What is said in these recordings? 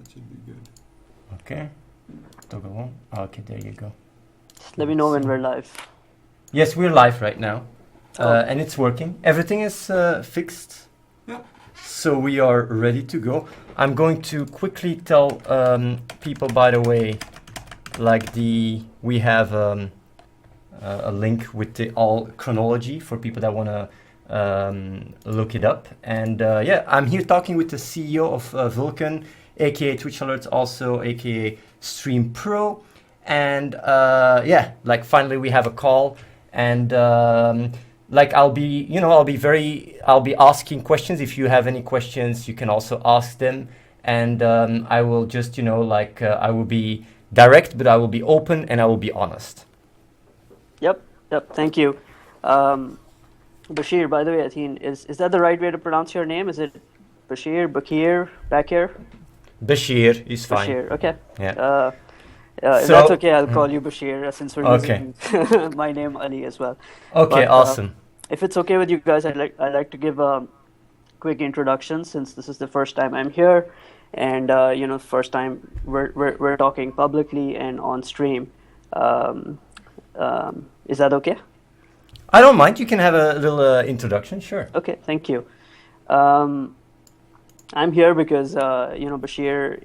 That should be good. Okay. Toggle on. Okay, there you go. Let me know when we're live. Yes, we're live right now. Oh. And it's working. Everything is fixed. Yeah. So we are ready to go. I'm going to quickly tell people, by the way, like we have a link with the all chronology for people that want to look it up. And yeah, I'm here talking with the CEO of Vulcan, aka TwitchAlerts, also aka Stream Pro. And yeah, like finally we have a call. And like I'll be asking questions. If you have any questions, you can also ask them. And I will just, I will be direct, but I will be open and I will be honest. Yep. Thank you. Bashir, by the way, Athene, is that the right way to pronounce your name? Is it Bashir, Bakir, Bakir? Bashir is fine. Bashir, okay. Yeah. If that's okay, I'll call you Bashir since we're Okay. using my name Ali as well. Okay, But, awesome. If it's okay with you guys, I'd like to give a quick introduction since this is the first time I'm here, and first time we're talking publicly and on stream. Is that okay? I don't mind. You can have a little introduction, sure. Okay, thank you. I'm here because Bashir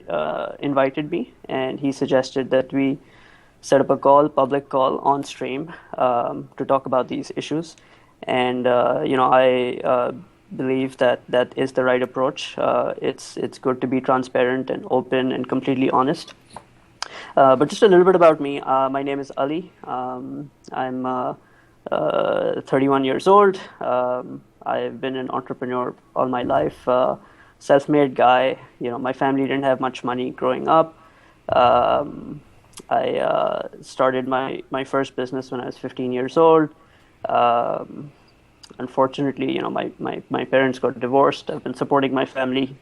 invited me, and he suggested that we set up a public call on stream to talk about these issues. And I believe that is the right approach. It's good to be transparent and open and completely honest. But just a little bit about me. My name is Ali. I'm 31 years old. I've been an entrepreneur all my life. Self-made guy. My family didn't have much money growing up. I started my first business when I was 15 years old. Unfortunately, my parents got divorced. I've been supporting my family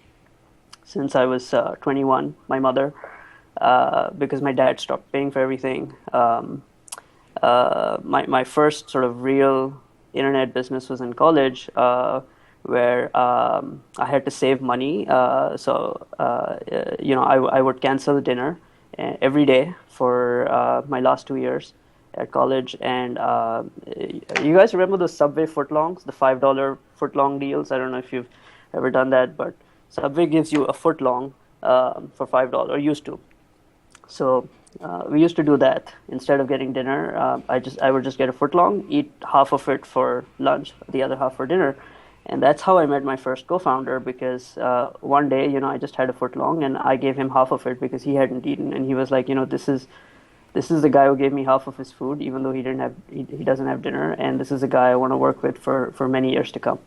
since I was 21. My mother, because my dad stopped paying for everything. My first sort of real internet business was in college, where I had to save money. So I would cancel dinner every day for my last 2 years at college. And you guys remember the Subway footlongs, the $5 footlong deals? I don't know if you've ever done that, but Subway gives you a footlong for $5, or used to. So we used to do that instead of getting dinner. I would just get a footlong, eat half of it for lunch, the other half for dinner. And that's how I met my first co-founder, because one day, I just had a footlong and I gave him half of it because he hadn't eaten. And he was like, this is the guy who gave me half of his food, even though he doesn't have dinner. And this is a guy I want to work with for many years to come.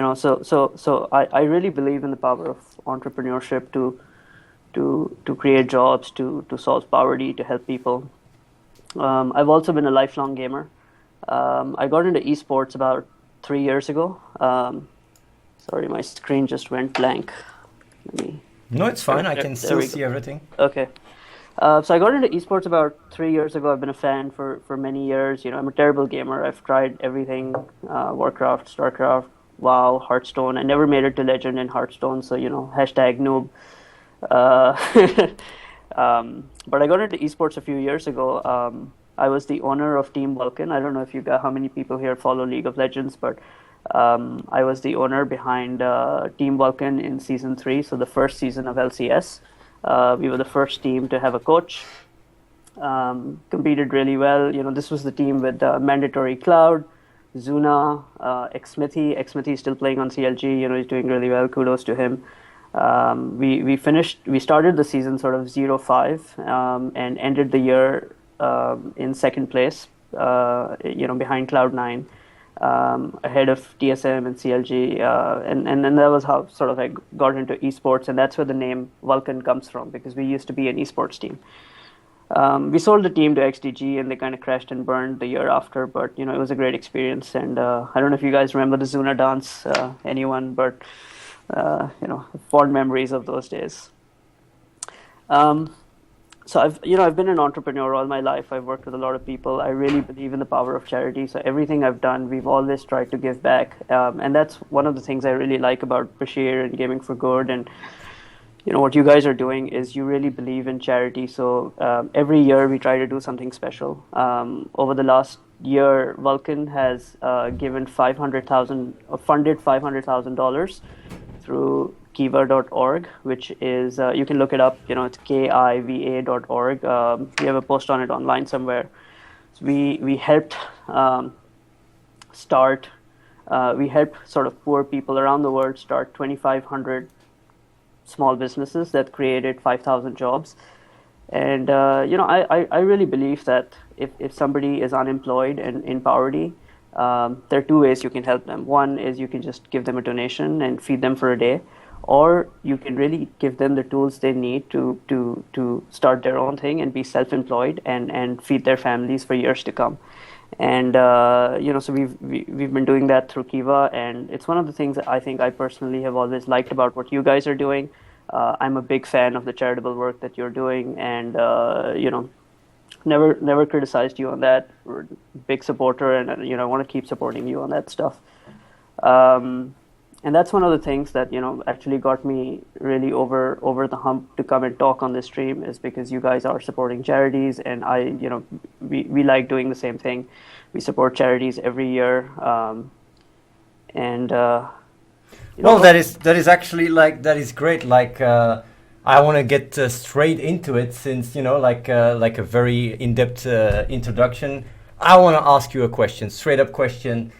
So I really believe in the power of entrepreneurship to create jobs, to solve poverty, to help people. I've also been a lifelong gamer. I got into esports about 3 years ago. Sorry, my screen just went blank. No, it's fine. I can still see everything. Okay. So I got into esports about 3 years ago. I've been a fan for many years. I'm a terrible gamer. I've tried everything, Warcraft, Starcraft, WoW, Hearthstone. I never made it to Legend in Hearthstone, so #noob. But I got into esports a few years ago. I was the owner of Team Vulcan. I don't know if how many people here follow League of Legends, but I was the owner behind Team Vulcan in season 3, so the first season of LCS. We were the first team to have a coach. Competed really well. This was the team with Mandatory Cloud, Zuna, Xmithy. Xmithy is still playing on CLG. He's doing really well. Kudos to him. We started the season sort of 0-5 and ended the year in second place, behind Cloud9, ahead of TSM and CLG, and then that was how sort of I got into esports, and that's where the name Vulcan comes from, because we used to be an esports team. We sold the team to XDG, and they kind of crashed and burned the year after, but it was a great experience. And I don't know if you guys remember the Zuna dance, anyone, but fond memories of those days. So I've been an entrepreneur all my life. I've worked with a lot of people. I really believe in the power of charity. So everything I've done, we've always tried to give back. And that's one of the things I really like about Bashir and Gaming for Good and what you guys are doing is you really believe in charity. So every year we try to do something special. Over the last year, Vulcan has given 500,000, funded $500,000 through kiva.org, which is, you can look it up, it's kiva.org. We have a post on it online somewhere. So we helped start, we helped sort of poor people around the world start 2,500 small businesses that created 5,000 jobs. And, I really believe that if somebody is unemployed and in poverty, there are two ways you can help them. One is you can just give them a donation and feed them for a day, or you can really give them the tools they need to start their own thing and be self-employed and feed their families for years to come. And so we've been doing that through Kiva, and it's one of the things that I think I personally have always liked about what you guys are doing. I'm a big fan of the charitable work that you're doing, and never criticized you on that. We're a big supporter, and I want to keep supporting you on that stuff. And that's one of the things that actually got me really over the hump to come and talk on this stream, is because you guys are supporting charities, and we like doing the same thing. We support charities every year, and well, that is actually that is great. I want to get straight into it, since like a very in-depth introduction. I want to ask you a question, straight up question,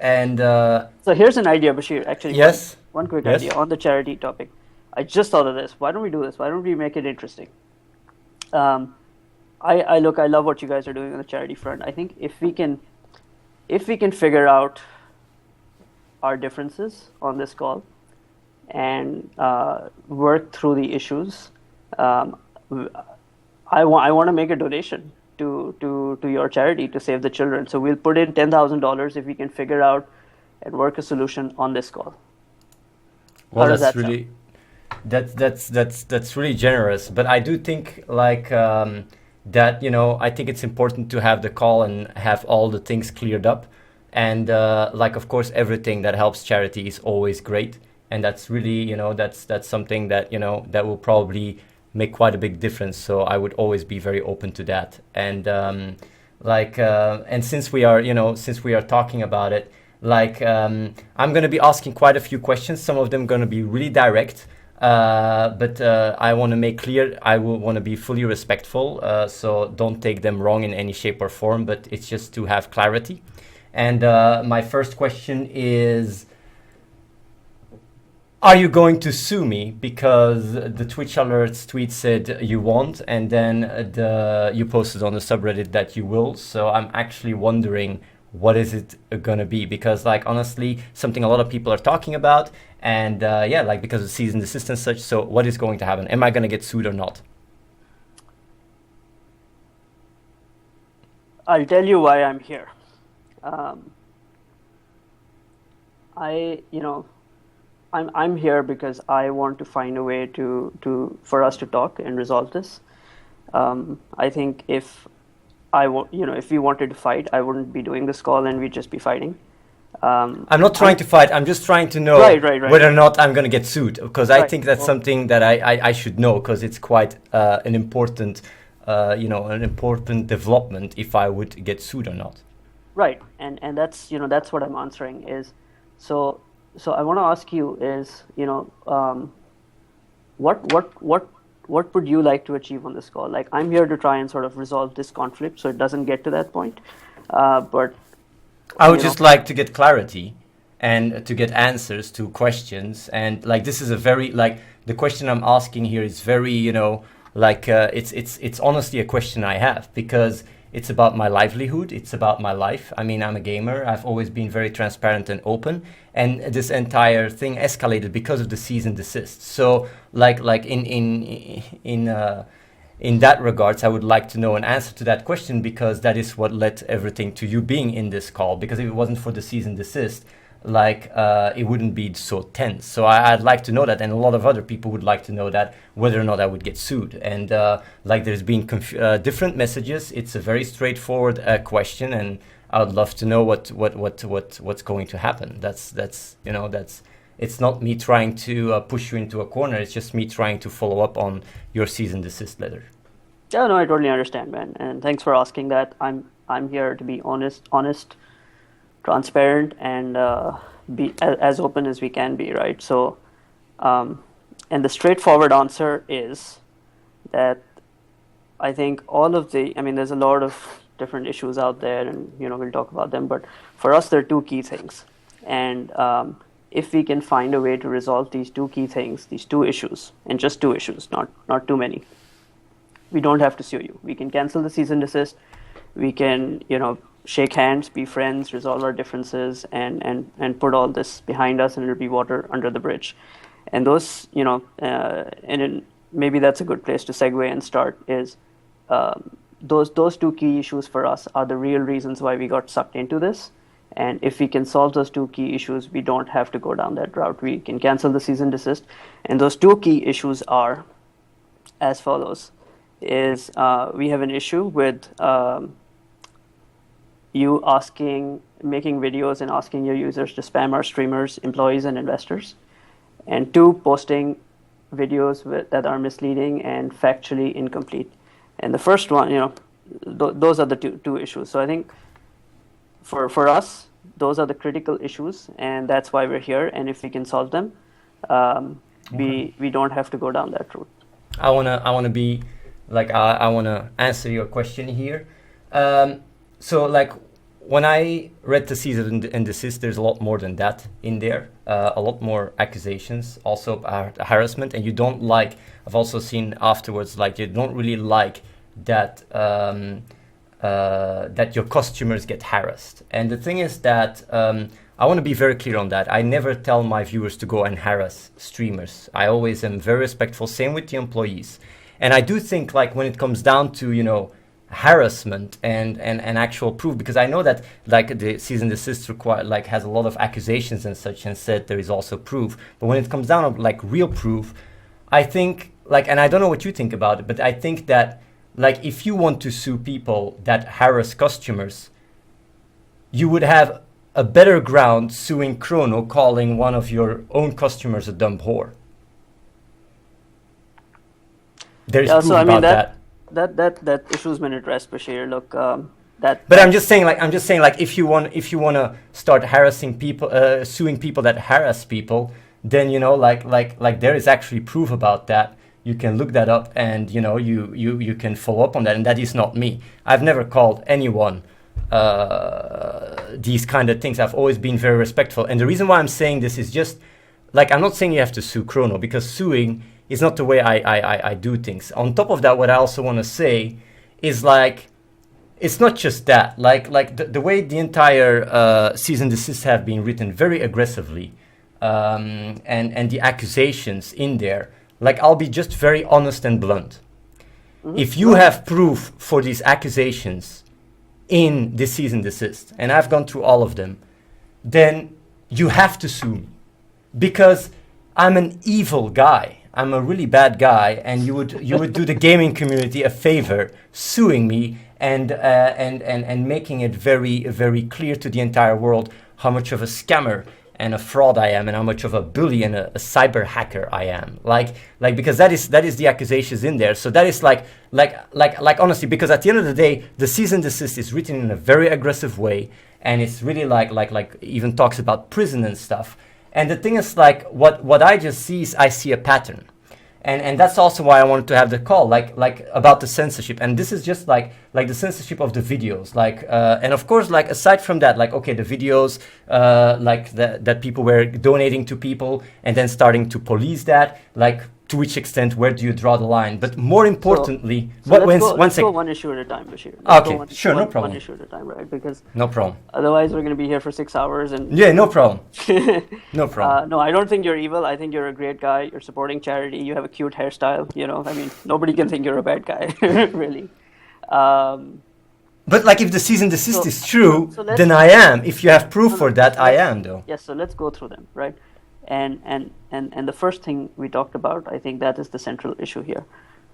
so here's an idea, Bashir. Actually, yes, one quick idea on the charity topic. I just thought of this. Why don't we do this? Why don't we make it interesting? I love what you guys are doing on the charity front. I think if we can figure out our differences on this call and work through the issues, I want to make a donation to your charity to save the children. So we'll put in $10,000 if we can figure out and work a solution on this call. Well, that's really that's really generous. But I do think that I think it's important to have the call and have all the things cleared up. And of course, everything that helps charity is always great, and that's really that's something that that will probably make quite a big difference. So I would always be very open to that. And and since we are talking about it, I'm going to be asking quite a few questions. Some of them going to be really direct, but I want to make clear I will want to be fully respectful. So don't take them wrong in any shape or form. But it's just to have clarity. And my first question is, are you going to sue me? Because the TwitchAlerts tweet said you won't, and then you posted on the subreddit that you will. So I'm actually wondering, what is it going to be? Because honestly, something a lot of people are talking about, and because of cease and desist and such. So what is going to happen? Am I going to get sued or not? I'll tell you why I'm here. I'm here because I want to find a way for us to talk and resolve this. I think if we wanted to fight, I wouldn't be doing this call and we'd just be fighting. I'm not trying to fight. I'm just trying to know whether or not I'm going to get sued, because I think that's something that I should know, because it's quite an important development if I would get sued or not. Right, and that's what I'm answering is, so I want to ask you is, what would you like to achieve on this call? I'm here to try and sort of resolve this conflict so it doesn't get to that point. But I would just like to get clarity and to get answers to questions. And this is a very the question I'm asking here is very it's honestly a question I have, because it's about my livelihood. It's about my life. I mean, I'm a gamer. I've always been very transparent and open. And this entire thing escalated because of the cease and desist. So, in that regards, I would like to know an answer to that question, because that is what led everything to you being in this call. Because if it wasn't for the cease and desist, it wouldn't be so tense. So I'd like to know that, and a lot of other people would like to know that, whether or not I would get sued. And there's been different messages. It's a very straightforward question, and I would love to know what's going to happen. That's It's not me trying to push you into a corner. It's just me trying to follow up on your cease and desist letter. Yeah, no, I totally understand, man. And thanks for asking that. I'm here to be honest, transparent, and be as open as we can be, right? So, and the straightforward answer is that I think there's a lot of different issues out there, and we'll talk about them. But for us, there are two key things, and if we can find a way to resolve these two key things, these two issues, and just two issues, not too many, we don't have to sue you. We can cancel the cease and desist. We can, shake hands, be friends, resolve our differences, and put all this behind us, and it'll be water under the bridge. And those, maybe that's a good place to segue and start. Is those two key issues for us are the real reasons why we got sucked into this. And if we can solve those two key issues, we don't have to go down that route. We can cancel the cease and desist. And those two key issues are as follows. Is we have an issue with you making videos and asking your users to spam our streamers, employees, and investors. And two, posting videos that are misleading and factually incomplete. And the first one, those are the two issues. So I think for us, those are the critical issues, and that's why we're here. And if we can solve them, we don't have to go down that route. I wanna be like I wanna answer your question here. So like when I read the cease and desist, there's a lot more than that in there. A lot more accusations, also harassment, and you don't like. I've also seen afterwards, like you don't really like that that your customers get harassed. And the thing is that I want to be very clear on that. I never tell my viewers to go and harass streamers. I always am very respectful. Same with the employees. And I do think like when it comes down to harassment and actual proof, because I know that like the cease and desist has a lot of accusations and such, and said there is also proof. But when it comes down to like real proof, I think and I don't know what you think about it, but I think that like if you want to sue people that harass customers, you would have a better ground suing Chrono, calling one of your own customers a dumb whore. There's proof about that. That issue's been addressed, Bashir. Look, But I'm just saying, if you want to start harassing people, suing people that harass people, then there is actually proof about that. You can look that up, and you can follow up on that. And that is not me. I've never called anyone these kind of things. I've always been very respectful. And the reason why I'm saying this is just I'm not saying you have to sue Chrono, because suing is not the way I do things. On top of that, what I also want to say is it's not just that. The way the entire cease and desist have been written very aggressively, and the accusations in there. I'll be just very honest and blunt. Mm-hmm. If you have proof for these accusations in the cease and desist, and I've gone through all of them, then you have to sue me, because I'm an evil guy. I'm a really bad guy, and you would do the gaming community a favor suing me and making it very, very clear to the entire world how much of a scammer and a fraud I am, and how much of a bully and a cyber hacker I am. Because that is the accusations in there. So that is honestly, because at the end of the day, the cease and desist is written in a very aggressive way, and it's really even talks about prison and stuff. And the thing is, what I just see is I see a pattern. And that's also why I wanted to have the call, about the censorship. And this is just the censorship of the videos. And of course, aside from that, okay, the videos, that people were donating to people and then starting to police that, to which extent, where do you draw the line? But more importantly, let's go one issue at a time, Bashir. Okay, sure, no problem. One issue at a time, right? Because no problem. Otherwise, we're going to be here for 6 hours. And yeah, no problem. No problem. No, I don't think you're evil. I think you're a great guy. You're supporting charity. You have a cute hairstyle. Nobody can think you're a bad guy, really. But if the cease and desist is true, then I am. If you have proof for that, I am, though. Yes. So let's go through them, right? And the first thing we talked about, I think that is the central issue here.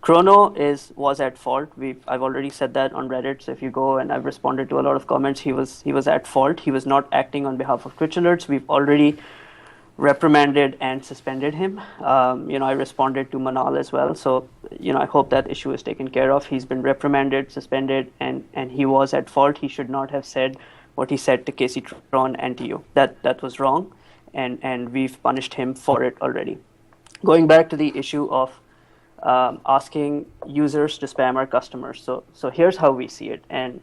Chrono was at fault. I've already said that on Reddit. So if you go, and I've responded to a lot of comments, he was at fault. He was not acting on behalf of Twitch Alerts. We've already reprimanded and suspended him. I responded to Manal as well. So, I hope that issue is taken care of. He's been reprimanded, suspended, and he was at fault. He should not have said what he said to Casey Tron and to you. That was wrong, and we've punished him for it already. Going back to the issue of asking users to spam our customers. So here's how we see it, and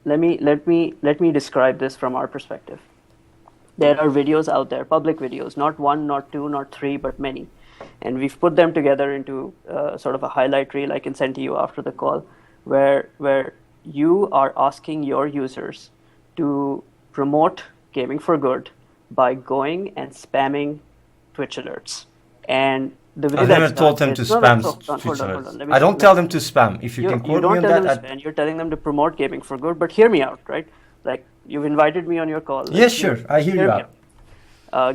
let me describe this from our perspective. There are videos out there, public videos, not one, not two, not three, but many. And we've put them together into sort of a highlight reel I can send to you after the call, where you are asking your users to promote gaming for good by going and spamming Twitch alerts. And the way I've never told them to spam Twitch alerts. I don't tell them to spam. If you can quote me on that. You're telling them to promote gaming for good, but hear me out, right? Like, you've invited me on your call. Yes, sure. I hear you out.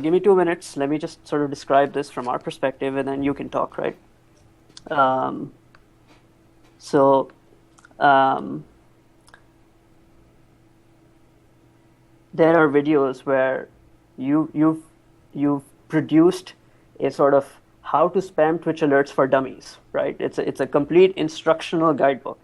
Give me 2 minutes. Let me just sort of describe this from our perspective, and then you can talk, right? There are videos where you've produced a sort of how to spam Twitch alerts for dummies, right? It's a complete instructional guidebook.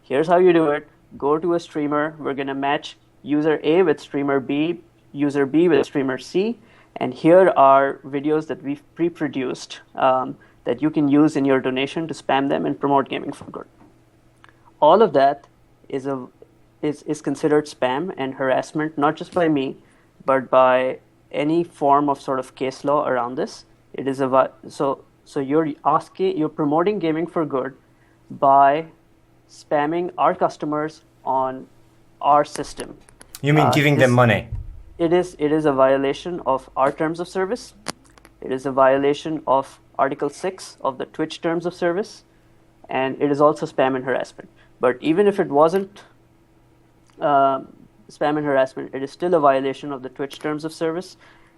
Here's how you do it. Go to a streamer. We're going to match user A with streamer B, user B with streamer C, and here are videos that we've pre-produced that you can use in your donation to spam them and promote gaming for good. All of that is considered spam and harassment, not just by me, but by any form of sort of case law around this. It is so you're promoting gaming for good by spamming our customers on our system. You mean giving them money? It is a violation of our terms of service. It is a violation of Article 6 of the Twitch terms of service, and it is also spam and harassment. But even if it wasn't spam and harassment, it is still a violation of the Twitch terms of service.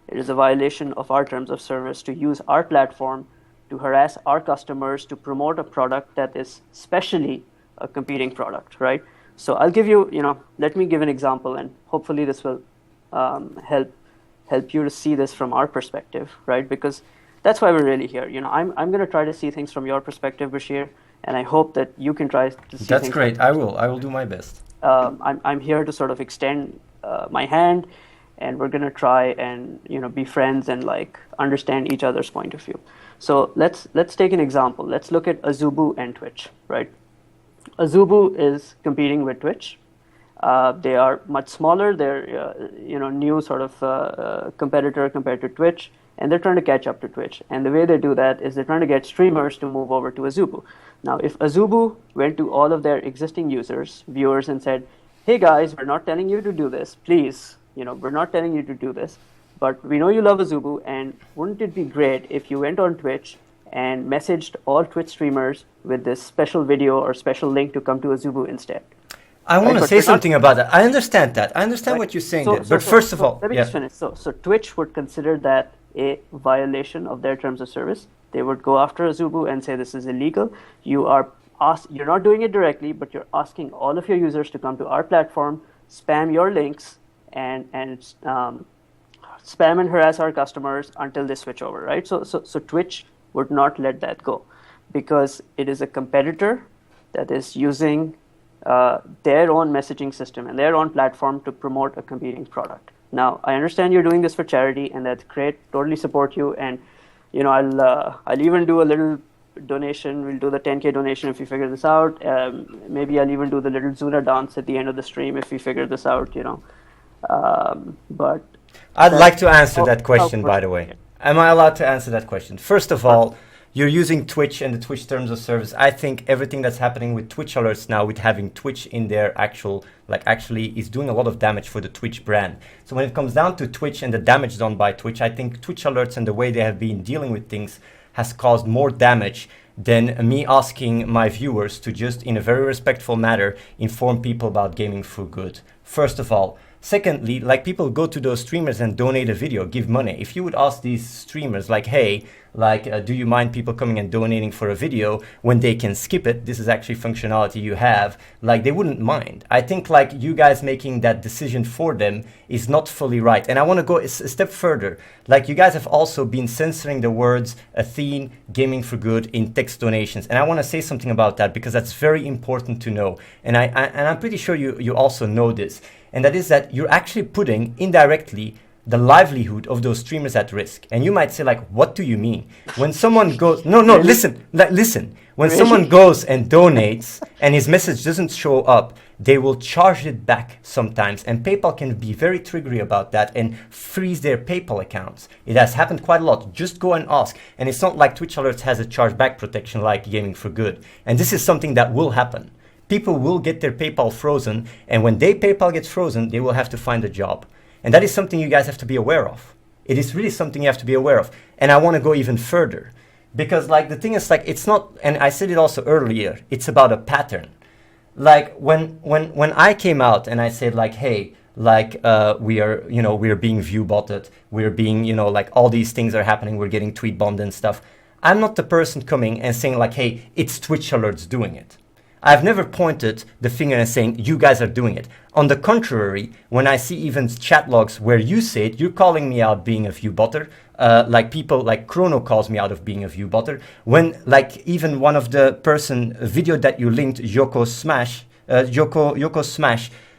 It is a violation of our terms of service to use our platform to harass our customers to promote a product that is specially a competing product, right? So I'll give you, let me give an example, and hopefully this will help you to see this from our perspective, right? Because that's why we're really here. I'm going to try to see things from your perspective, Bashir, and I hope that you can try to see things. That's great. I will do my best. I'm here to sort of extend my hand, and we're going to try and be friends and understand each other's point of view. So let's take an example. Let's look at Azubu and Twitch, right? Azubu is competing with Twitch. They are much smaller. They're new sort of competitor compared to Twitch, and they're trying to catch up to Twitch. And the way they do that is they're trying to get streamers to move over to Azubu. Now, if Azubu went to all of their existing users, viewers, and said, "Hey guys, we're not telling you to do this. Please, we're not telling you to do this, but we know you love Azubu, and wouldn't it be great if you went on Twitch and messaged all Twitch streamers with this special video or special link to come to Azubu instead?" I want to say something about that. I understand that. I understand what you're saying there. But first of all, let me just finish. So Twitch would consider that a violation of their terms of service. They would go after Azubu and say this is illegal. You're not doing it directly, but you're asking all of your users to come to our platform, spam your links, and spam and harass our customers until they switch over, right? So Twitch would not let that go because it is a competitor that is using their own messaging system and their own platform to promote a competing product. Now, I understand you're doing this for charity, and that's great. Totally support you, and I'll even do a little donation. We'll do the 10K donation if we figure this out. Maybe I'll even do the little Zuna dance at the end of the stream if we figure this out. But I'd like to answer that question, by the way. Am I allowed to answer that question? First of all, you're using Twitch and the Twitch terms of service. I think everything that's happening with Twitch alerts now, with having Twitch in their actually is doing a lot of damage for the Twitch brand. So when it comes down to Twitch and the damage done by Twitch, I think Twitch alerts and the way they have been dealing with things has caused more damage than me asking my viewers to just, in a very respectful manner, inform people about gaming for good. First of all, Secondly, like people go to those streamers and donate a video, give money. If you would ask these streamers like, hey, like, do you mind people coming and donating for a video when they can skip it? This is actually functionality you have. Like, they wouldn't mind. I think like you guys making that decision for them is not fully right. And I want to go a step further. Like, you guys have also been censoring the words Athene, gaming for good in text donations. And I want to say something about that because that's very important to know. And I'm pretty sure you also know this. And that is that you're actually putting indirectly the livelihood of those streamers at risk. And you might say like, what do you mean? When someone goes, no, Really? listen. When Really? someone goes and donates and his message doesn't show up, they will charge it back sometimes. And PayPal can be very triggery about that and freeze their PayPal accounts. It has happened quite a lot. Just go and ask. And it's not like Twitch Alerts has a chargeback protection like Gaming for Good. And this is something that will happen. People will get their PayPal frozen. And when their PayPal gets frozen, they will have to find a job. And that is something you guys have to be aware of. It is really something you have to be aware of. And I want to go even further. Because like the thing is like, it's not, and I said it also earlier, it's about a pattern. Like when I came out and I said like, hey, like we're being view botted, we're being, like all these things are happening, we're getting tweet bombed and stuff. I'm not the person coming and saying like, hey, it's Twitch Alerts doing it. I've never pointed the finger and saying, you guys are doing it. On the contrary, when I see even chat logs where you say it, you're calling me out being a view botter. Like people like Chrono calls me out of being a view botter. When like even one of the person video that you linked, Yoko Smash,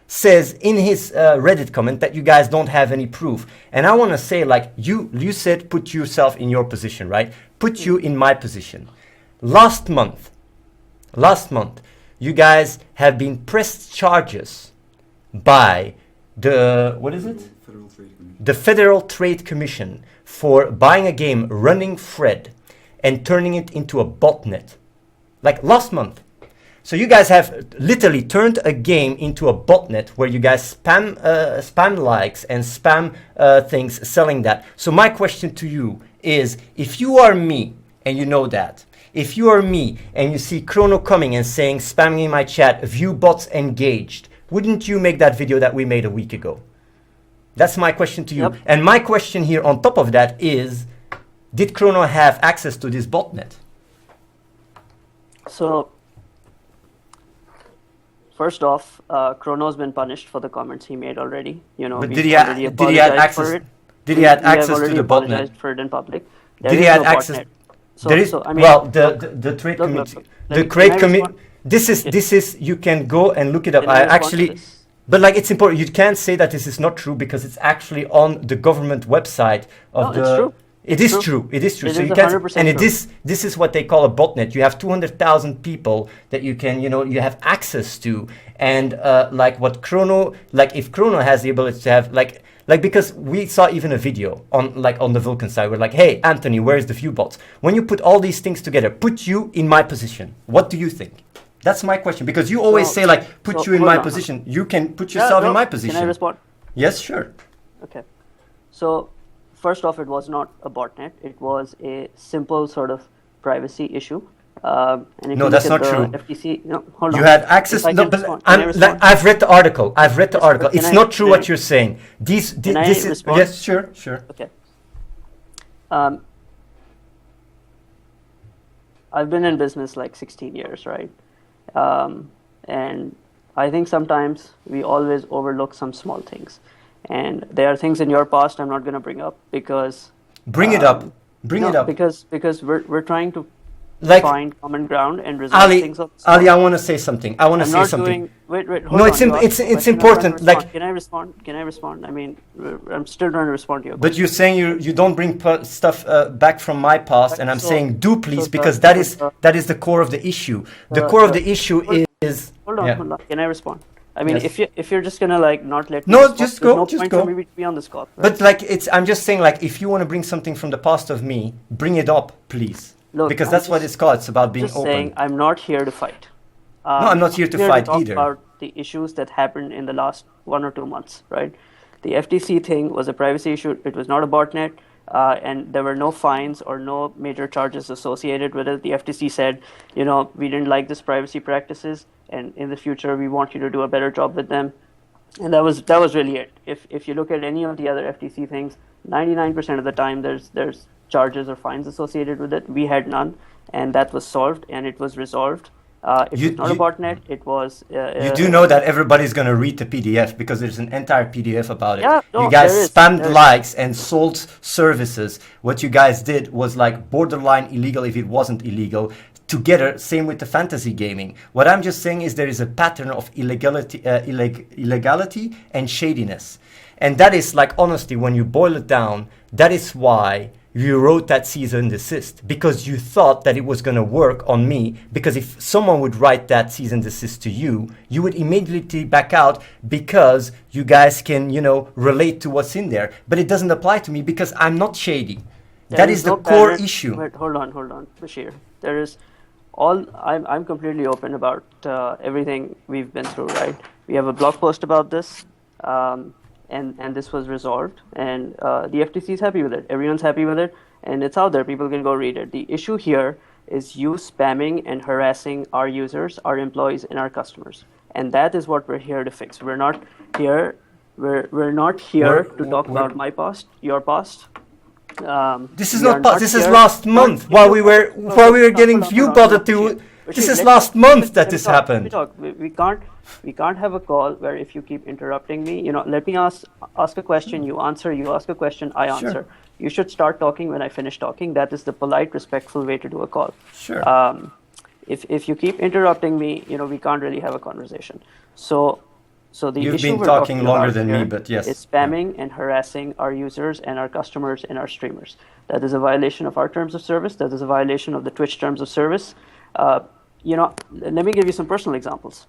says in his Reddit comment that you guys don't have any proof. And I want to say like, you said put yourself in your position, right? Put you in my position. Last month, you guys have been pressed charges by the, what is it? The Federal Trade Commission for buying a game running Fred and turning it into a botnet. Like last month. So you guys have literally turned a game into a botnet where you guys spam likes and spam things selling that. So my question to you is, if you are me and you know that, if you are me and you see Chrono coming and saying, spamming in my chat, view bots engaged, wouldn't you make that video that we made a week ago? That's my question to you. Yep. And my question here on top of that is, did Chrono have access to this botnet? So, first off, Chrono's been punished for the comments he made already. But did he have access? Did he have access to the botnet? Apologized for it in public. Did he have access? Botnet. There is, I mean, well, the trade committee, the trade committee. This is. You can go and look it up. I actually, but like it's important. You can't say that this is not true because it's actually on the government website of the. It's true. It is true. It is true. It So is you can't. 100% And it true. is. This is what they call a botnet. You have 200,000 people that you can, you have access to, and like what Chrono, like if Chrono has the ability to have like because we saw even a video on the Vulcan side. We're like, hey, Anthony, where's the view bots? When you put all these things together, put you in my position. What do you think? That's my question, because you always say like, put you in my position. You can put yourself in my position. Can I respond? Yes, sure. Okay. So, first off, it was not a botnet. It was a simple sort of privacy issue. And if No, you that's look not at true. the FTC, no, hold You on. had access. If I No, can but respond, can I respond? I've read the article. Can It's I- not true can what I- you're saying. This I is respond? yes, sure. Okay. I've been in business like 16 years, right? And I think sometimes we always overlook some small things. And there are things in your past I'm not going to bring up because Bring it up. Bring it up. because we're trying to Like find common ground and resolve Ali, things. I want to say something. I want to I'm say not something. doing. Wait. Hold No, on. it's You asked it's a question, I'm important. trying to Like, respond. Can I respond? I mean, I'm still trying to respond to you. but you're saying you don't bring stuff back from my past, and I'm So- saying do please, so because the- that is the core of the issue. The core of the issue is. Hold on. Can I respond? I mean, Yes. if you're just gonna like not let me No, respond, just there's go, no just point go. for me to be on this call. Right? But like I'm just saying, like, if you want to bring something from the past of me, bring it up, please. Look, Because I'm that's what just- it's called. It's about being Just open. saying, I'm not here to fight. No, I'm not here to fight talk either. About the issues that happened in the last 1 or 2 months, right? The FTC thing was a privacy issue. It was not a botnet, and there were no fines or no major charges associated with it. The FTC said, we didn't like this privacy practices, and in the future we want you to do a better job with them. And that was really it. If you look at any of the other FTC things, 99% of the time there's charges or fines associated with it. We had none, and that was solved and it was resolved. It was You not a you botnet. It was you do know that everybody's gonna read the PDF because there's an entire PDF about it. yeah, You no, guys there is. spammed likes and sold services. What you guys did was like borderline illegal if it wasn't illegal. Together, same with the fantasy gaming. What I'm just saying is there is a pattern of illegality and shadiness. And that is like, honestly, when you boil it down, that is why you wrote that cease and desist, because you thought that it was going to work on me, because if someone would write that cease and desist to you, you would immediately back out because you guys can, relate to what's in there. But it doesn't apply to me because I'm not shady. That is the core issue. Wait, hold on, Bashir. There is I'm completely open about everything we've been through, right? We have a blog post about this, and this was resolved, and the FTC is happy with it. Everyone's happy with it, and it's out there. People can go read it. The issue here is you spamming and harassing our users, our employees, and our customers, and that is what we're here to fix. We're not here to talk about my past, your past. This is not past. This is last month while we were getting you bothered to. This is last month that this happened. We can't have a call where if you keep interrupting me, let me ask a question, you answer, you ask a question, I answer. Sure. You should start talking when I finish talking. That is the polite, respectful way to do a call. Sure. If you keep interrupting me, we can't really have a conversation. So the You've issue been we're talking longer about than here me, but yes. is spamming and harassing our users and our customers and our streamers. That is a violation of our terms of service. That is a violation of the Twitch terms of service. Let me give you some personal examples.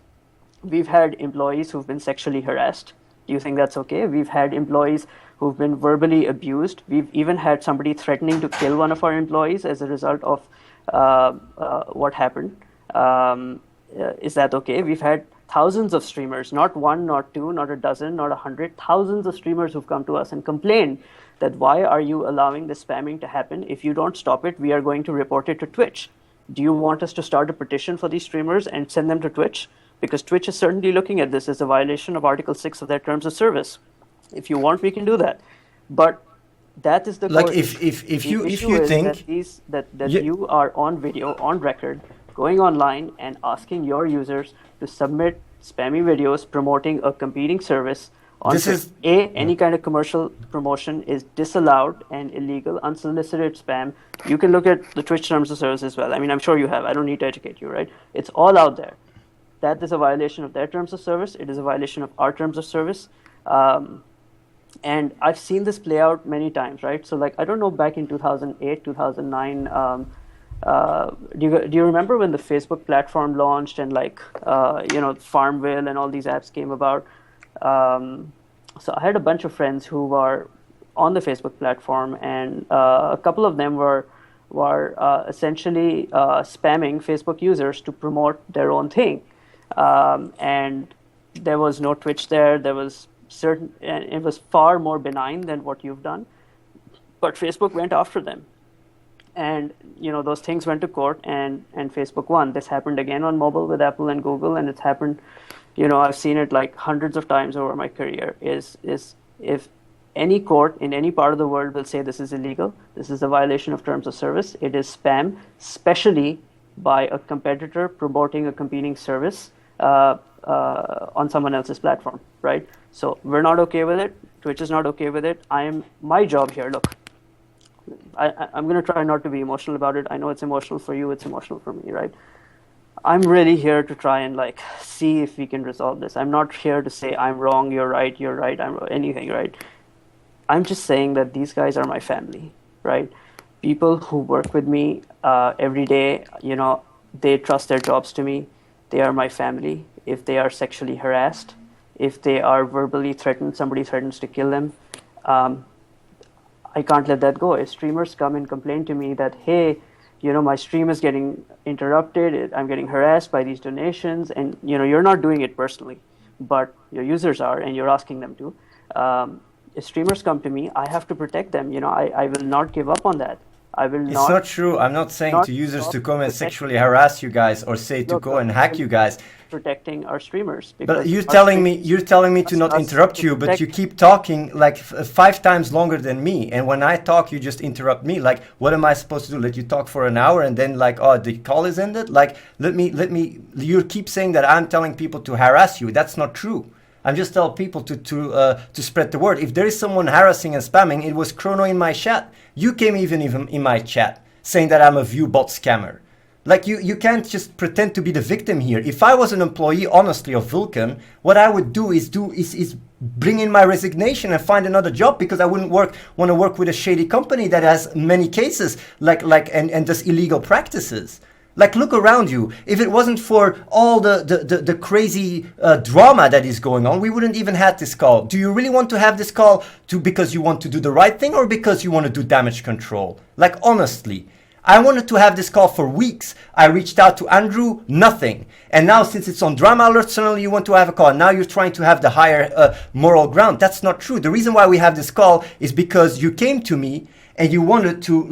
We've had employees who've been sexually harassed. Do you think that's okay? We've had employees who've been verbally abused. We've even had somebody threatening to kill one of our employees as a result of what happened. Is that okay? We've had thousands of streamers, not one, not two, not a dozen, not 100, thousands of streamers who've come to us and complained that why are you allowing this spamming to happen? If you don't stop it, we are going to report it to Twitch. Do you want us to start a petition for these streamers and send them to Twitch? Because Twitch is certainly looking at this as a violation of Article 6 of their terms of service. If you want, we can do that. But that is the like core if issue. you think that you are on video, on record, going online and asking your users to submit spammy videos promoting a competing service on any kind of commercial promotion is disallowed and illegal, unsolicited spam. You can look at the Twitch terms of service as well. I mean, I'm sure you have. I don't need to educate you, right? It's all out there. That is a violation of their terms of service. It is a violation of our terms of service. And I've seen this play out many times, right? So like, I don't know, back in 2008, 2009, do you remember when the Facebook platform launched and Farmville and all these apps came about? So I had a bunch of friends who were on the Facebook platform, and a couple of them were essentially spamming Facebook users to promote their own thing. And there was no Twitch there. There was and it was far more benign than what you've done. But Facebook went after them. And those things went to court, and Facebook won. This happened again on mobile with Apple and Google, and it's happened, I've seen it like hundreds of times over my career. Is if any court in any part of the world will say this is illegal, this is a violation of terms of service, it is spam, especially by a competitor promoting a competing service on someone else's platform, right? So we're not okay with it. Twitch is not okay with it. My job here, look, I'm going to try not to be emotional about it. I know it's emotional for you. It's emotional for me, right? I'm really here to try and see if we can resolve this. I'm not here to say I'm wrong, you're right, I'm wrong, anything, right? I'm just saying that these guys are my family, right? People who work with me every day, they trust their jobs to me. They are my family. If they are sexually harassed, if they are verbally threatened, somebody threatens to kill them, I can't let that go. If streamers come and complain to me that, hey, my stream is getting interrupted, I'm getting harassed by these donations, and you're not doing it personally, but your users are, and you're asking them to. If streamers come to me, I have to protect them. I will not give up on that. I will It's not true. I'm not saying to users to come and sexually harass you guys or say to go and hack you guys. Protecting our streamers. But you're telling me to not interrupt you, but you keep talking like 5 times longer than me. And when I talk, you just interrupt me. Like, what am I supposed to do? Let you talk for an hour and then like, oh, the call is ended? Like, let me, you keep saying that I'm telling people to harass you. That's not true. I'm just telling people to spread the word. If there is someone harassing and spamming, it was Chrono in my chat. You came even in my chat saying that I'm a ViewBot scammer. Like you can't just pretend to be the victim here. If I was an employee, honestly, of Vulcan, what I would do is bring in my resignation and find another job, because I wouldn't want to work with a shady company that has many cases and does illegal practices. Like, look around you. If it wasn't for all the crazy drama that is going on, we wouldn't even have this call. Do you really want to have this call because you want to do the right thing or because you want to do damage control? Like, honestly. I wanted to have this call for weeks. I reached out to Andrew, nothing. And now since it's on Drama Alert, suddenly you want to have a call. And now you're trying to have the higher moral ground. That's not true. The reason why we have this call is because you came to me and you wanted to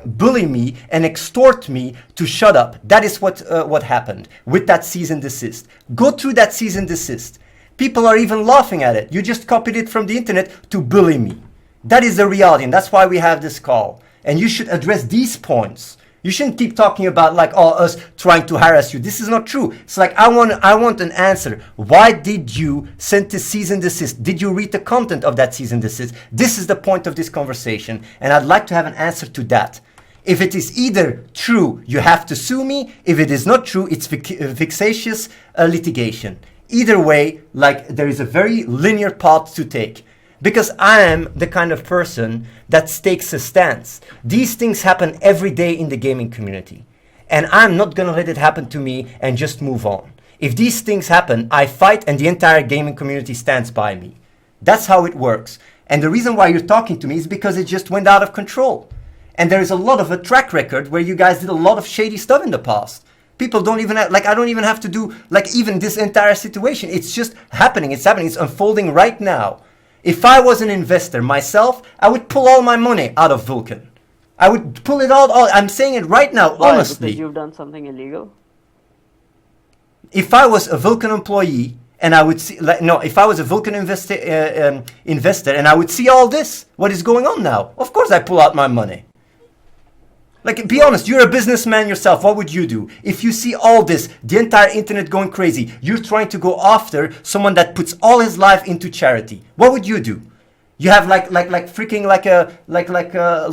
bully me and extort me to shut up. That is what happened with that cease and desist. Go through that cease and desist. People are even laughing at it. You just copied it from the internet to bully me. That is the reality, and that's why we have this call. And you should address these points. You shouldn't keep talking about like, oh, us trying to harass you. This is not true. It's like, I want an answer. Why did you send this cease and desist? Did you read the content of that cease and desist? This is the point of this conversation. And I'd like to have an answer to that. If it is either true, you have to sue me. If it is not true, it's vexatious litigation. Either way, like, there is a very linear path to take. Because I am the kind of person that takes a stance. These things happen every day in the gaming community. And I'm not going to let it happen to me and just move on. If these things happen, I fight and the entire gaming community stands by me. That's how it works. And the reason why you're talking to me is because it just went out of control. And there is a lot of a track record where you guys did a lot of shady stuff in the past. People don't even have, like, I don't even have to do, like, even this entire situation. It's just happening. It's happening. It's unfolding right now. If I was an investor myself, I would pull all my money out of Vulcan. I would pull it all. I'm saying it right now, Why? honestly. Because you've done something illegal? If I was a Vulcan employee and I would see, like, no, if I was a Vulcan investor and I would see all this, what is going on now? Of course I pull out my money. Like, be honest, you're a businessman yourself. What would you do? If you see all this, the entire internet going crazy, you're trying to go after someone that puts all his life into charity. What would you do? You have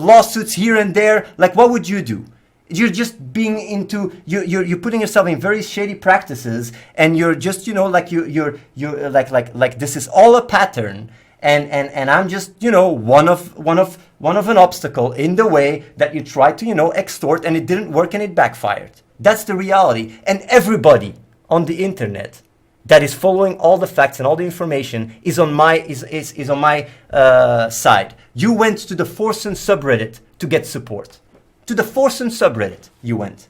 lawsuits here and there. Like, what would you do? You're just being into, you're putting yourself in very shady practices, and you're just, you know, like you're like this is all a pattern. And I'm just, you know, one of an obstacle in the way that you tried to, you know, extort, and it didn't work and it backfired. That's the reality. And everybody on the internet that is following all the facts and all the information is on my side. You went to the Forsen subreddit to get support. To the Forsen subreddit you went.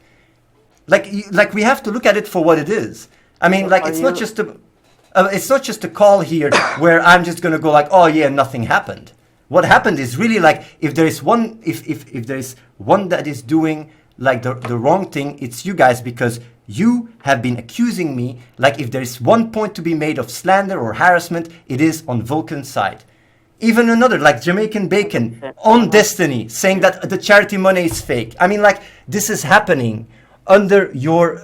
Like we have to look at it for what it is. I mean, like, it's not just a call here where I'm just gonna go like, oh yeah, nothing happened. What happened is really, like, if there is one that is doing like the wrong thing, it's you guys, because you have been accusing me. Like, if there is one point to be made of slander or harassment, it is on Vulcan's side. Even another, like Jamaican Bacon on Destiny, saying that the charity money is fake. I mean, like, this is happening under your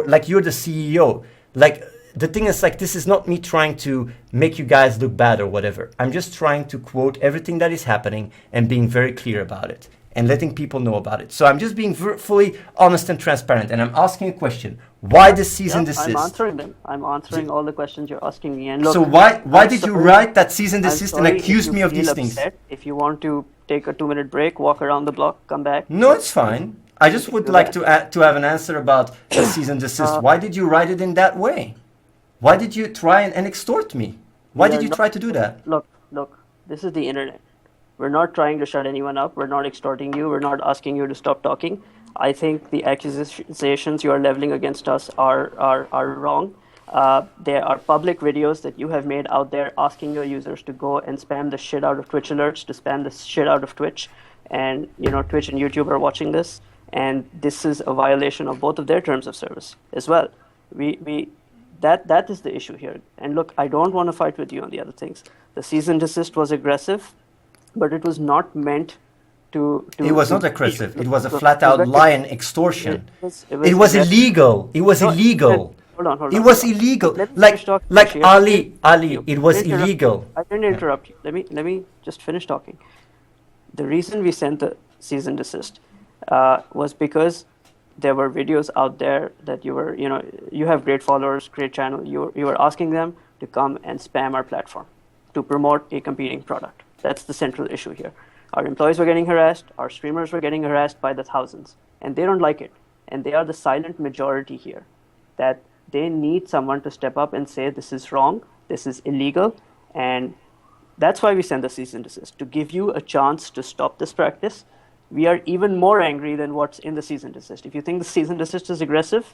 like, you're the CEO. Like, the thing is, like, this is not me trying to make you guys look bad or whatever. I'm just trying to quote everything that is happening and being very clear about it and letting people know about it. So I'm just being fully honest and transparent, and I'm asking a question. Why this cease and desist? I'm answering them. I'm answering all the questions you're asking me. And look, so why did you write that cease and desist and accuse me of these things? If you want to take a 2-minute break, walk around the block, come back. No, it's fine. I just would like to have an answer about the cease and desist. Why did you write it in that way? Why did you try and extort me? Why did you try to do that? Look, this is the internet. We're not trying to shut anyone up. We're not extorting you. We're not asking you to stop talking. I think the accusations you are leveling against us are wrong. There are public videos that you have made out there asking your users to go and spam the shit out of Twitch alerts, to spam the shit out of Twitch. and Twitch and YouTube are watching this, and this is a violation of both of their terms of service as well. That is the issue here. And look, I don't want to fight with you on the other things. The cease and desist was aggressive, but it was not meant to it was not aggressive. It was a flat-out lie and extortion. It was illegal. It was illegal. Hold on. It was illegal. Like Ali. It was illegal. I didn't interrupt you. Let me just finish talking. The reason we sent the cease and desist was because there were videos out there that you have great followers, great channel. You were asking them to come and spam our platform to promote a competing product. That's the central issue here. Our employees were getting harassed. Our streamers were getting harassed by the thousands, and they don't like it. And they are the silent majority here, that they need someone to step up and say this is wrong, this is illegal, and that's why we send the cease and desist, to give you a chance to stop this practice. We are even more angry than what's in the cease and desist. If you think the cease and desist is aggressive,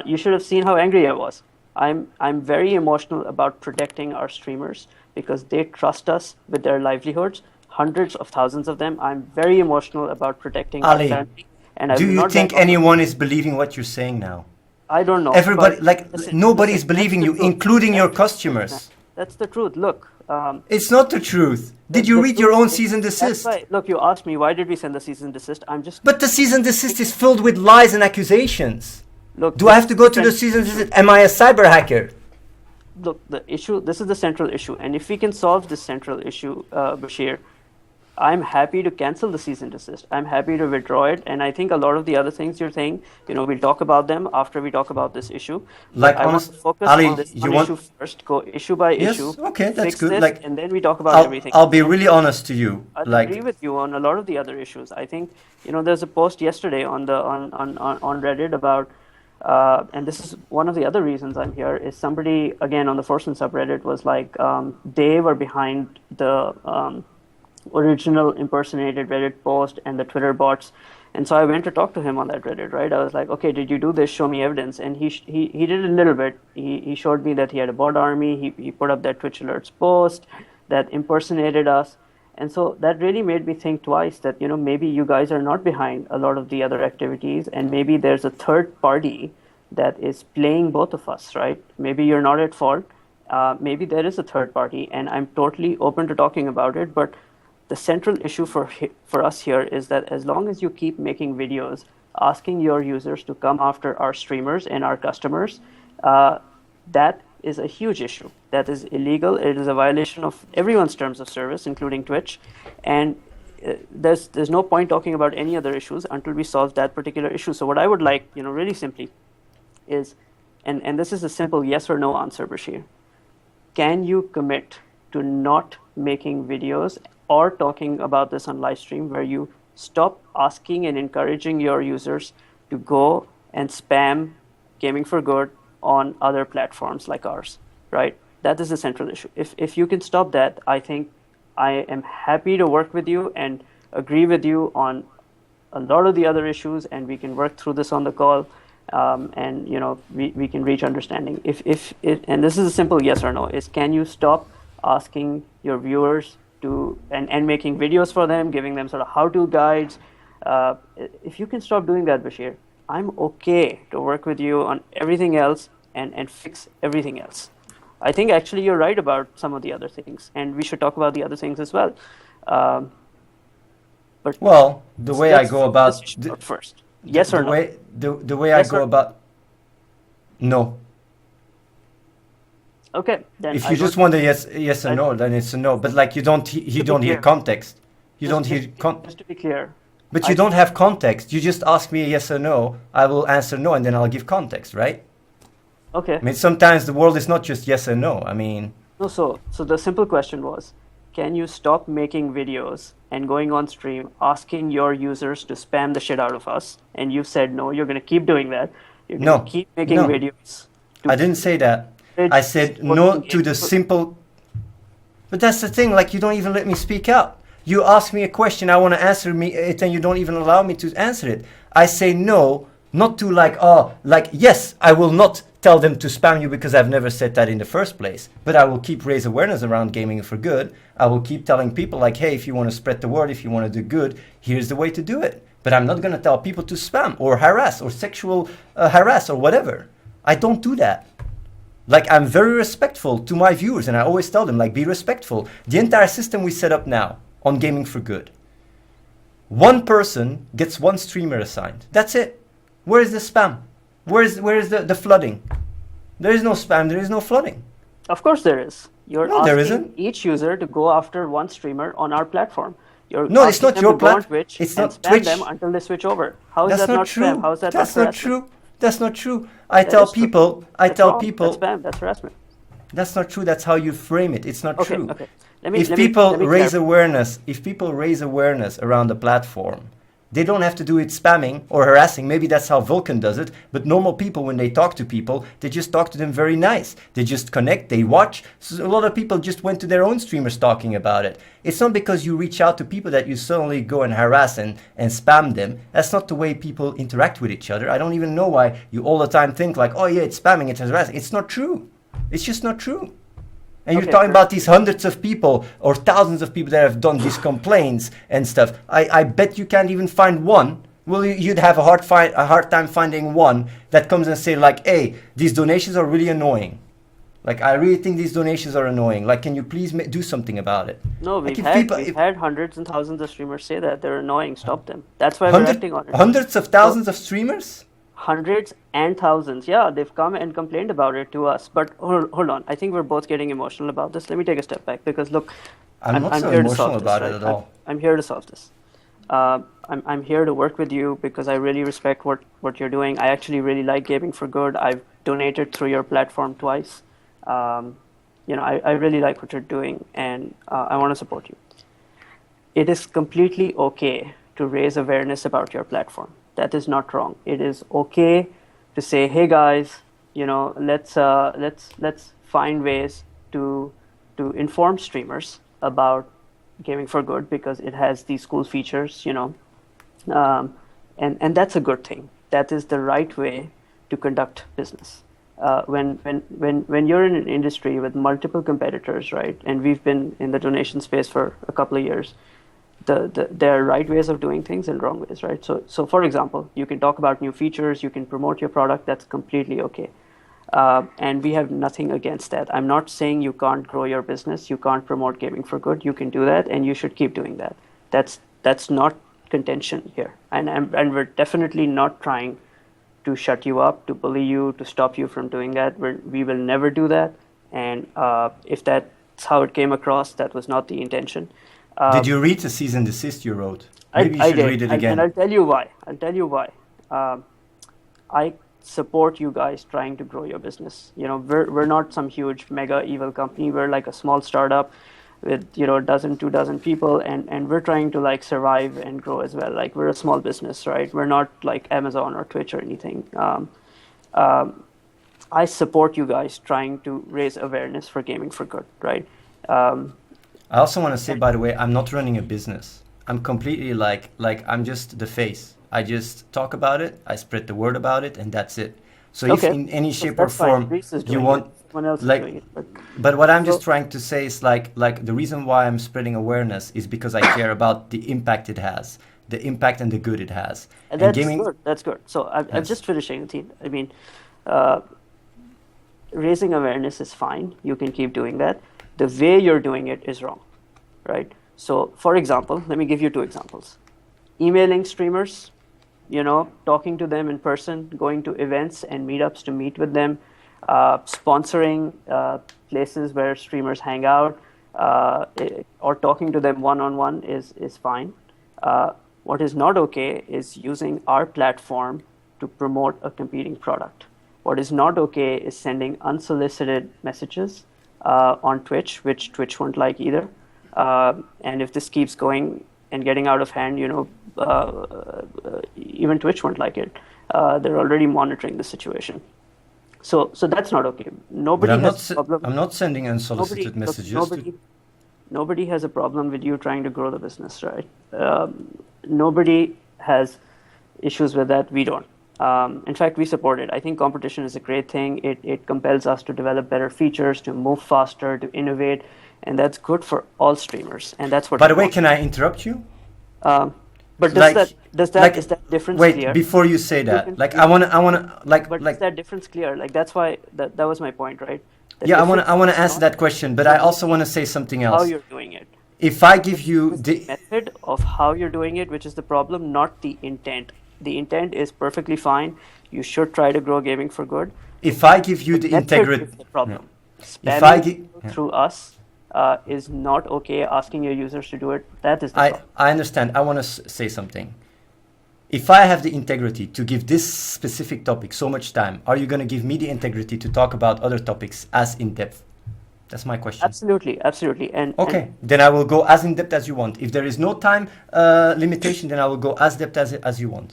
you should have seen how angry I was. I'm very emotional about protecting our streamers because they trust us with their livelihoods, hundreds of thousands of them. I'm very emotional about protecting Ali, our family. And do you think anyone is believing what you're saying now? I don't know. Everybody, nobody is believing you, including your customers. That's the truth. Look. It's not the truth. Did you read your own cease and desist? That's right. Look, you asked me why did we send the cease and desist. But the cease and desist is filled with lies and accusations. Look, do I have to go to the cease and desist? Am I a cyber hacker? Look, the issue. This is the central issue, and if we can solve this central issue, Bashir, I'm happy to cancel the cease and desist. I'm happy to withdraw it, and I think a lot of the other things you're saying, we'll talk about them after we talk about this issue. Like, I want to focus Ali, on this issue first. Go issue by issue. Okay, that's good. This, and then we talk about everything. I'll be really honest to you. I agree with you on a lot of the other issues. I think there's a post yesterday on Reddit about. And this is one of the other reasons I'm here, is somebody, again, on the Forsen subreddit was like, they were behind the original impersonated Reddit post and the Twitter bots. And so I went to talk to him on that Reddit, right? I was like, okay, did you do this? Show me evidence. And he did a little bit. He showed me that he had a bot army. He put up that Twitch alerts post that impersonated us. And so that really made me think twice that, maybe you guys are not behind a lot of the other activities, and maybe there's a third party that is playing both of us, right? Maybe you're not at fault. Maybe there is a third party, and I'm totally open to talking about it. But the central issue for us here is that as long as you keep making videos asking your users to come after our streamers and our customers, that is a huge issue. That is illegal. It is a violation of everyone's terms of service, including Twitch. And there's no point talking about any other issues until we solve that particular issue. So what I would like, really simply, is, and this is a simple yes or no answer, Bashir. Can you commit to not making videos or talking about this on live stream where you stop asking and encouraging your users to go and spam Gaming for Good on other platforms like ours, right? That is the central issue. If you can stop that, I think I am happy to work with you and agree with you on a lot of the other issues, and we can work through this on the call, and we can reach understanding. And this is a simple yes or no, is can you stop asking your viewers to and making videos for them, giving them sort of how-to guides. If you can stop doing that, Bashir, I'm okay to work with you on everything else and fix everything else. I think actually you're right about some of the other things, and we should talk about the other things as well. But well, the way I go about first, yes or no? The way I go about, no. Okay, then if you just want a yes or no, then it's a no. But like you don't hear context. Just to be clear. But you don't have context. You just ask me a yes or no. I will answer no, and then I'll give context, right? Okay. I mean, sometimes the world is not just yes or no. I mean. No, so the simple question was, can you stop making videos and going on stream asking your users to spam the shit out of us? And you said no. You're going to keep doing that. You're going to keep making videos. I didn't say that. I said no to the simple. But that's the thing. Like, you don't even let me speak out. You ask me a question, I want to answer it, and you don't even allow me to answer it. I say no, not to yes, I will not tell them to spam you because I've never said that in the first place. But I will keep raise awareness around gaming for good. I will keep telling people like, hey, if you want to spread the word, if you want to do good, here's the way to do it. But I'm not going to tell people to spam or harass or sexual harass or whatever. I don't do that. Like, I'm very respectful to my viewers, and I always tell them, like, be respectful. The entire system we set up now on Gaming for Good, one person gets one streamer assigned. That's it. Where is the spam? Where is the flooding? There is no spam. There is no flooding. Of course there is. You're No, there asking isn't. each user to go after one streamer on our platform. You're No, it's asking not them your to go on platform. Twitch It's and not spam Twitch. them until they switch over. How is That's that not not true. spam? How is that That's not not harassment? true. That's not true. I That tell is true. people. I That's tell wrong. people. That's spam. That's harassment. That's not true. That's how you frame it. It's not Okay, true. okay. If people raise awareness around the platform, they don't have to do it spamming or harassing. Maybe that's how Vulcan does it. But normal people, when they talk to people, they just talk to them very nice. They just connect, they watch. So a lot of people just went to their own streamers talking about it. It's not because you reach out to people that you suddenly go and harass and spam them. That's not the way people interact with each other. I don't even know why you all the time think like, oh yeah, it's spamming, it's harassing. It's not true. It's just not true. And you're talking about these hundreds of people or thousands of people that have done these complaints and stuff. I bet you can't even find one. Well, you'd have a hard time finding one that comes and say like, hey, these donations are really annoying. Like, I really think these donations are annoying. Like, can you please do something about it? No, we've had hundreds and thousands of streamers say that they're annoying. Stop them. That's why we're acting on it. Hundreds of thousands of streamers? Hundreds and thousands. Yeah, they've come and complained about it to us. But hold on. I think we're both getting emotional about this. Let me take a step back because look, I'm not so here to emotional solve about this, it right? at all. I'm here to solve this. I'm here to work with you because I really respect what you're doing. I actually really like Gaming for Good. I've donated through your platform twice. I really like what you're doing, and I want to support you. It is completely okay to raise awareness about your platform. That is not wrong. It is okay to say, hey guys, let's find ways to inform streamers about Gaming for Good because it has these cool features, and that's a good thing. That is the right way to conduct business. When you're in an industry with multiple competitors, right? And we've been in the donation space for a couple of years. There are right ways of doing things and wrong ways, right? So for example, you can talk about new features, you can promote your product. That's completely okay. And we have nothing against that. I'm not saying you can't grow your business, you can't promote Gaming for Good. You can do that, and you should keep doing that. That's not contention here, and we're definitely not trying to shut you up, to bully you, to stop you from doing that. We will never do that. And if that's how it came across, that was not the intention. Did you read the cease and desist you wrote? Maybe you I should did. read it again. And I'll tell you why. I support you guys trying to grow your business. We're not some huge mega evil company. We're like a small startup with a dozen, 2 dozen people, and we're trying to like survive and grow as well. Like, we're a small business, right? We're not like Amazon or Twitch or anything. I support you guys trying to raise awareness for Gaming for Good, right? I also want to say, by the way, I'm not running a business. I'm completely like I'm just the face. I just talk about it, I spread the word about it, and that's it. So if in any shape or form you want, like, but what I'm just trying to say is like the reason why I'm spreading awareness is because I care about the impact it has, the impact and the good it has. And that's good. That's good. So I'm just finishing, Athene. I mean, raising awareness is fine. You can keep doing that. The way you're doing it is wrong, right? So, for example, let me give you 2 examples. Emailing streamers, talking to them in person, going to events and meetups to meet with them, sponsoring places where streamers hang out, or talking to them one-on-one is fine. What is not okay is using our platform to promote a competing product. What is not okay is sending unsolicited messages on Twitch, which Twitch won't like either. And if this keeps going and getting out of hand, even Twitch won't like it. They're already monitoring the situation. So that's not okay. Nobody has a problem. I'm not sending unsolicited messages. Nobody has a problem with you trying to grow the business, right? Nobody has issues with that. We don't. In fact, we support it. I think competition is a great thing. It compels us to develop better features, to move faster, to innovate, and that's good for all streamers. And that's what. By we the way, want. can I interrupt you? But Like, is that difference wait, clear? before you say You that, can- like, you I wanna, like, But is that difference clear? Like that's why that was my point, right? The yeah, I difference wanna is answer not that question, but I also wanna say something how else. you're doing it. If I give you It's the, the method of how you're doing it, which is the problem, not the intent. The intent is perfectly fine. You should try to grow gaming for good. if I give you the Method integrity, is the problem. if I Spamming gi- through us is not okay. Asking your users to do it, that is the problem. I understand. I want to say something. If I have the integrity to give this specific topic so much time, are you going to give me the integrity to talk about other topics as in depth? That's my question. Absolutely, absolutely. Okay, then I will go as in depth as you want. If there is no time limitation, then I will go as depth as you want.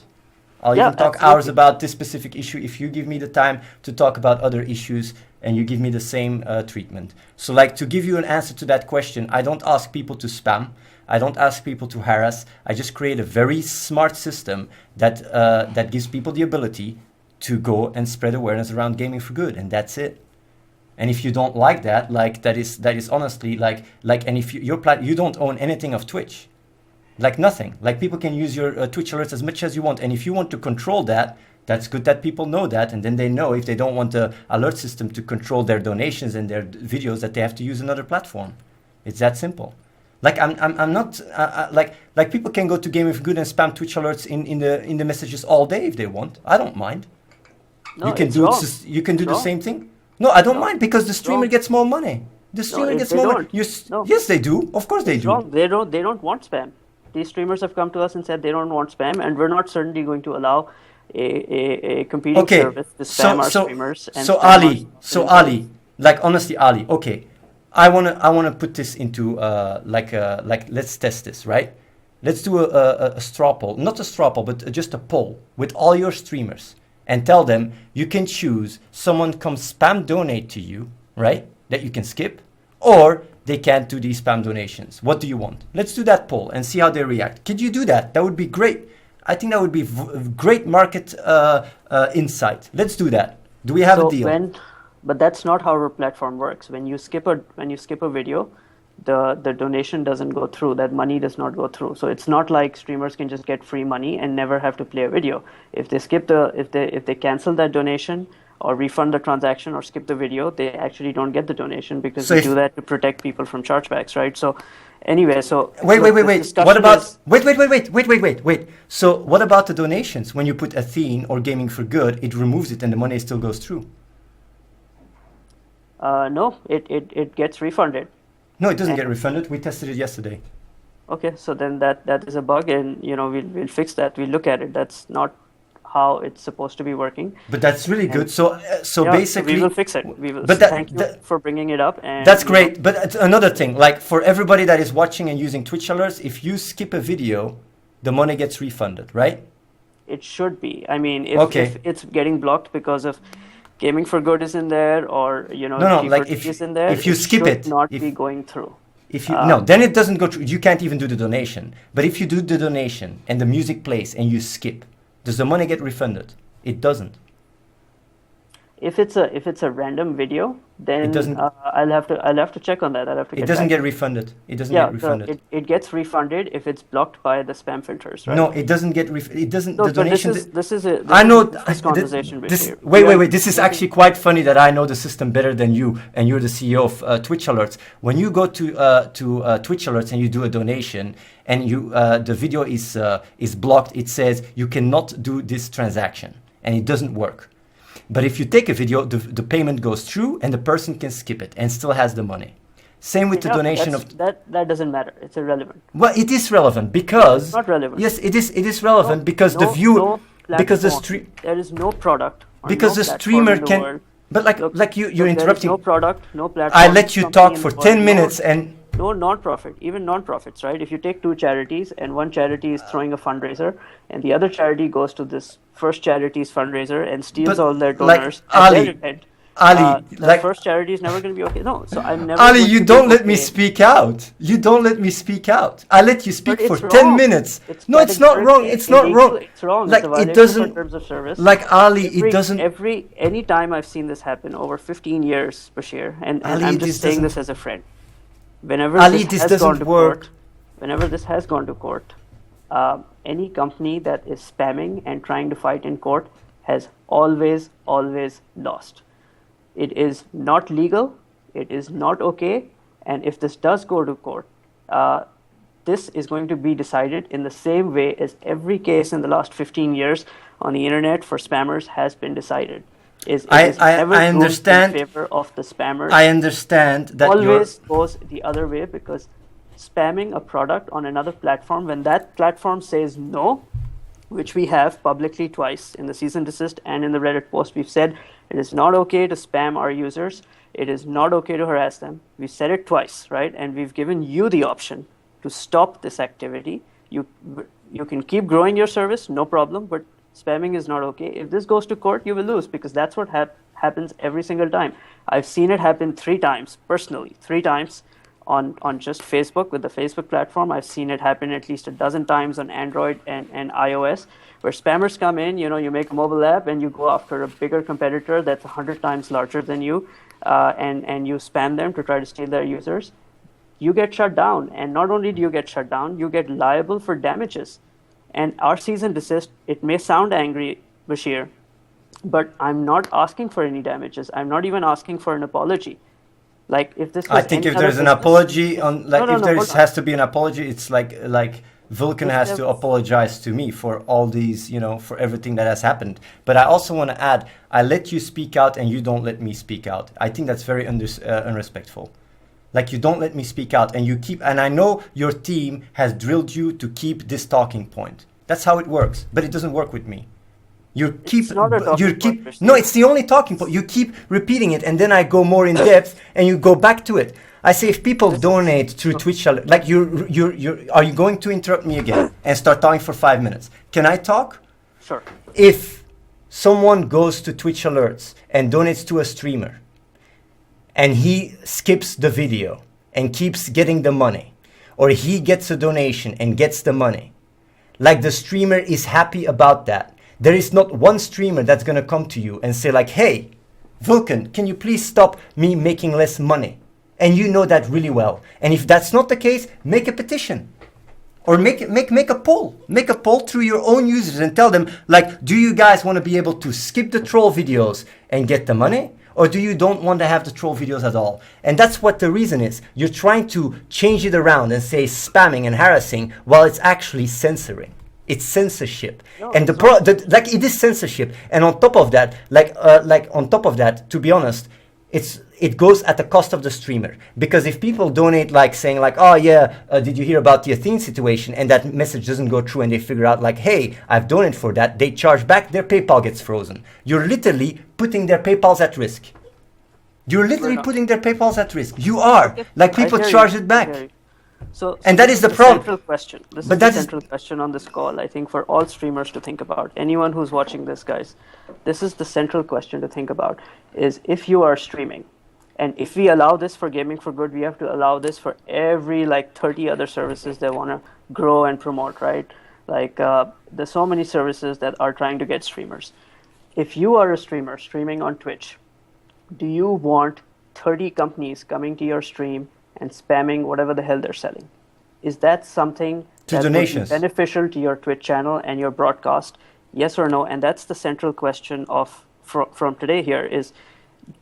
I'll Yeah, even talk absolutely. hours about this specific issue if you give me the time to talk about other issues and you give me the same treatment. So, like, to give you an answer to that question, I don't ask people to spam. I don't ask people to harass. I just create a very smart system that that gives people the ability to go and spread awareness around gaming for good, and that's it. And if you don't like that, like that is honestly like and if you don't own anything of Twitch, like nothing. Like people can use your Twitch alerts as much as you want, and if you want to control that, that's good that people know that, and then they know if they don't want the alert system to control their donations and their videos that they have to use another platform. It's that simple. Like I'm not like people can go to Gaming for Good and spam Twitch alerts in the messages all day if they want. I don't mind. No, You can it's do wrong. you can do It's the wrong. same thing. No, I don't No, mind because the streamer wrong. gets more money. The streamer they gets more money. don't. No. Yes, they do. Of course they It's do. wrong. They don't want spam. These streamers have come to us and said they don't want spam, and we're not certainly going to allow a competing Okay. service to spam our So streamers. And so spam our Ali, so streamers. Ali, like honestly, Ali. Okay, I wanna put this into like let's test this, right? Let's do a straw poll, not a straw poll, but just a poll with all your streamers and tell them you can choose someone come spam donate to you, right? That you can skip, or they can't do these spam donations. What do you want? Let's do that poll and see how they react. Could you do that? That would be great. I think that would be great market insight. Let's do that. Do we have a deal? But that's not how our platform works. When you skip a video, the donation doesn't go through. That money does not go through. So it's not like streamers can just get free money and never have to play a video. If they if they cancel that donation or refund the transaction or skip the video, they actually don't get the donation because So we if- do that to protect people from chargebacks, right? So anyway, so Wait. this What discussion about is- wait. So what about the donations? When you put Athene or Gaming for Good, it removes it and the money still goes through. no, it gets refunded. No, it doesn't get refunded. We tested it yesterday. Okay, so then that is a bug, and we'll fix that. We'll look at it. That's not how it's supposed to be working. But that's really good. So Yeah, basically, we will fix it. We will. But Thank you for bringing it up. And that's great. But it's another thing, like for everybody that is watching and using Twitch alerts, if you skip a video, the money gets refunded, right? It should be. I mean, Okay. if it's getting blocked because of Gaming for Good is in there, or No, like G4T is in there, if you skip should it, not if- be going through. If you no, then it doesn't go through. You can't even do the donation. But if you do the donation and the music plays and you skip, does the money get refunded? It doesn't. If it's a random video, then doesn't- I'll have to check on that. I'll have to It get doesn't back. get refunded. It doesn't Yeah, get refunded. it gets refunded if it's blocked by the spam filters, right? No, it doesn't get it doesn't. No, the but donation. this is a I know this conversation. wait. This is actually quite funny that I know the system better than you, and you're the CEO of Twitch Alerts. When you go to Twitch Alerts and you do a donation, and the video is blocked, it says you cannot do this transaction, and it doesn't work. But if you take a video, the payment goes through, and the person can skip it and still has the money. Same with the donation of. That doesn't matter. It's irrelevant. Well, it is relevant because. It's not relevant. Yes, it is. It is relevant because the No view, because the platform. stream. There is no product. or Because no the platform streamer in the can, world. but like you're Look, interrupting. There is no product, no platform. I let you company talk in for the 10 world, minutes and No non-profit, even non-profits, right? If you take two charities and one charity is throwing a fundraiser and the other charity goes to this first charity's fundraiser and steals But, all their like, donors at Ali, their event, Ali, The first charity is never going to be okay. No, so I'm never. Ali, going you to don't be let me okay. speak out. You don't let me speak out. I let you speak But for it's 10 wrong. minutes. It's No, it's not wrong. categorically It's not illegal. wrong. It's wrong. Like It's a it violation doesn't. for terms of service. Like Ali, it doesn't. Any time I've seen this happen over 15 years, Bashir, and Ali, I'm this just saying doesn't- this as a friend. Whenever Ali, this this has doesn't gone to work. court, whenever this has gone to court, any company that is spamming and trying to fight in court has always lost. It is not legal. It is not okay. And if this does go to court, this is going to be decided in the same way as every case in the last 15 years on the internet for spammers has been decided. I understand. In favor of the spammers. I understand that always goes the other way, because spamming a product on another platform, when that platform says no, which we have publicly twice in the cease and desist and in the Reddit post, we've said it is not okay to spam our users. It is not okay to harass them. We said it twice, right? And we've given you the option to stop this activity. You can keep growing your service, no problem, but spamming is not okay. If this goes to court, you will lose, because that's what happens every single time. I've seen it happen 3 times, personally, 3 times on just Facebook with the Facebook platform. I've seen it happen at least a dozen times on Android and iOS, where spammers come in, you make a mobile app and you go after a bigger competitor that's 100 times larger than you, and you spam them to try to steal their users. You get shut down. And not only do you get shut down, you get liable for damages. And our cease and desist, it may sound angry, Bashir, but I'm not asking for any damages. I'm not even asking for an apology. Like, if this was I think any if other there's an business- apology on, like, No, if no, there hold on. has to be an apology, it's like Vulcan If has there to was- apologize to me for all these, for everything that has happened. But I also want to add, I let you speak out and you don't let me speak out. I think that's very unrespectful. Like, you don't let me speak out and you keep, and I know your team has drilled you to keep this talking point. That's how it works, but it doesn't work with me. You keep, not a talking you keep, point, Christian. no, it's the only talking point. You keep repeating it, and then I go more in depth, and you go back to it. I say, if people donate through Twitch, like are you going to interrupt me again and start talking for 5 minutes? Can I talk? Sure. If someone goes to Twitch alerts and donates to a streamer, and he skips the video and keeps getting the money, or he gets a donation and gets the money, like, the streamer is happy about that. There is not one streamer that's going to come to you and say, like, hey, Vulcan, can you please stop me making less money? And you know that really well. And if that's not the case, make a petition. Or make a poll. Make a poll through your own users and tell them, like, do you guys want to be able to skip the troll videos and get the money? Or do you don't want to have the troll videos at all? And that's what the reason is. You're trying to change it around and say spamming and harassing while it's actually censoring. It's censorship. No, And it's like, it is censorship. And on top of that, to be honest, it goes at the cost of the streamer. Because if people donate, like, saying, like, oh yeah, did you hear about the Athene situation, and that message doesn't go through, and they figure out, like, hey, I've donated for that, they charge back, their PayPal gets frozen. You're literally putting their PayPals at risk. You're literally putting their PayPals at risk. You are. Like, people charge it back. So And that this is the the problem. central question. This But is that the is- central question on this call, I think, for all streamers to think about. Anyone who's watching this, guys, this is the central question to think about, is if you are streaming, and if we allow this for Gaming for Good, we have to allow this for every, like, 30 other services that want to grow and promote, right? Like, there's so many services that are trying to get streamers. If you are a streamer streaming on Twitch, do you want 30 companies coming to your stream and spamming whatever the hell they're selling? Is that something To that would donations. be beneficial to your Twitch channel and your broadcast? Yes or no? And that's the central question from today here is,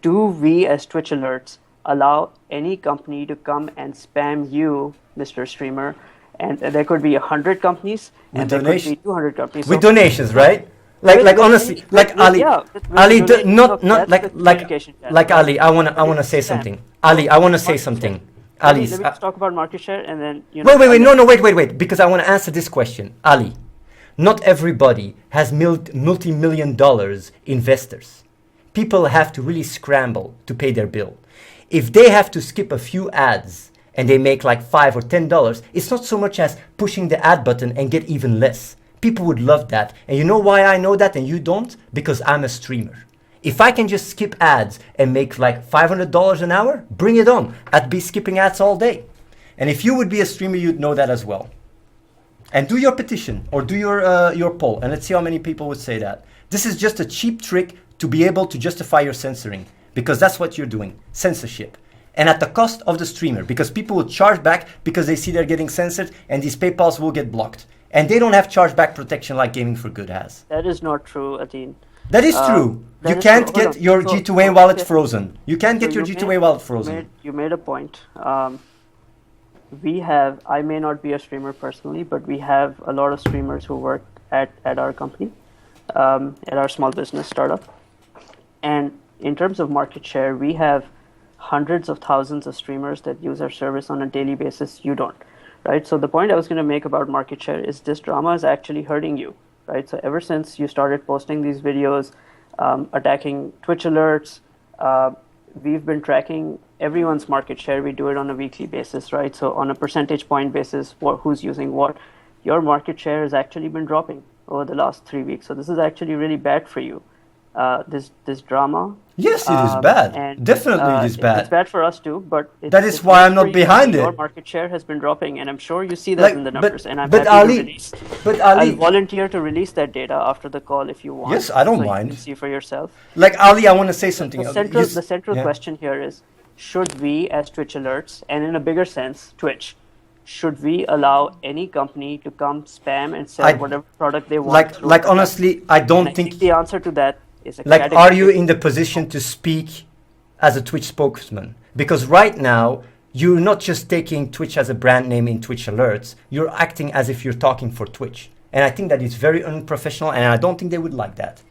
do we as Twitch Alerts allow any company to come and spam you, Mr. Streamer? And there could be 100 companies, With and there could donation- be 200 companies. With So- donations, right? Like, With honestly, any- like, with- Ali, yeah, with Ali, donation, not look, like that's the communication channel, right? Ali. I wanna say Spam. something. Ali, I wanna say Market something. share. Let me Ali, just talk about market share, and then wait, no, wait, because I want to answer this question. Ali, not everybody has multi-million dollars investors. People have to really scramble to pay their bill. If they have to skip a few ads and they make like $5 or $10, it's not so much as pushing the ad button and get even less. People would love that. And you know why I know that and you don't? Because I'm a streamer. If I can just skip ads and make like $500 an hour, bring it on. I'd be skipping ads all day. And if you would be a streamer, you'd know that as well. And do your petition or do your poll, and let's see how many people would say that. This is just a cheap trick to be able to justify your censoring, because that's what you're doing, censorship. And at the cost of the streamer, because people will charge back because they see they're getting censored, and these PayPals will get blocked. And they don't have chargeback protection like Gaming for Good has. That is not true, Athene. That is true. You can't get your G2A wallet frozen. You can't get your G2A wallet frozen. You made a point. I may not be a streamer personally, but we have a lot of streamers who work at our company, at our small business startup. And in terms of market share, we have hundreds of thousands of streamers that use our service on a daily basis. You don't, right? So the point I was going to make about market share is this drama is actually hurting you, right? So ever since you started posting these videos, attacking Twitch alerts, we've been tracking everyone's market share. We do it on a weekly basis, right? So on a percentage point basis, who's using what, your market share has actually been dropping over the last 3 weeks. So this is actually really bad for you. This drama. Yes, it is bad. Definitely it is bad. It's bad for us too, but that is why I'm not behind it. Your market share has been dropping, and I'm sure you see that in the numbers. And I'm happy to release. But Ali, I'll volunteer to release that data after the call if you want. Yes, I don't mind. You can see for yourself. Like Ali, I want to say something. The central question here is: should we, as Twitch Alerts, and in a bigger sense, Twitch, should we allow any company to come spam and sell whatever product they want? Like honestly, I don't think the answer to that is like, are you in the position to speak as a Twitch spokesman? Because right now, you're not just taking Twitch as a brand name in Twitch Alerts, you're acting as if you're talking for Twitch. And I think that is very unprofessional, and I don't think they would like that.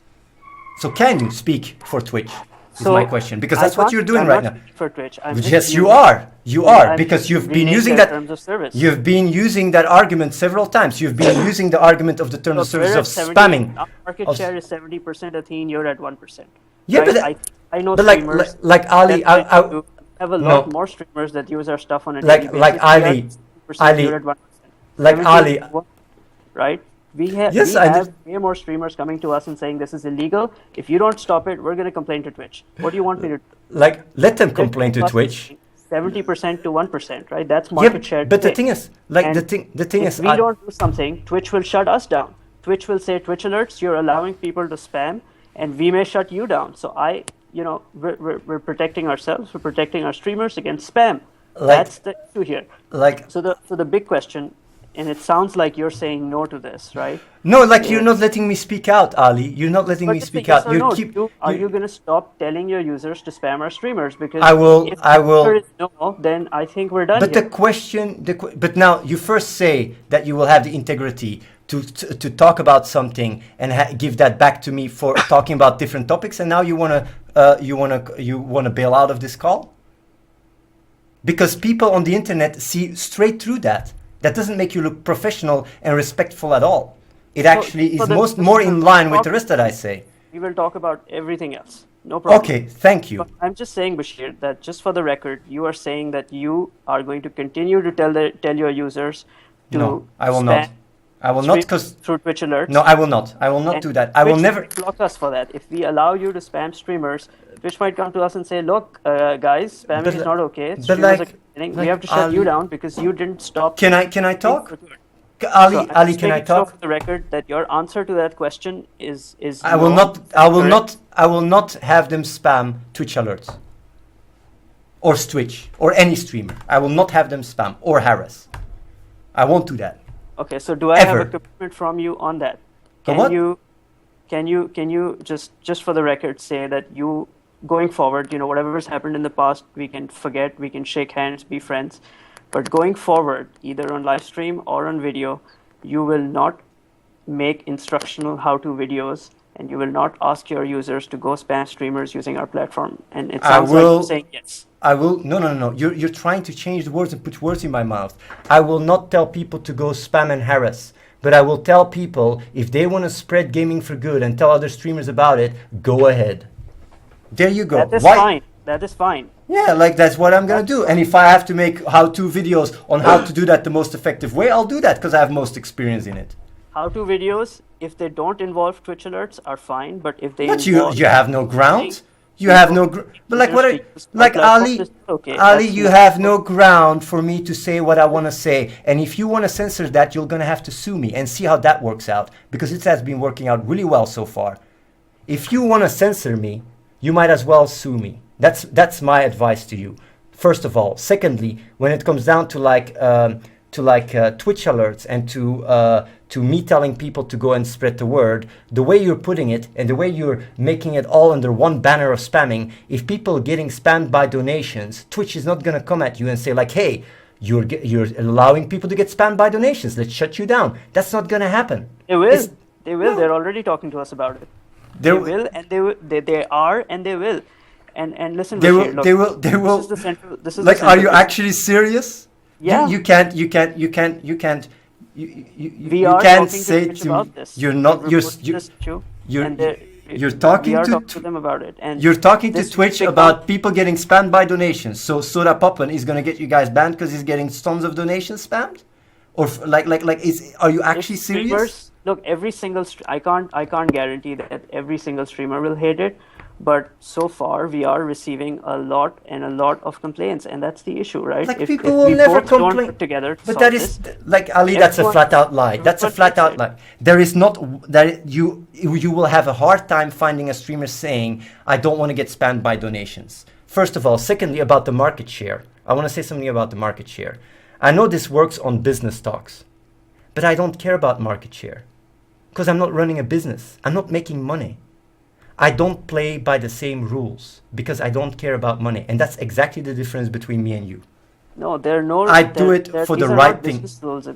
So can you speak for Twitch? Is my question, because that's what you're doing right now. For Twitch. Yes, you are. You are, because you've been using that. Terms of service. You've been using that argument several times. You've been using the argument of the terms of service of spamming. Our market share is 70%. Athene, you're at 1%. Yeah, right? but I know but streamers. like Ali, I have a lot more streamers that use our stuff on a daily basis. Like Ali, like Ali, right? We have way more streamers coming to us and saying this is illegal. If you don't stop it, we're going to complain to Twitch. What do you want me to do? Like, let them complain to Twitch. 70% to 1%, right? That's market share. But the thing is, like the thing is, if we don't do something, Twitch will shut us down. Twitch will say, Twitch Alerts, you're allowing people to spam, and we may shut you down. So we're protecting ourselves, we're protecting our streamers against spam. That's the issue here. So the big question. And it sounds like you're saying no to this, right? No, you're not letting me speak out, Ali. You're not letting me speak out. Are you going to stop telling your users to spam our streamers? Because I will. If the answer is no, then I think we're done. But but now you first say that you will have the integrity to talk about something and give that back to me for talking about different topics, and now you wanna bail out of this call? Because people on the internet see straight through that. That doesn't make you look professional and respectful at all. It actually is more in line with the rest that I say. We will talk about everything else. No problem. Okay, thank you. But I'm just saying, Bashir, that just for the record, you are saying that you are going to continue to tell your users to No, I will not. I will not, because through Twitch Alerts. No, I will not. I will not do that. I will never block us for that. If we allow you to spam streamers, Twitch might come to us and say, "Look, guys, spamming is not okay. We have to shut you down because you didn't stop." Can I talk? Ali, can I talk? For the record, that your answer to that question is I will not. I will not have them spam Twitch Alerts or Twitch or any streamer. I will not have them spam or harass. I won't do that. Okay, so do I have a commitment from you on that? Can you just for the record say that you, going forward, whatever has happened in the past, we can forget, we can shake hands, be friends, but going forward, either on live stream or on video, you will not make instructional how-to videos, and you will not ask your users to go spam streamers using our platform. And it sounds like you're saying yes. I will. No. You're trying to change the words and put words in my mouth. I will not tell people to go spam and harass, but I will tell people if they want to spread gaming for good and tell other streamers about it, go ahead. There you go. That is fine. That is fine. Yeah, that's what I'm going to do. And if I have to make how-to videos on how to do that the most effective way, I'll do that because I have most experience in it. How-to videos, if they don't involve Twitch alerts, are fine. But if they But involve you have no ground. You you have don't no have but like users what to I use our like platform, Ali, this is okay. Ali, That's you not have no ground for me to say what I want to say. And if you want to censor that, you're going to have to sue me and see how that works out, because it has been working out really well so far. If you want to censor me, you might as well sue me. That's my advice to you. First of all. Secondly, when it comes down to Twitch alerts and to me telling people to go and spread the word, the way you're putting it and the way you're making it all under one banner of spamming, if people are getting spammed by donations, Twitch is not going to come at you and say like, hey, you're allowing people to get spammed by donations, let's shut you down. That's not going to happen. They will. It's, They will. no. They're already talking to us about it. They They will, and they will. They are, and they will. And listen, They Bashir, will. look, They will. They will. This is the central. This is Like, the are central you issue. actually serious? Yeah. You can't. You can't We are talking to say Twitch to about me. this. You're not. We've reported this issue, and You're talking we are to. talking to them about it. And You're talking to this Twitch become- about people getting spammed by donations. So Soda Poppen is gonna get you guys banned because he's getting tons of donations spammed, or are you actually if serious? streamers, look, every single I can't guarantee that every single streamer will hate it, but so far we are receiving a lot of complaints, and that's the issue, right? Like, if people if will we never both don't complain. put together to But solve that is this, like Ali. That's a everyone- flat out lie. That's a everyone flat gets out it. lie. There is not that you will have a hard time finding a streamer saying I don't want to get spammed by donations. First of all, secondly, about the market share. I want to say something about the market share. I know this works on business talks, but I don't care about market share because I'm not running a business. I'm not making money. I don't play by the same rules because I don't care about money, and that's exactly the difference between me and you. no, there are no. I do it for these the are right not thing. business rules,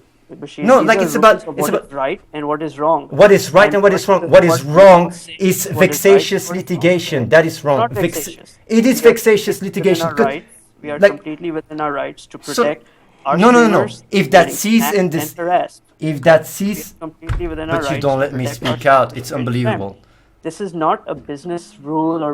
Bashir. No, These like are it's about- rules of it's what about- is right and what is wrong. What is right and what is wrong? What is wrong is vexatious litigation. That is wrong. Not vexatious. It is We are vexatious completely litigation. within our rights. We are like- completely within our rights to So- protect our No. streamers If that getting cease spammed in this, and harassed. if that We are cease, completely within our but rights. you don't to let me protect our speak out. streamers It's getting unbelievable. spammed. This is not a business rule or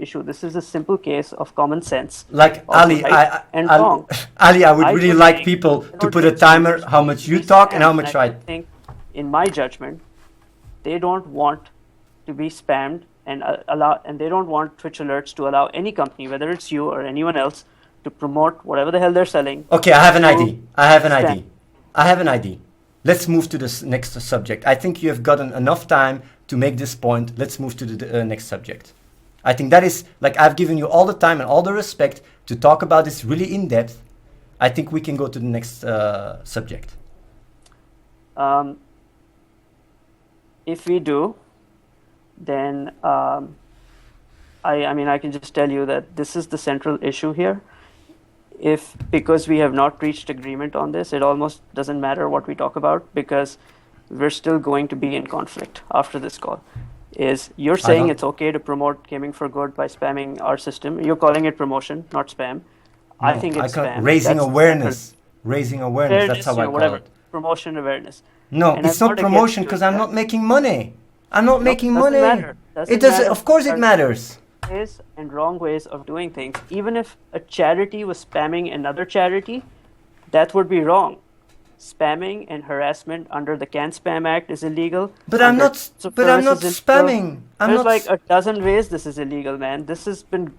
issue. This is a simple case of common sense. Like of Ali, right and wrong. Ali, I would I really don't like think people to don't put a think timer streamers how should much you be talk and how spammed. much I I. don't think, in my judgment, they don't want to be spammed and they don't want Twitch alerts to allow any company, whether it's you or anyone else, to promote whatever the hell they're selling. Okay, I have an ID. I have an spam. ID. I have an ID. Let's move to this next subject. I think you have gotten enough time to make this point. Let's move to the next subject. I think that is, like, I've given you all the time and all the respect to talk about this really in depth. I think we can go to the next subject. If we do, then I mean, I can just tell you that this is the central issue here. Because we have not reached agreement on this, it almost doesn't matter what we talk about because we're still going to be in conflict after this call. You're saying it's okay to promote gaming for good by spamming our system. You're calling it promotion, not spam. I think it's spam. Raising That's awareness. Raising awareness. That's how I call whatever. it. Promotion awareness. No, And it's I'm not not against promotion doing because I'm that. not making money. I'm not making doesn't money. matter. Doesn't It doesn't. matter. Of course, it There are matters. Ways and wrong ways of doing things. Even if a charity was spamming another charity, that would be wrong. Spamming and harassment under the Can Spam Act is illegal. But I'm Under not. terms of But I'm not service is illegal. spamming. I'm There's not. like a dozen ways this is illegal, man. This has been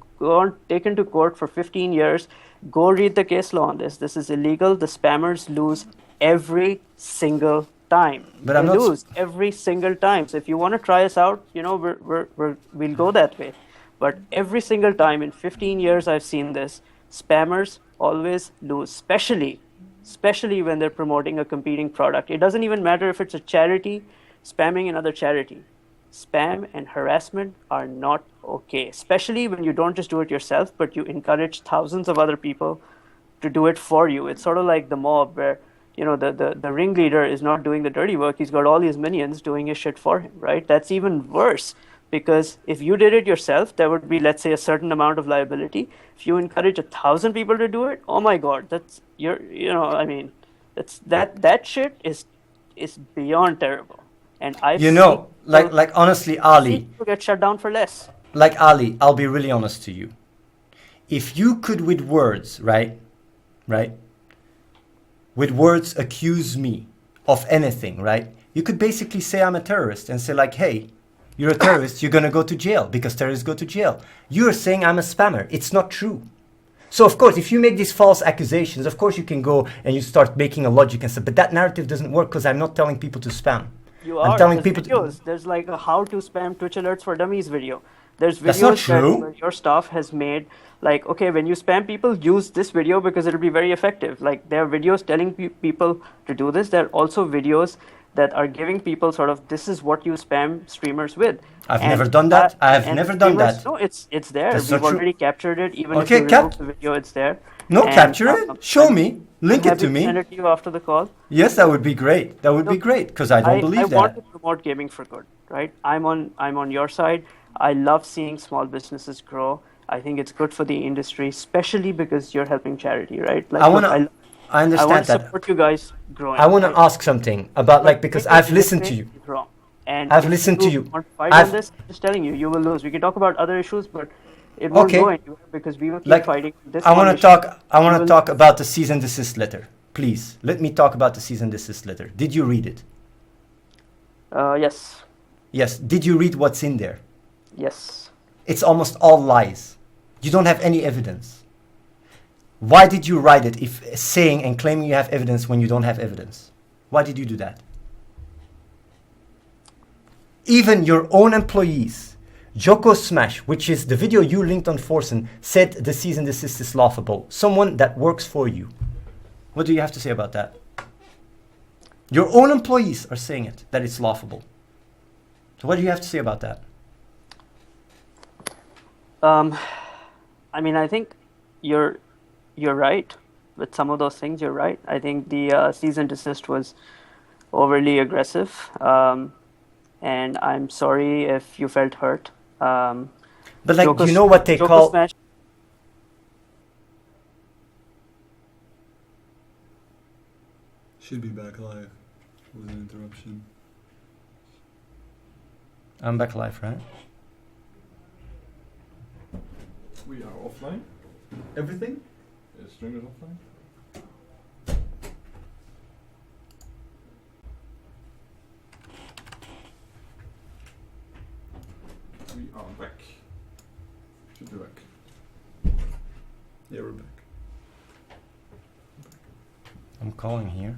taken to court for 15 years. Go read the case law on this. This is illegal. The spammers lose every single time. But I'm they not lose every single time. So if you want to try us out, we'll go that way. But every single time in 15 years I've seen this, spammers always lose, especially when they're promoting a competing product. It doesn't even matter if it's a charity spamming another charity. Spam and harassment are not okay, especially when you don't just do it yourself, but you encourage thousands of other people to do it for you. It's sort of like the mob where, the ringleader is not doing the dirty work. He's got all his minions doing his shit for him, right? That's even worse because if you did it yourself, there would be, let's say, a certain amount of liability. If you encourage 1,000 people to do it, oh my God, that shit is beyond terrible. And Honestly, Ali, people get shut down for less. like Ali, I'll be really honest to you. If you could with words, right, with words accuse me of anything, right, You could basically say I'm a terrorist and say like, hey, you're a terrorist, you're going to go to jail because terrorists go to jail. You're saying I'm a spammer. It's not true. So of course, if you make these false accusations, of course you can go and you start making a logic and stuff, but that narrative doesn't work because I'm not telling people to spam. I'm telling people videos. There's like a how to spam Twitch alerts for dummies video. There's videos That's not true. that your staff has made, like, okay, when you spam people, use this video because it'll be very effective. Like, there are videos telling people to do this. There are also videos that are giving people sort of, this is what you spam streamers with. I've never done that. I have never done that. No, it's there. That's We've not true. already captured it. Even Okay, if you remove the video, it's there. No, And, capture it. Show me. Link it to I'm me. send it to you after the call. Yes, that would be great. That would be great because I don't believe that. I want to promote gaming for good, right? I'm on your side. I love seeing small businesses grow. I think it's good for the industry, especially because you're helping charity, right? Like, I understand I want to that. support you guys growing. I want to ask something about like, because I've listened to you. Wrong. And I've listened to you. Want to fight on this? I'm just telling you, you will lose. We can talk about other issues, but it won't go anywhere because we will keep fighting this. I want to talk about the cease and desist letter. Please, let me talk about the cease and desist letter. Did you read it? Yes. Yes. Did you read what's in there? Yes. It's almost all lies. You don't have any evidence. Why did you write it if saying and claiming you have evidence when you don't have evidence? Why did you do that? Even your own employees, Joko Smash, which is the video you linked on Forsen, said the cease and desist is laughable. Someone that works for you. What do you have to say about that? Your own employees are saying it, that it's laughable. So what do you have to say about that? I mean, I think you're right with some of those things. You're right. I think the cease and desist was overly aggressive, and I'm sorry if you felt hurt. But like, you know what they call? Should be back live. Was an interruption. I'm back live, right? We are offline. Everything? The stream is offline. We are back. Should be back. Yeah, we're back. I'm calling here.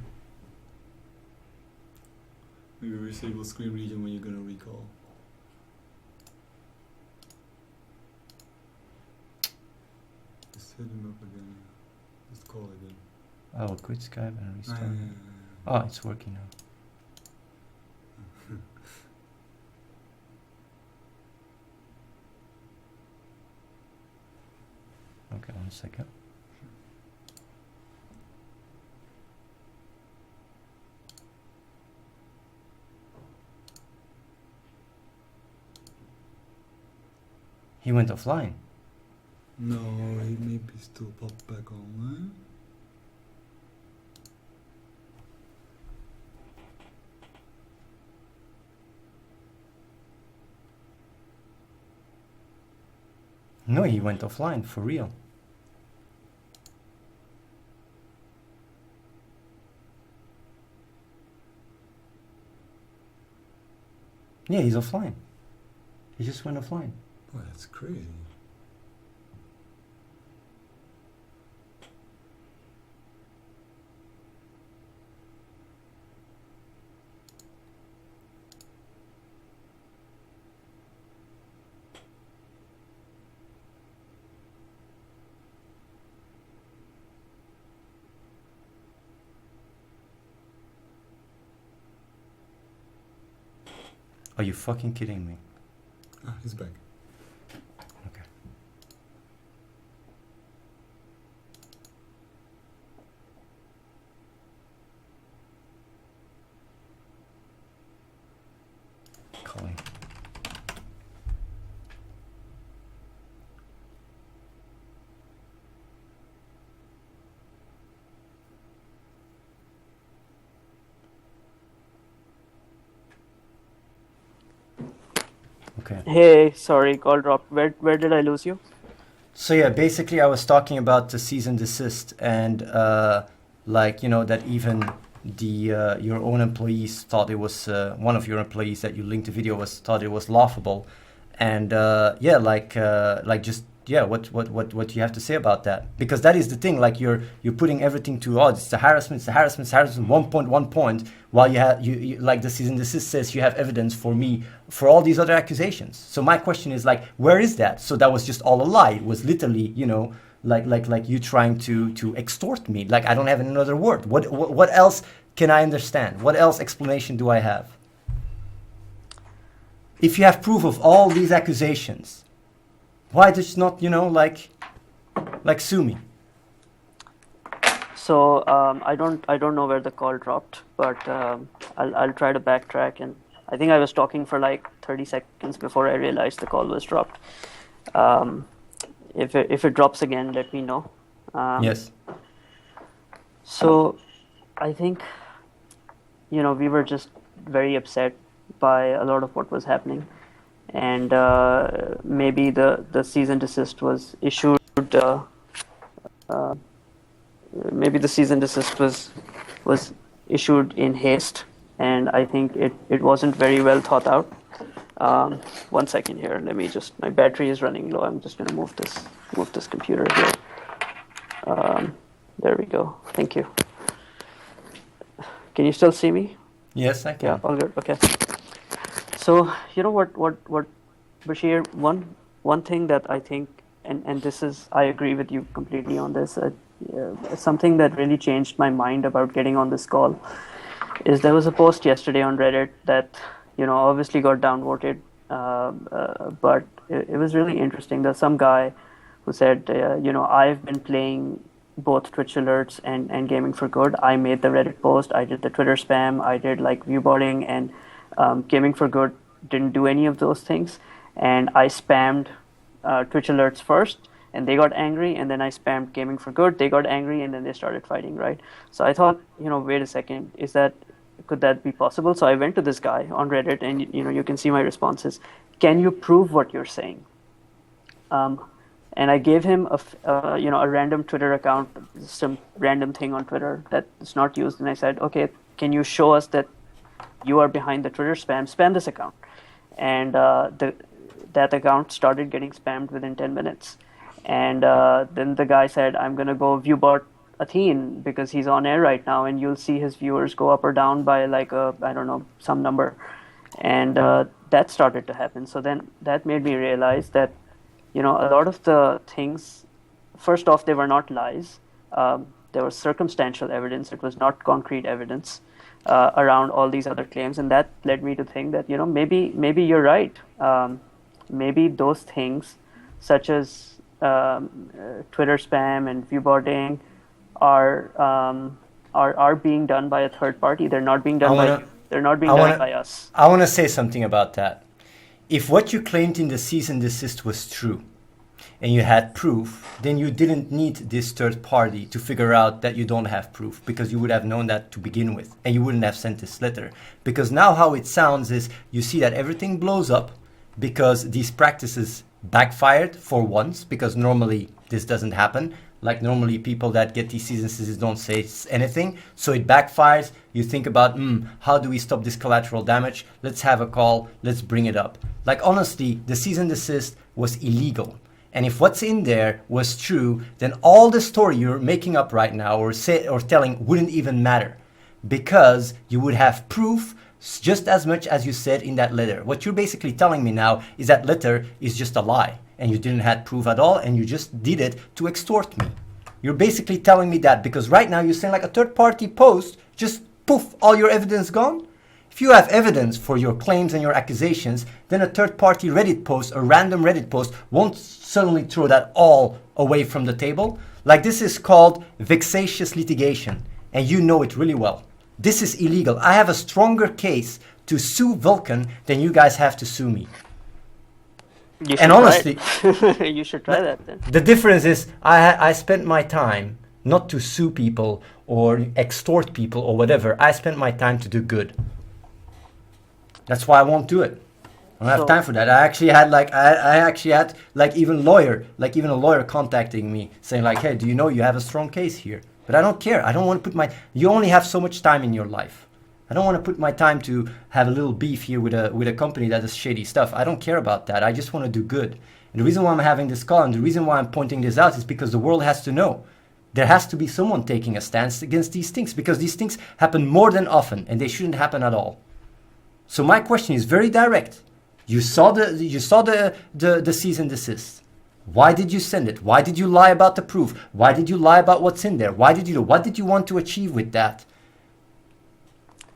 Maybe disable screen region when you're gonna recall. Just hit him up again. Just call again. I will quit Skype and restart. Yeah. Oh, it's working now. Okay, 1 second. He went offline. No, he maybe still popped back online. No, he went offline, for real. Yeah, he's offline. He just went offline. Boy, that's crazy. Are you fucking kidding me? Ah, he's back. Okay. Calling. Okay. Hey, sorry, call dropped. Where did I lose you? So yeah, basically I was talking about the cease and desist and like, you know, that even your own employees thought it was one of your employees that you linked the video thought it was laughable, and what you have to say about that, because that is the thing, like you're putting everything to it's the harassment 1.1 point, while you like the cease and desist says you have evidence for me for all these other accusations. So my question is like, where is that? So that was just all a lie. It was literally, like you trying to extort me. Like I don't have another word. What else can I understand? What else explanation do I have? If you have proof of all these accusations, why just not, like sue me? So I don't know where the call dropped, but I'll try to backtrack. And I think I was talking for like 30 seconds before I realized the call was dropped. If it drops again, let me know. Yes. So I think we were just very upset by a lot of what was happening, and maybe the cease and desist was issued. Maybe the cease and desist was issued in haste, and I think it wasn't very well thought out. 1 second here. Let me my battery is running low. I'm just going to move this computer here. There we go. Thank you. Can you still see me? Yes, I can. Yeah, all good. Okay. So what, Bashir? One thing that I think, and this is, I agree with you completely on this. Something that really changed my mind about getting on this call is there was a post yesterday on Reddit that obviously got downvoted, but it was really interesting. There's some guy who said, I've been playing both Twitch alerts and Gaming for Good. I made the Reddit post, I did the Twitter spam, I did like viewboarding, and Gaming for Good didn't do any of those things. And I spammed Twitch alerts first, and they got angry, and then I spammed Gaming for Good, they got angry, and then they started fighting, right? So I thought, wait a second, could that be possible? So I went to this guy on Reddit, and you can see my responses. Can you prove what you're saying? And I gave him a random Twitter account, some random thing on Twitter that is not used, and I said, okay, can you show us that you are behind the Twitter spam this account? And that account started getting spammed within 10 minutes. And then the guy said, I'm going to go viewbot Athene because he's on air right now, and you'll see his viewers go up or down by like some number. And that started to happen. So then that made me realize that a lot of the things, first off, they were not lies. There was circumstantial evidence. It was not concrete evidence around all these other claims. And that led me to think that, maybe you're right. Maybe those things, such as Twitter spam and viewboarding, are being done by a third party. They're not being done by us. I want to say something about that. If what you claimed in the cease and desist was true, and you had proof, then you didn't need this third party to figure out that you don't have proof, because you would have known that to begin with, and you wouldn't have sent this letter. Because now how it sounds is you see that everything blows up because these practices backfired for once, because normally this doesn't happen. Like normally people that get these cease and desist don't say anything. So it backfires. You think about, how do we stop this collateral damage? Let's have a call. Let's bring it up. Like honestly, the cease and desist was illegal. And if what's in there was true, then all the story you're making up right now or telling wouldn't even matter, because you would have proof just as much as you said in that letter. What you're basically telling me now is that letter is just a lie, and you didn't have proof at all, and you just did it to extort me. You're basically telling me that, because right now you're saying like a third party post, just poof, all your evidence gone. If you have evidence for your claims and your accusations, then a third party Reddit post, a random Reddit post, won't suddenly throw that all away from the table. Like this is called vexatious litigation, and you know it really well. This is illegal. I have a stronger case to sue Vulcan than you guys have to sue me. And honestly, you should try that then. The difference is I spent my time not to sue people or extort people or whatever. I spent my time to do good. That's why I won't do it. I don't have time for that. I actually had even a lawyer contacting me saying like, hey, do you know you have a strong case here? But I don't care. I don't want to put you only have so much time in your life. I don't want to put my time to have a little beef here with a company that does shady stuff. I don't care about that. I just want to do good. And the reason why I'm having this call and the reason why I'm pointing this out is because the world has to know. There has to be someone taking a stance against these things, because these things happen more than often and they shouldn't happen at all. So my question is very direct. You saw the cease and desist. Why did you send it? Why did you lie about the proof? Why did you lie about what's in there? What did you want to achieve with that?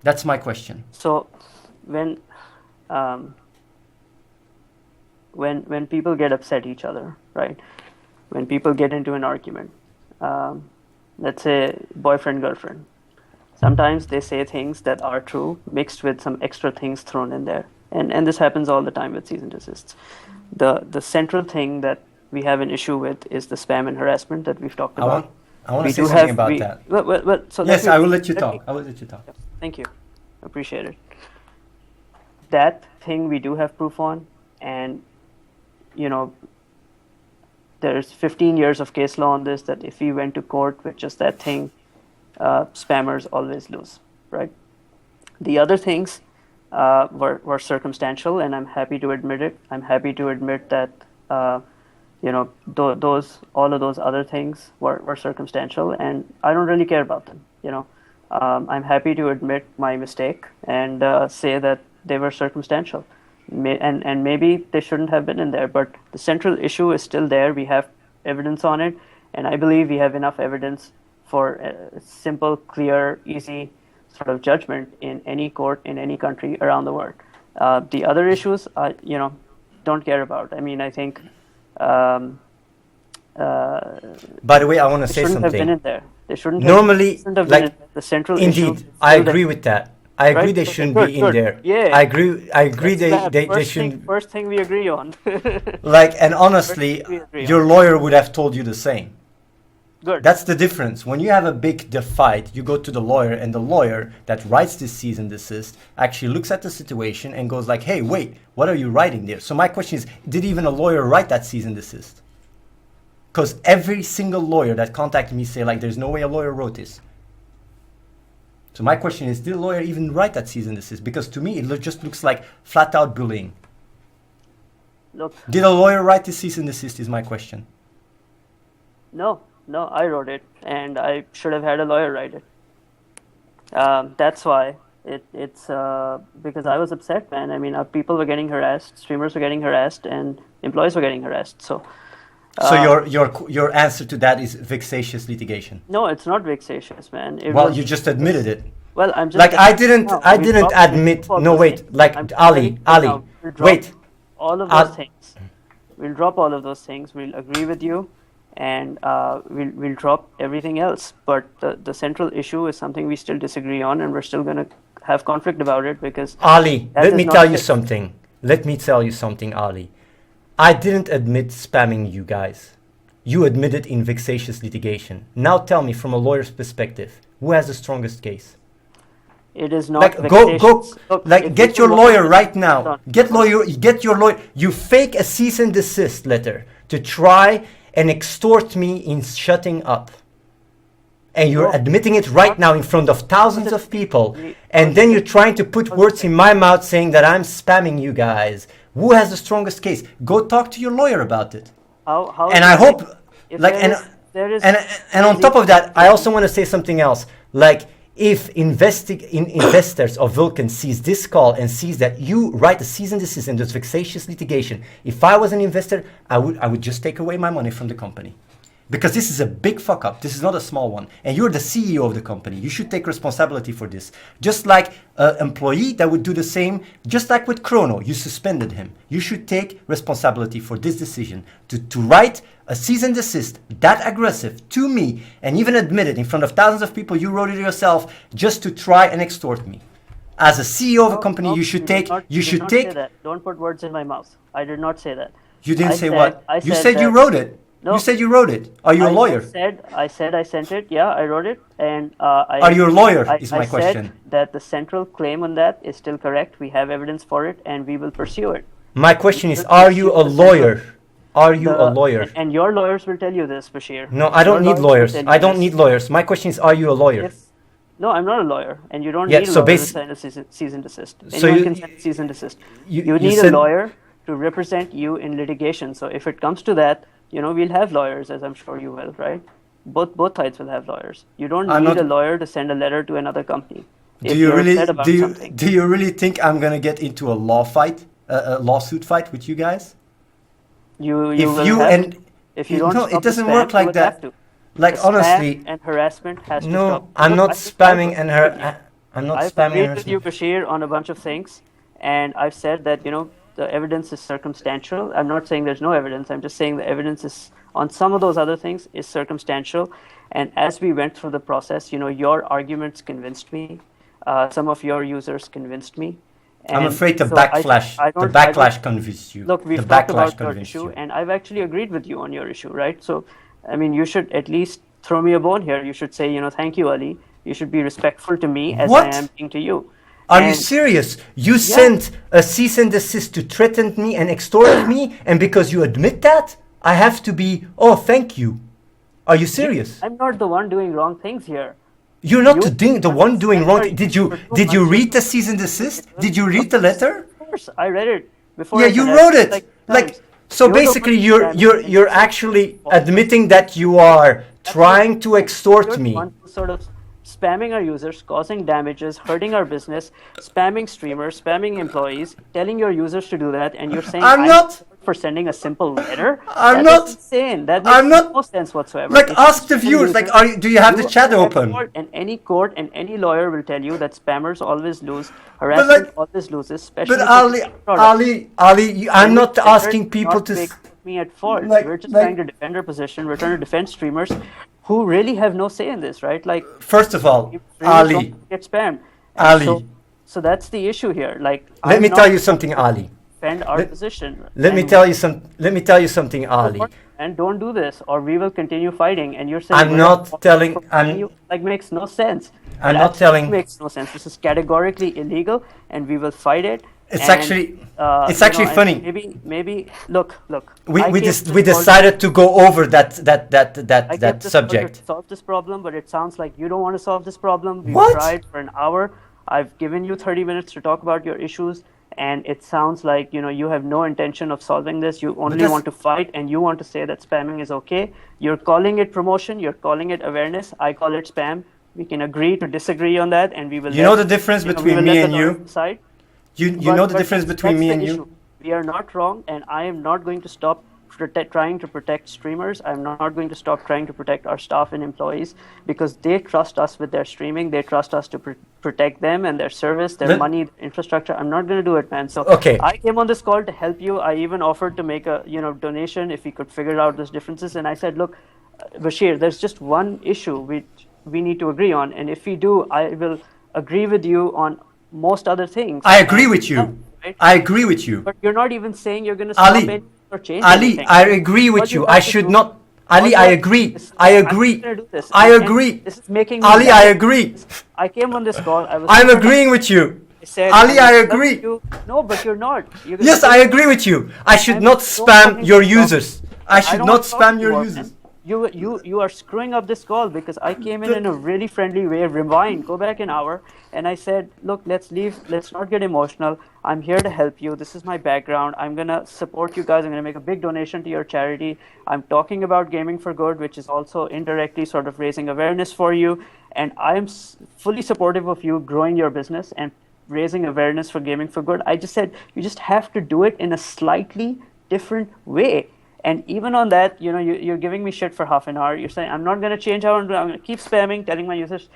That's my question. So when people get upset each other, right? When people get into an argument, let's say boyfriend, girlfriend, sometimes they say things that are true mixed with some extra things thrown in there. And this happens all the time with cease and desists. The central thing that we have an issue with is the spam and harassment that we've talked about. I want to say something about that. So yes, I will let you talk. I will let you talk. Thank you. Appreciate it. That thing we do have proof on, and there's 15 years of case law on this, that if we went to court with just that thing, spammers always lose, right? The other things were circumstantial, and I'm happy to admit it. I'm happy to admit that all of those other things were circumstantial, and I don't really care about them. I'm happy to admit my mistake and say that they were circumstantial. And maybe they shouldn't have been in there, but the central issue is still there. We have evidence on it, and I believe we have enough evidence for a simple, clear, easy sort of judgment in any court in any country around the world. The other issues, don't care about. I mean, I think. By the way, I want to say something. Have been in there. They shouldn't. Normally, have been in the central issue. Indeed, I agree with that. I agree they shouldn't be in there. Yeah. I agree they shouldn't. First thing we agree on. And honestly, your lawyer would have told you the same. Good. That's the difference. When you have a big fight, you go to the lawyer, and the lawyer that writes this cease and desist actually looks at the situation and goes like, hey, wait, what are you writing there? So my question is, did even a lawyer write that cease and desist? Because every single lawyer that contacted me say like, there's no way a lawyer wrote this. So my question is, did a lawyer even write that cease and desist? Because to me, it just looks like flat out bullying. Look. Did a lawyer write this cease and desist is my question. No, I wrote it, and I should have had a lawyer write it. That's why it's because I was upset, man. I mean, people were getting harassed, streamers were getting harassed, and employees were getting harassed. So your answer to that is vexatious litigation. No, it's not vexatious, man. You just admitted it. Well, I'm just like I didn't admit. No, wait. Like Ali, wait. All of those things. We'll drop all of those things. We'll agree with you, and we'll drop everything else. But the central issue is something we still disagree on, and we're still going to have conflict about it because. Ali, let me tell you something. Ali. I didn't admit spamming you guys. You admitted in vexatious litigation. Now tell me, from a lawyer's perspective, who has the strongest case? It is not like vexatious. Get your lawyer right now. Get your lawyer. You fake a cease and desist letter to try and extort me in shutting up. And you're admitting it right now in front of thousands of people. And then you're trying to put words in my mouth saying that I'm spamming you guys. Who has the strongest case? Go talk to your lawyer about it. And I hope, and on top of that, I also want to say something else. Like, if investors of Vulcan sees this call and sees that you write a cease and desist in this vexatious litigation, if I was an investor, I would just take away my money from the company. Because this is a big fuck up. This is not a small one. And you're the CEO of the company. You should take responsibility for this. Just like an employee that would do the same, just like with Chrono, you suspended him. You should take responsibility for this decision to write a cease and desist that aggressive to me and even admit it in front of thousands of people. You wrote it yourself just to try and extort me. As a CEO of a company, you should take. Don't put words in my mouth. I did not say that. You didn't say what? You said you wrote it. No. You said you wrote it. Are you a lawyer? I said I sent it. Yeah, I wrote it. And are you a lawyer? Is my question. Said that the central claim on that is still correct. We have evidence for it, and we will pursue it. My question is: are you a lawyer? are you a lawyer? And your lawyers will tell you this, Bashir. No, I don't Your need lawyers will lawyers. tell you I don't this. need lawyers. My question is, are you a lawyer? If, no, I'm not a lawyer, and you don't Yeah, need a so lawyer to sign a cease and desist. So Anyone you- can sign a cease and desist. you You need a said- lawyer to represent you in litigation. So if it comes to that, we'll have lawyers, as I'm sure you will, right? Both sides will have lawyers. You don't I'm need not- a lawyer to send a letter to another company. Do if you you're really upset about something. do you really think I'm gonna get into a lawsuit fight with you guys? You If will you have and if you don't no, stop it doesn't the spam, work you like will that. have to. Like The spam honestly, and harassment has to no, stop. I'm Look, not I think spamming and I've agreed I'm not I've spamming agreed and with you, Bashir, on a bunch of things, and I've said that the evidence is circumstantial. I'm not saying there's no evidence. I'm just saying the evidence is on some of those other things is circumstantial. And as we went through the process, your arguments convinced me. Some of your users convinced me. I'm afraid the so backlash I the don't- backlash convinced you. Look, we've the talked backlash about your convinced issue, you. and I've actually agreed with you on your issue, right? So, I mean, you should at least throw me a bone here. You should say, thank you, Ali. You should be respectful to me as What? I am being to you. Are you And- serious? You sent a cease and desist to threaten me and extort me, and because you admit that, I have to be, oh, thank you. Are you serious? I'm not the one doing wrong things here. You're not You- the one doing wrong. Sorry, Did you for 2 did you months. read the cease and desist? Did you read the letter? Of course, I read it before. Yeah, I you said wrote it. like Like times. so You're the basically one you're spamming you're and you're actually admitting that you are trying to You're extort the me. one who's sort of spamming our users, causing damages, hurting our business, spamming streamers, spamming employees, telling your users to do that, and you're saying I'm not- for sending a simple letter. I'm That not- is insane. That makes I'm not- no sense whatsoever. Like If ask the you're a viewers, like user, do you have the chat are at open? court, and any court and any lawyer will tell you that spammers always lose, harassment always loses, especially But if Ali, it's a product. I'm not Vendors asking people not to make me at fault. like- We're just like- trying to defend our position. We're trying to defend streamers who really have no say in this, right? Like, First of all, you really Ali, don't get spammed. And Ali. So that's the issue here. Like, let I'm me not tell you something, Ali. defend our let- position. Let me And tell you something, Ali. and don't do this, or we will continue fighting. And you're saying I'm we're not telling- like makes no sense. I'm It not absolutely telling- makes no sense. This is categorically illegal, and we will fight it. It's And, actually- it's actually and funny. Maybe look. We I we, came des- to we this call- decided to go over that I came that to subject. solve this problem, but it sounds like you don't want to solve this problem. We've What? tried for an hour. I've given you 30 minutes to talk about your issues, and it sounds like you have no intention of solving this. You only that's- want to fight, and you want to say that spamming is okay. You're calling it promotion. You're calling it awareness. I call it spam. We can agree to disagree on that, and we will. You know the difference we between will me let and the you? lawyer decide. You But- know the but difference that's between me the and issue. you? We are not wrong, and I am not going to stop trying to protect streamers. I'm not going to stop trying to protect our staff and employees because they trust us with their streaming. They trust us to protect them and their service, their Let- money, infrastructure. I'm not going to do it, man. So Okay. I came on this call to help you. I even offered to make a donation if we could figure out those differences. And I said, look, Bashir, there's just one issue which we need to agree on, and if we do, I will agree with you on most other things. I agree with you. Right? I agree with you. But you're not even saying you're going to stop Ali, it or change Ali, anything. I agree with What you. have I to should do- not. Ali, what I you have to agree. do is- I I'm agree. gonna do this. I And agree. This is making me Ali, mad. I agree. I came on this call. I'm agreeing with you. I said, Ali, I love agree. you. No, but you're not. Yes, I agree with you. I should I'm not so spam fucking your sorry. users. I should don't not want to talk spam to your you, users. man. You are screwing up this call because I came in a really friendly way. Rewind, go back an hour, and I said, look, let's leave. Let's not get emotional. I'm here to help you. This is my background. I'm gonna support you guys. I'm gonna make a big donation to your charity. I'm talking about Gaming for Good, which is also indirectly sort of raising awareness for you. And I'm fully supportive of you growing your business and raising awareness for Gaming for Good. I just said you just have to do it in a slightly different way. And even on that, you're giving me shit for half an hour. You're saying I'm not going to change how I'm doing. I'm going to keep spamming, telling my users.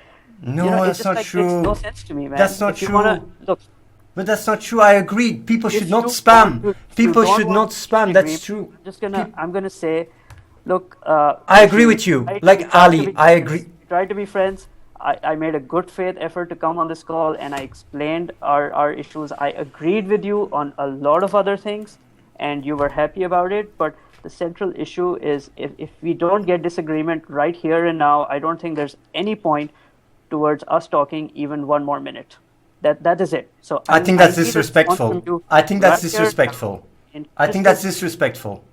No, it that's just not makes true. no sense to me, man. That's not If you true. wanna- look, But that's not true. I agree. People should if not you spam. want to- if People you don't should want not to spam. agree, That's true. I'm gonna say, look. I agree with you. Like Ali, I agree. We tried to be friends. I made a good faith effort to come on this call, and I explained our issues. I agreed with you on a lot of other things, and you were happy about it. But the central issue is if we don't get disagreement right here and now, I don't think there's any point towards us talking even one more minute. That is it. So I think that's need a response from disrespectful. you I think that's right here now. disrespectful. In I think crystal- that's disrespectful.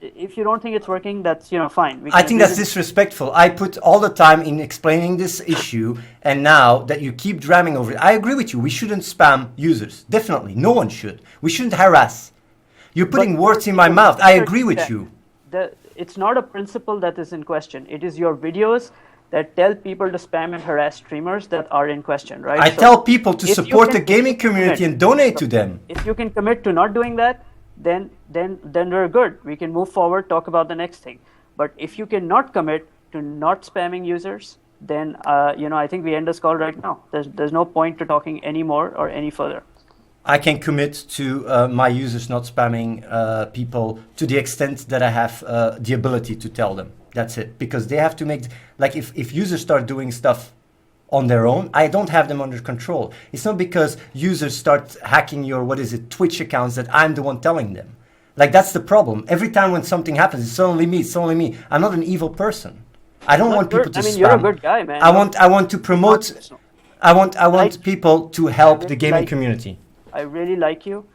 if you don't think it's working, that's fine. I think that's disrespectful. I put all the time in explaining this issue, and now that you keep dramming over it, I agree with you. We shouldn't spam users. Definitely, no one should. We shouldn't harass. You're putting words in my mouth. I agree with you. It's not a principle that is in question. It is your videos that tell people to spam and harass streamers that are in question, right? I tell people to support the gaming community and donate to them. If you can commit to not doing that, then we're good. We can move forward, talk about the next thing. But if you cannot commit to not spamming users, then I think we end this call right now. There's no point to talking any more or any further. I can commit to my users not spamming people to the extent that I have the ability to tell them. That's it. Because they have to make, like if users start doing stuff on their own, I don't have them under control. It's not because users start hacking your, Twitch accounts that I'm the one telling them. Like that's the problem. Every time when something happens, it's only me. I'm not an evil person. I don't want people to spam. You're a good guy, man. I want to promote, I want people to help the gaming community. I really like you.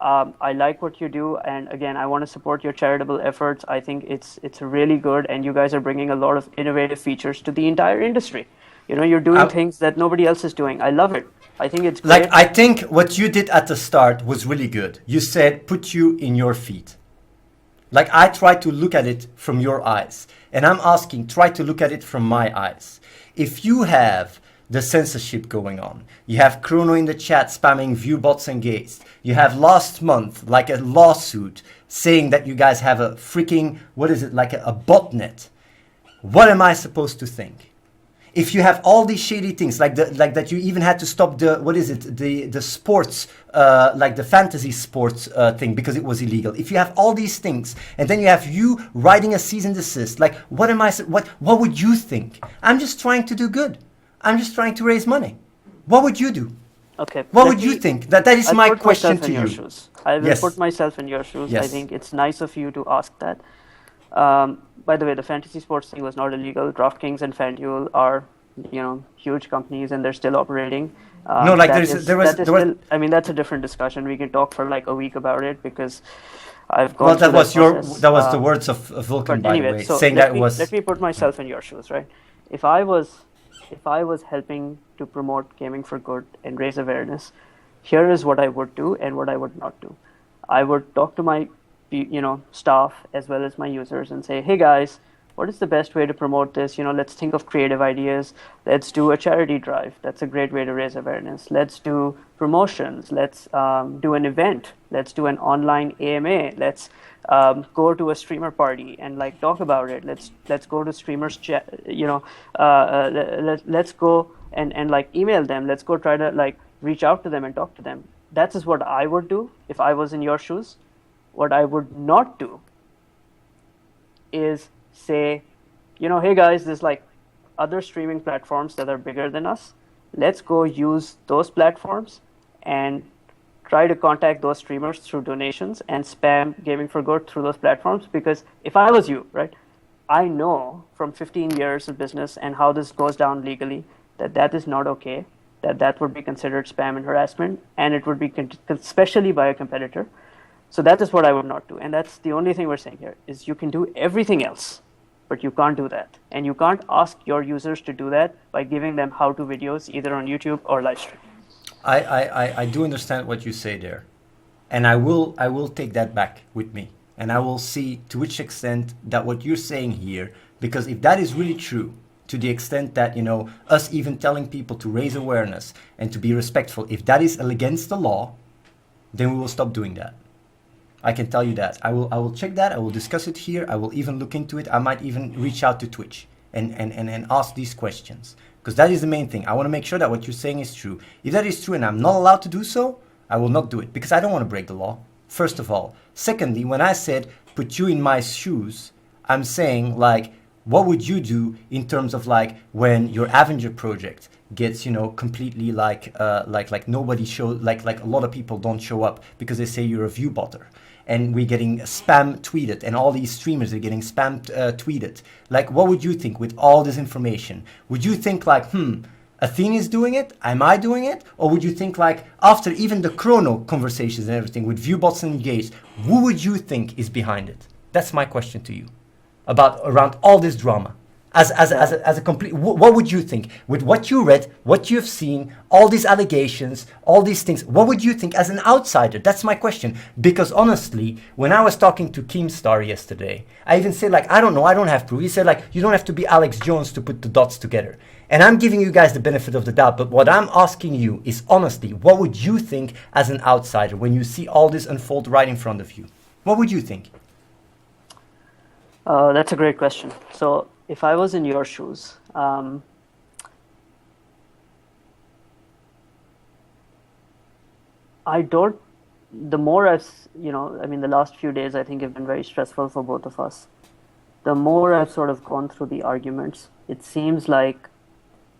I like what you do, and again, I want to support your charitable efforts. I think it's really good, and you guys are bringing a lot of innovative features to the entire industry. You're doing things that nobody else is doing. I love it. I think it's great. Like, I think what you did at the start was really good. You said, put you in your feet. Like, I try to look at it from your eyes, and I'm asking, try to look at it from my eyes. If you have the censorship going on, you have Chrono in the chat spamming view bots engaged, you have last month like a lawsuit saying that you guys have a freaking, like a botnet, what am I supposed to think? If you have all these shady things, like that, you even had to stop the sports, like the fantasy sports thing because it was illegal. If you have all these things, and then you have you writing a cease and desist, like what would you think? I'm just trying to do good. I'm just trying to raise money. What would you do? Okay. What would you think? That is my question to you. I will put myself in your shoes. Yes. I think it's nice of you to ask that. By the way, the fantasy sports thing was not illegal. DraftKings and FanDuel are, huge companies, and they're still operating. No, like that's a different discussion. We can talk for like a week about it because I've gone. Well, that was the words of Vulcan, by the way, saying that was. Let me put myself in your shoes, right? If I was helping to promote gaming for good and raise awareness, here is what I would do and what I would not do. I would talk to my staff as well as my users and say, hey guys, what is the best way to promote this? Let's think of creative ideas. Let's do a charity drive. That's a great way to raise awareness. Let's do promotions. Let's do an event. Let's do an online AMA. Let's go to a streamer party and like talk about it. Let's go to streamers chat. Let's go and like email them. Let's go try to like reach out to them and talk to them. That is what I would do if I was in your shoes. What I would not do is say, hey guys, there's like other streaming platforms that are bigger than us. Let's go use those platforms and try to contact those streamers through donations and spam gaming for good through those platforms. Because if I was you, right, I know from 15 years of business and how this goes down legally that is not okay, that would be considered spam and harassment, and it would be especially by a competitor. So that is what I would not do. And that's the only thing we're saying here is you can do everything else, but you can't do that. And you can't ask your users to do that by giving them how-to videos either on YouTube or live stream. I do understand what you say there. And I will take that back with me. And I will see to which extent that what you're saying here, because if that is really true, to the extent that, us even telling people to raise awareness and to be respectful, if that is against the law, then we will stop doing that. I can tell you that. I will check that. I will discuss it here. I will even look into it. I might even reach out to Twitch and ask these questions. Because that is the main thing. I want to make sure that what you're saying is true. If that is true and I'm not allowed to do so, I will not do it. Because I don't want to break the law, first of all. Secondly, when I said, put you in my shoes, I'm saying, like, what would you do in terms of, like, when your Avenger project gets, completely like nobody shows, like a lot of people don't show up because they say you're a view botter. And we're getting spam tweeted, and all these streamers are getting spam tweeted. Like, what would you think with all this information? Would you think like, Athene is doing it? Am I doing it? Or would you think like, after even the Chrono conversations and everything with view bots engaged, who would you think is behind it? That's my question to you about around all this drama. As a complete, what would you think with what you read, what you've seen, all these allegations, all these things? What would you think as an outsider? That's my question. Because honestly, when I was talking to Keemstar yesterday, I even said like, I don't know, I don't have proof. He said like, you don't have to be Alex Jones to put the dots together. And I'm giving you guys the benefit of the doubt. But what I'm asking you is honestly, what would you think as an outsider when you see all this unfold right in front of you? What would you think? That's a great question. So if I was in your shoes, the more the last few days I think have been very stressful for both of us. The more I've sort of gone through the arguments, it seems like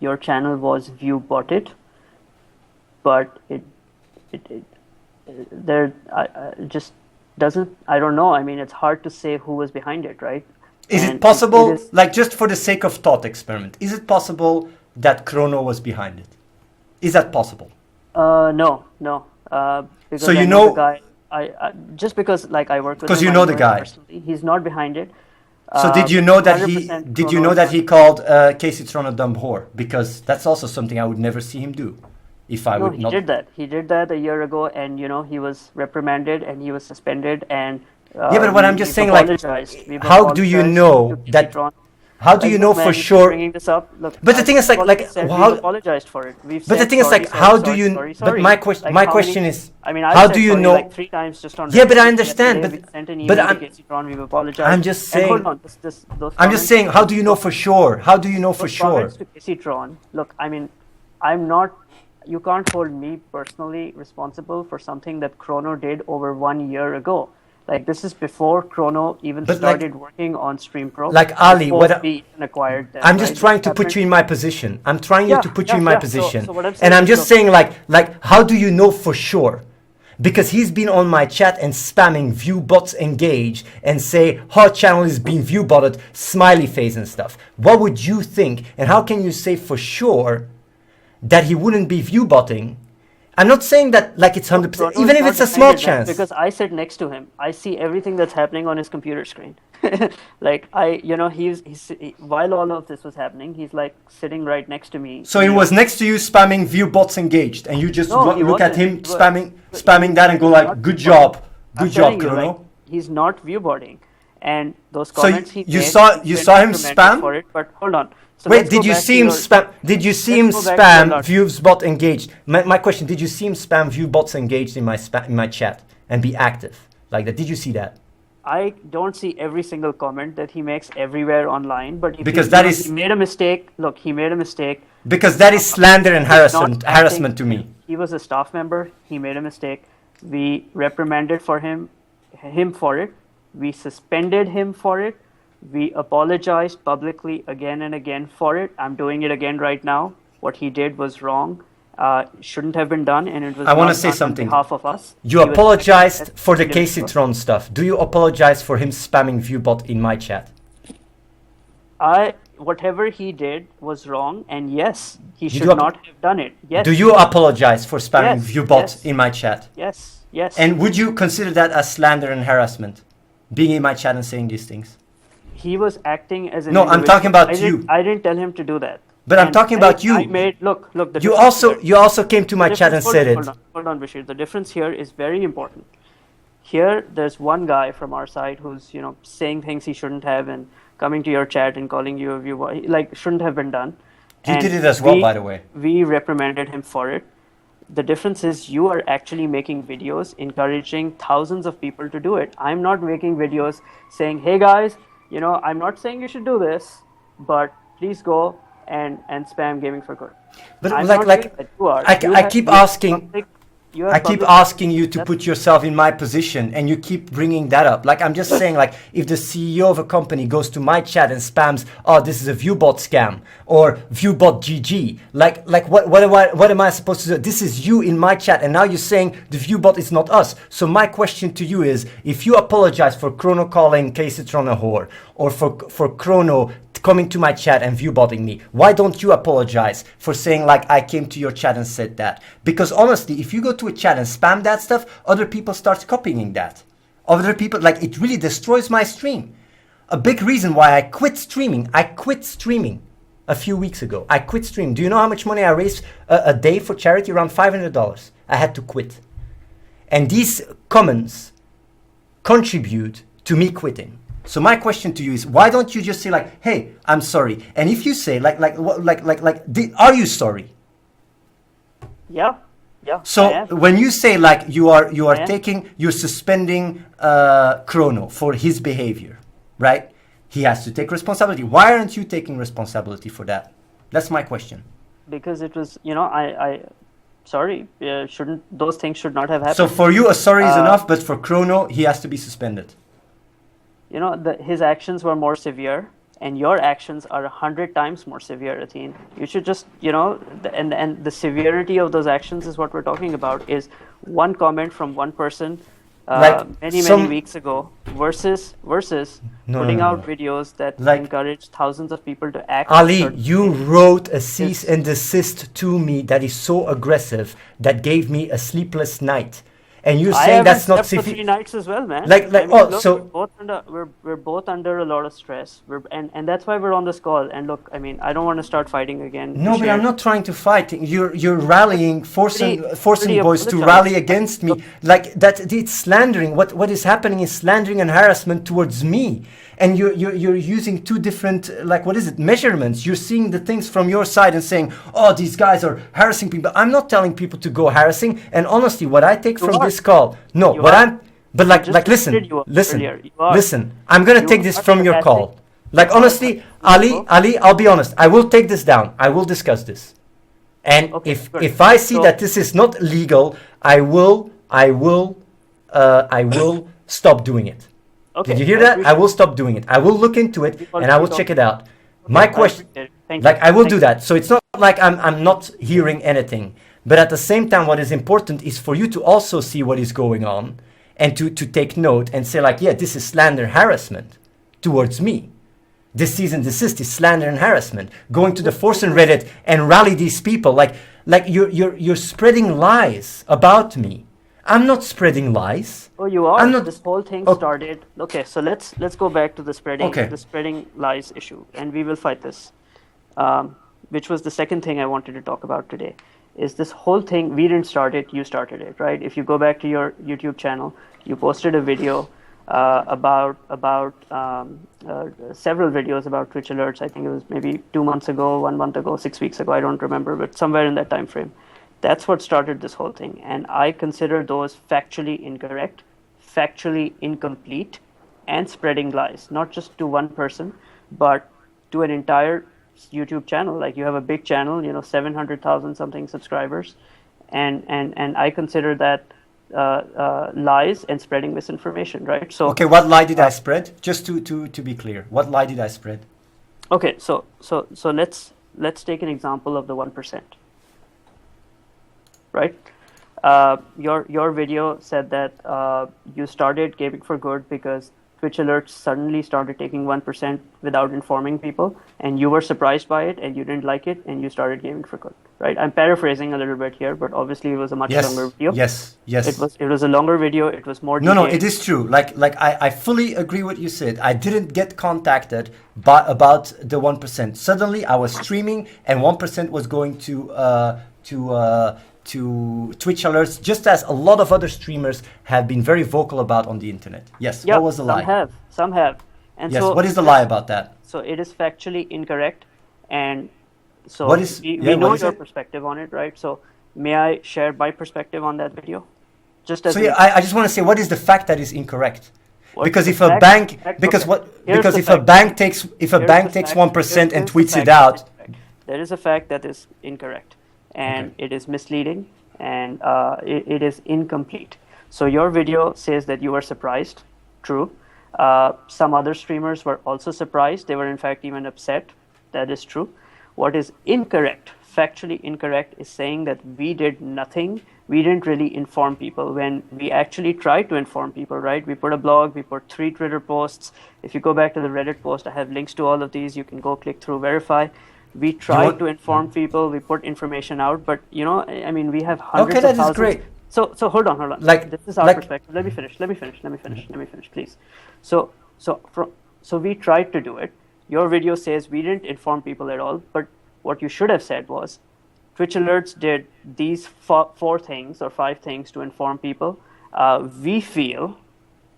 your channel was view botted, but it just doesn't, I don't know. I mean, it's hard to say who was behind it, right? Is it possible, like just for the sake of thought experiment, is it possible that Chrono was behind it? Is that possible? No. Because so I you know the guy. I just because like I work with him. Because you know the guy. Personally. He's not behind it. So did you know that he called Casey Tron a dumb whore? Because that's also something I would never see him do. If I would not. He did that a year ago, and he was reprimanded and he was suspended and. Yeah, but what I'm just saying, like, how do you know that? How do you know for sure? Bringing this up. Look, but the thing is, like, how? We apologized for it. But the thing is, like, how do you? But my question is, how do you know? Like 3 times just on. Yeah, but I understand. But I'm just saying. I'm just saying, how do you know for sure? How do you know for sure? Look, I mean, I'm not. You can't hold me personally responsible for something that Chrono did over 1 year ago. Like, this is before Chrono even started working on Stream Pro. Like Ali, acquired them, I'm just trying to put you in my position. I'm trying to put you in my position. So and I'm just saying, like, how do you know for sure? Because he's been on my chat and spamming view bots engaged and say, her channel is being view botted, smiley face and stuff. What would you think? And how can you say for sure that he wouldn't be view botting? I'm not saying that like it's 100%, even if it's a small chance. Because I sit next to him. I see everything that's happening on his computer screen. Like he's while all of this was happening, he's like sitting right next to me. So he was next to you spamming view bots engaged, and you just look at him spamming that and go like, good job, Chrono. Like, he's not view botting, and those comments you saw him spam for it. But hold on. So wait, did you see him spam? Did you see him spam views bot engaged? My question: did you see him spam view bots engaged in my chat and be active like that? Did you see that? I don't see every single comment that he makes everywhere online, but if he made a mistake. Look, he made a mistake. Because that is slander and harassment to me. He was a staff member. He made a mistake. We reprimanded him for it. We suspended him for it. We apologized publicly again and again for it. I'm doing it again right now. What he did was wrong. Shouldn't have been done, and it was. I want to say something. On behalf of us. You apologized for the Casey Tron stuff. Do you apologize for him spamming viewbot in my chat? Whatever he did was wrong, and yes, he should not have done it. Yes. Do you apologize for spamming viewbot in my chat? Yes. And would you consider that as slander and harassment, being in my chat and saying these things? He was acting as an individual. I'm talking about you. I didn't tell him to do that. But I'm talking about you. Look. You also came to my chat and said it. Hold on, Bashir. The difference here is very important. Here, there's one guy from our side who's saying things he shouldn't have and coming to your chat and calling you a viewer, like shouldn't have been done. You did it as well, by the way. We reprimanded him for it. The difference is you are actually making videos encouraging thousands of people to do it. I'm not making videos saying, hey guys, I'm not saying you should do this, but please go and spam gaming for good. But I keep asking you to put yourself in my position, and you keep bringing that up. Like, I'm just saying, like, if the CEO of a company goes to my chat and spams, oh, this is a viewbot scam or viewbot GG, like what am I supposed to do? This is you in my chat, and now you're saying the viewbot is not us. So my question to you is, if you apologize for Chrono calling Caseytron a whore, or for Chrono coming to my chat and viewbotting me, why don't you apologize for saying like I came to your chat and said that? Because honestly, if you go to a chat and spam that stuff, other people start copying that. other people. Like, it really destroys my stream. A big reason why I quit streaming a few weeks ago. I quit streaming. Do you know how much money I raise a day for charity? Around $500. I had to quit. And these comments contribute to me quitting. So my question to you is, why don't you just say like, hey, I'm sorry? And if you say are you sorry? Yeah. Yeah. So when you say like you're suspending Chrono for his behavior, right? He has to take responsibility. Why aren't you taking responsibility for that? That's my question. Because it was, sorry, those things should not have happened. So for you, a sorry is enough, but for Chrono, he has to be suspended. His actions were more severe, and your actions are 100 times more severe, Athene. You should just, and the severity of those actions is what we're talking about, is one comment from one person many weeks ago versus putting out videos that encourage thousands of people to act. Ali, you wrote a cease and desist to me that is so aggressive that gave me a sleepless night. And you're saying that's not for 3 nights as well, man. We're both under a lot of stress. And that's why we're on this call. And look, I don't want to start fighting again. No, but I'm not trying to fight. You're rallying, forcing boys to rally against me. Like that, it's slandering. What is happening is slandering and harassment towards me. And you're using two different measurements. You're seeing the things from your side and saying, oh, these guys are harassing people. I'm not telling people to go harassing. And honestly, what I take from this call, listen. I'm gonna take this from your call. Like honestly, Ali, I'll be honest. I will take this down. I will discuss this. And if I see that this is not legal, I will stop doing it. Okay, did you hear that? I will stop doing it. I will look into it and I will check it out. My question, I will do that. So it's not like I'm not hearing anything. But at the same time, what is important is for you to also see what is going on and to take note and say like, yeah, this is slander and harassment towards me. This cease and desist is slander and harassment. Going to the force and Reddit and rally these people like you're spreading lies about me. I'm not spreading lies. Oh, you are. This whole thing started. Okay, so let's go back to the spreading lies issue, and we will fight this. Which was the second thing I wanted to talk about today. Is this whole thing? We didn't start it. You started it, right? If you go back to your YouTube channel, you posted a video about several videos about Twitch alerts. I think it was maybe 2 months ago, 1 month ago, 6 weeks ago. I don't remember, but somewhere in that time frame. That's what started this whole thing. And I consider those factually incorrect, factually incomplete, and spreading lies, not just to one person, but to an entire YouTube channel. Like you have a big channel, 700,000 something subscribers. And I consider that lies and spreading misinformation, right? So okay, what lie did I spread? Just to be clear, what lie did I spread? Okay, so let's take an example of the 1%. Right? Your video said that you started gaming for good because Twitch alerts suddenly started taking 1% without informing people, and you were surprised by it, and you didn't like it, and you started gaming for good. Right? I'm paraphrasing a little bit here, but obviously it was a much longer video. Yes. It was a longer video. It was more detailed. No, it is true. I fully agree what you said. I didn't get contacted about the 1%. Suddenly I was streaming, and 1% was going to Twitch alerts, just as a lot of other streamers have been very vocal about on the internet. Yes, what was the lie? Some have. And yes, so what is the lie about that? So it is factually incorrect, and so we know your perspective on it, right? So may I share my perspective on that video? I just want to say, what is the fact that is incorrect? Because if a bank takes 1% and tweets it out, there is a fact that is incorrect. And it is misleading, and it is incomplete. So your video says that you were surprised. True. Some other streamers were also surprised. They were in fact even upset. That is true. What is incorrect, factually incorrect, is saying that we did nothing. We didn't really inform people when we actually tried to inform people, right? We put a blog, we put 3 Twitter posts. If you go back to the Reddit post, I have links to all of these. You can go click through, verify. We tried to inform people. We put information out, but we have hundreds of thousands. That is great. So hold on. Like, This is our like, perspective. Let me finish, please. So we tried to do it. Your video says we didn't inform people at all, but what you should have said was, Twitch Alerts did these four things or five things to inform people. We feel,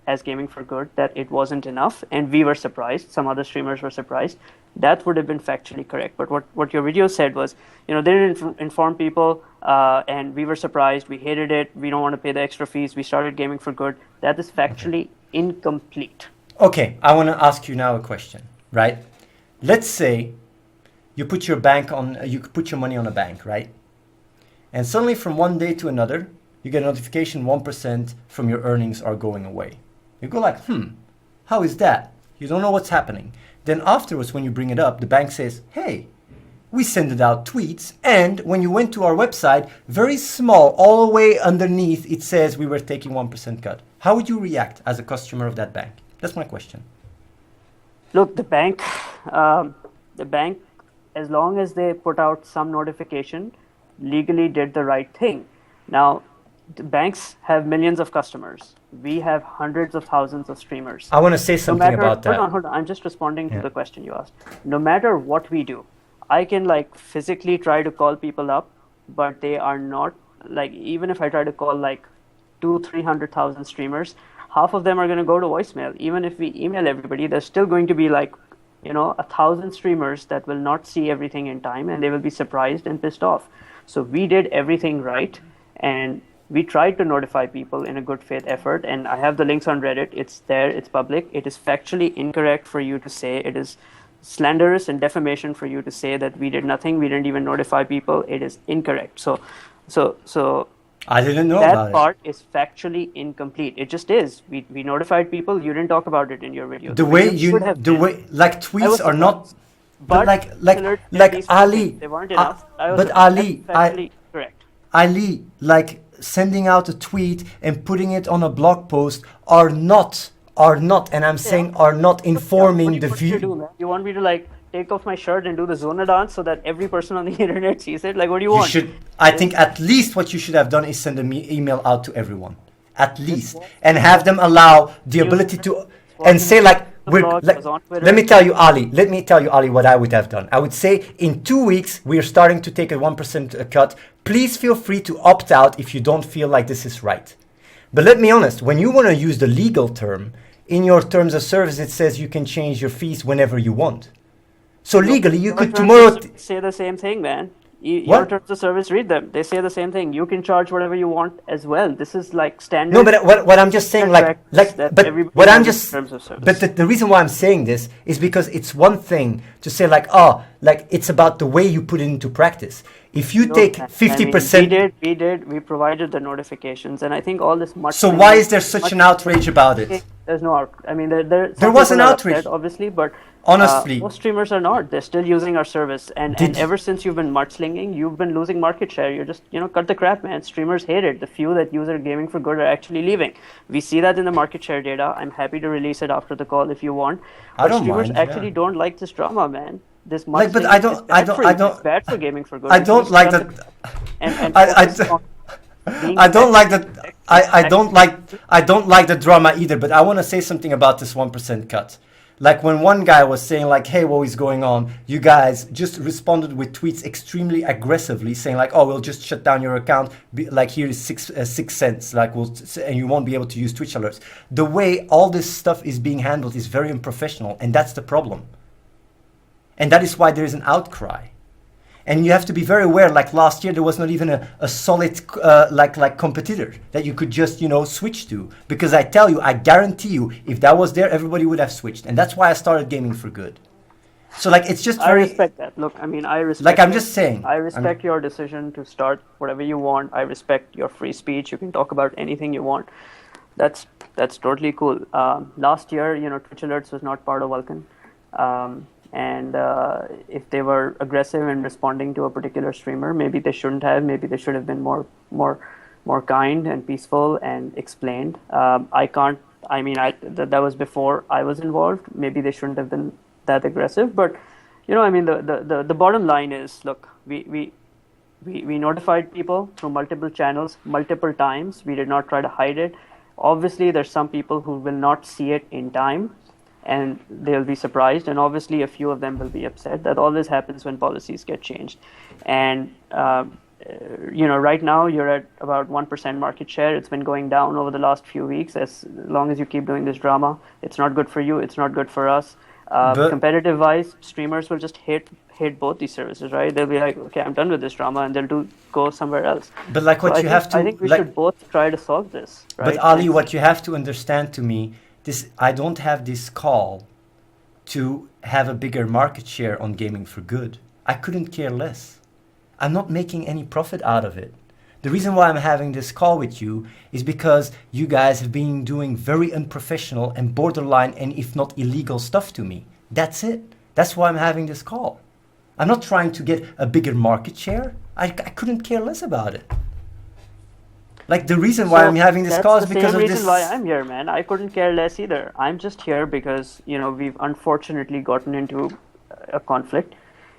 as Gaming for Good, that it wasn't enough, and we were surprised. Some other streamers were surprised. That would have been factually correct. But what your video said was, they didn't inform people, and we were surprised. We hated it. We don't want to pay the extra fees. We started Gaming for Good. That is factually incomplete. Okay, I want to ask you now a question, right? Let's say you put your money on a bank, right? And suddenly from one day to another, you get a notification 1% from your earnings are going away. You go like, how is that? You don't know what's happening. Then afterwards, when you bring it up, the bank says, hey, we send it out tweets. And when you went to our website, very small, all the way underneath, it says we were taking 1% cut. How would you react as a customer of that bank? That's my question. Look, the bank, as long as they put out some notification, legally did the right thing. Now, the banks have millions of customers. We have hundreds of thousands of streamers. I want to say something about that. Hold on. I'm just responding to the question you asked. No matter what we do, I can physically try to call people up, but they are not even if I try to call 200,000-300,000 streamers, half of them are going to go to voicemail. Even if we email everybody, there's still going to be 1,000 streamers that will not see everything in time, and they will be surprised and pissed off. So we did everything right, and we tried to notify people in a good faith effort, and I have the links on Reddit. It's there, it's public. It is factually incorrect for you to say, it is slanderous and defamation for you to say that we did nothing, we didn't even notify people. It is incorrect. So I didn't know about it. That part is factually incomplete. It just is. We notified people. You didn't talk about it in your video. Tweets are not, but Ali. They weren't enough. Correct. Ali, sending out a tweet and putting it on a blog post are not, and I'm saying are not informing the view. You want me to take off my shirt and do the Zona dance so that every person on the internet sees it? What do you want? I think at least what you should have done is send an email out to everyone, at least, and have them allow the ability to, and say let me tell you, Ali, what I would have done. I would say in 2 weeks, we are starting to take a 1% cut. Please feel free to opt out if you don't feel like this is right. But let me be honest, when you want to use the legal term, in your terms of service, it says you can change your fees whenever you want. So legally, you could tomorrow say the same thing, man. Your terms of service, read them. They say the same thing. You can charge whatever you want as well. This is standard. No, but what I'm just saying, the reason why I'm saying this is because it's one thing to say it's about the way you put it into practice. If you take 50%, we provided the notifications, and I think all this much. So why is there such an outrage about it? There's no there was an outrage, upset, obviously, but honestly, most streamers are not. They're still using our service, and ever since you've been mudslinging, you've been losing market share. You're just cut the crap, man. Streamers hate it. The few that use our Gaming for Good are actually leaving. We see that in the market share data. I'm happy to release it after the call if you want. But streamers actually don't like this drama, man. This much, but I don't. It's bad for Gaming for Good. I don't like that. I don't like that. I don't like the drama either. But I want to say something about this 1% cut. When one guy was saying hey, what is going on? You guys just responded with tweets extremely aggressively, saying oh, we'll just shut down your account. Here is 6 cents. And you won't be able to use Twitch alerts. The way all this stuff is being handled is very unprofessional, and that's the problem. And that is why there is an outcry. And you have to be very aware, last year, there was not even a solid, competitor that you could just, switch to. Because I guarantee you, if that was there, everybody would have switched. And that's why I started Gaming for Good. So, it's just very... I respect that. Look, I respect... I'm just saying. I respect your decision to start whatever you want. I respect your free speech. You can talk about anything you want. That's totally cool. Last year, Twitch Alerts was not part of Vulcan. And if they were aggressive in responding to a particular streamer, maybe they shouldn't have. Maybe they should have been more kind and peaceful and explained. That was before I was involved. Maybe they shouldn't have been that aggressive. But the bottom line is, look, we We notified people through multiple channels, multiple times. We did not try to hide it. Obviously, there's some people who will not see it in time, and they'll be surprised. And obviously, a few of them will be upset. That always happens when policies get changed. And right now you're at about 1% market share. It's been going down over the last few weeks. As long as you keep doing this drama, it's not good for you. It's not good for us. Competitive wise, streamers will just hate both these services, right? They'll be like, okay, I'm done with this drama, and they'll go somewhere else. But like what so you have to, I think we should both try to solve this, right? But Ali, what you have to understand to me, I don't have this call to have a bigger market share on gaming for good. I couldn't care less. I'm not making any profit out of it. The reason why I'm having this call with you is because you guys have been doing very unprofessional and borderline and if not illegal stuff to me. That's it. That's why I'm having this call. I'm not trying to get a bigger market share. I couldn't care less about it. Like the reason why I'm having this call is because of this. That's the same reason why I'm here, man. I couldn't care less either. I'm just here because, we've unfortunately gotten into a conflict.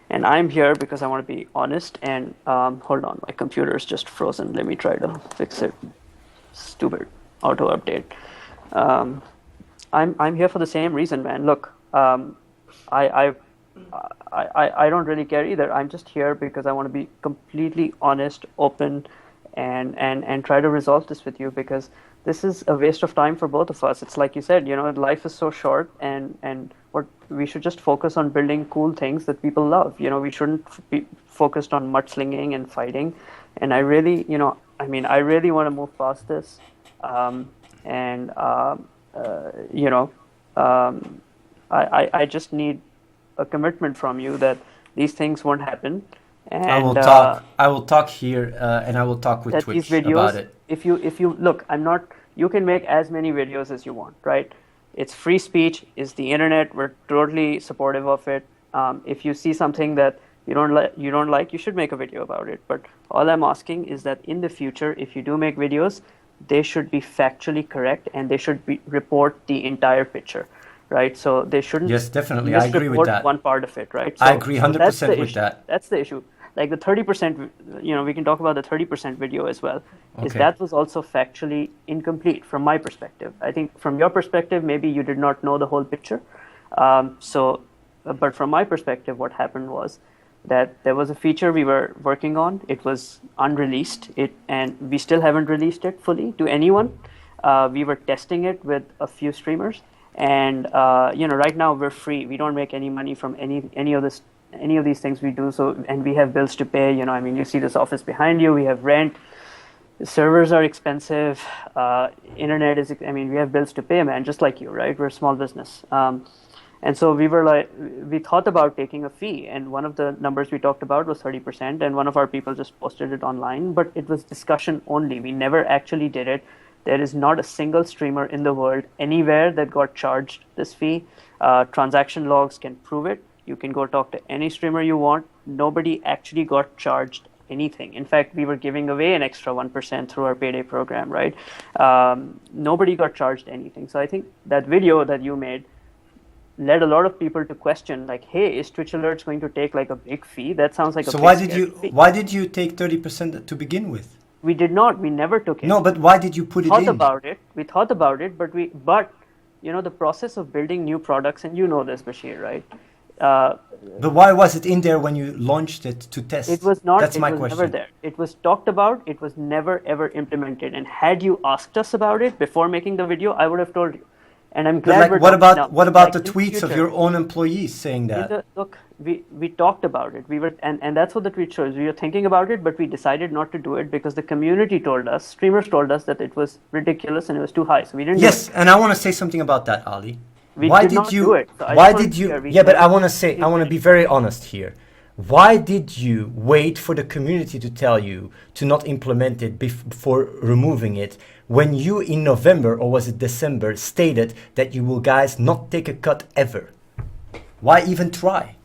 And I'm here because I want to be honest. And hold on, my computer is just frozen. Let me try to fix it. Stupid auto update. I'm here for the same reason, man. Look, I don't really care either. I'm just here because I want to be completely honest, open, and try to resolve this with you, because this is a waste of time for both of us. It's like you said, life is so short, and what we should just focus on building cool things that people love. We shouldn't be focused on mudslinging and fighting. And I really, I really want to move past this. I just need a commitment from you that these things won't happen. And I will talk here, and I will talk with Twitch videos, about it. If you look, you can make as many videos as you want, right? It's free speech. It's the internet. We're totally supportive of it. If you see something that you don't like, you should make a video about it. But all I'm asking is that in the future, if you do make videos, they should be factually correct, and they should report the entire picture, right? So they shouldn't. Yes, definitely. I agree with that. One part of it, right? So, I agree 100% with that. That's the issue. Like the 30%, we can talk about the 30% video as well. Okay. Is that was also factually incomplete from my perspective. I think from your perspective, maybe you did not know the whole picture. But from my perspective, what happened was that there was a feature we were working on. It was unreleased, and we still haven't released it fully to anyone. We were testing it with a few streamers, and right now we're free. We don't make any money from any of these things we do. So, and we have bills to pay. You see this office behind you. We have rent. The servers are expensive. Internet is. We have bills to pay, man. Just like you, right? We're a small business. And so we thought about taking a fee, and one of the numbers we talked about was 30%, and one of our people just posted it online, but it was discussion only. We never actually did it. There is not a single streamer in the world anywhere that got charged this fee. Transaction logs can prove it. You can go talk to any streamer you want. Nobody actually got charged anything. In fact, we were giving away an extra 1% through our payday program, right? Nobody got charged anything. So I think that video that you made led a lot of people to question, like, hey, is Twitch Alerts going to take like a big fee? That sounds like a big fee. Why did you take 30% to begin with? We did not. We never took it. No, but why did you put it in? We thought about it, but the process of building new products, and this, Bashir, right? But why was it in there when you launched it to test? It was not. That's my question. question. Never there. It was talked about. It was never ever implemented. And had you asked us about it before making the video, I would have told you. And I'm glad. But what about the tweets of your own employees saying that? Look, we talked about it. We were and that's what the tweet shows. We were thinking about it, but we decided not to do it because the community told us, streamers told us that it was ridiculous and it was too high. So we didn't. Yes, and I want to say something about that, Ali. Why did you do it? So but I want to be very honest here. Why did you wait for the community to tell you to not implement it before removing it, when you in November, or was it December, stated that you will guys not take a cut ever? Why even try,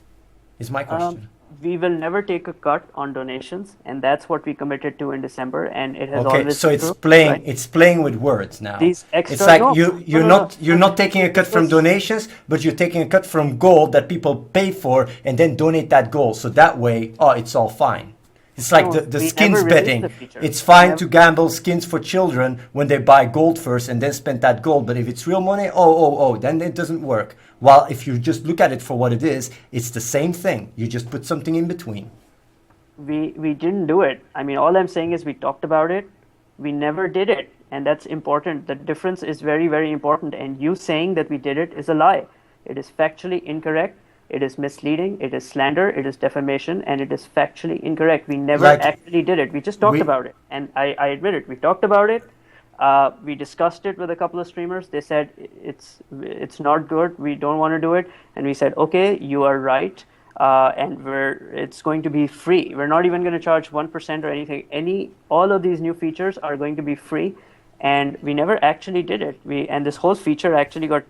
is my question. We will never take a cut on donations, and that's what we committed to in December, and it has okay, always so it's playing right? It's playing with words now. These extra, it's like you're not taking a cut from donations, but you're taking a cut from gold that people pay for and then donate that gold. So that way, it's all fine. It's like No, the we skins never released betting. the feature. It's We fine never- to gamble skins for children when they buy gold first and then spend that gold. But if it's real money, then it doesn't work. While if you just look at it for what it is, it's the same thing. You just put something in between. We didn't do it. I mean, all I'm saying is we talked about it. We never did it, and that's important. The difference is very, very important. And you saying that we did it is a lie. It is factually incorrect. It is misleading. It is slander. It is defamation, and it is factually incorrect. We never Like, actually did it. We just talked we- about it, and I admit it. We talked about it. We discussed it with a couple of streamers. They said it's not good. We don't want to do it, and we said, okay, you are right. And it's going to be free. We're not even going to charge 1% or anything. All of these new features are going to be free, and we never actually did it. And this whole feature actually got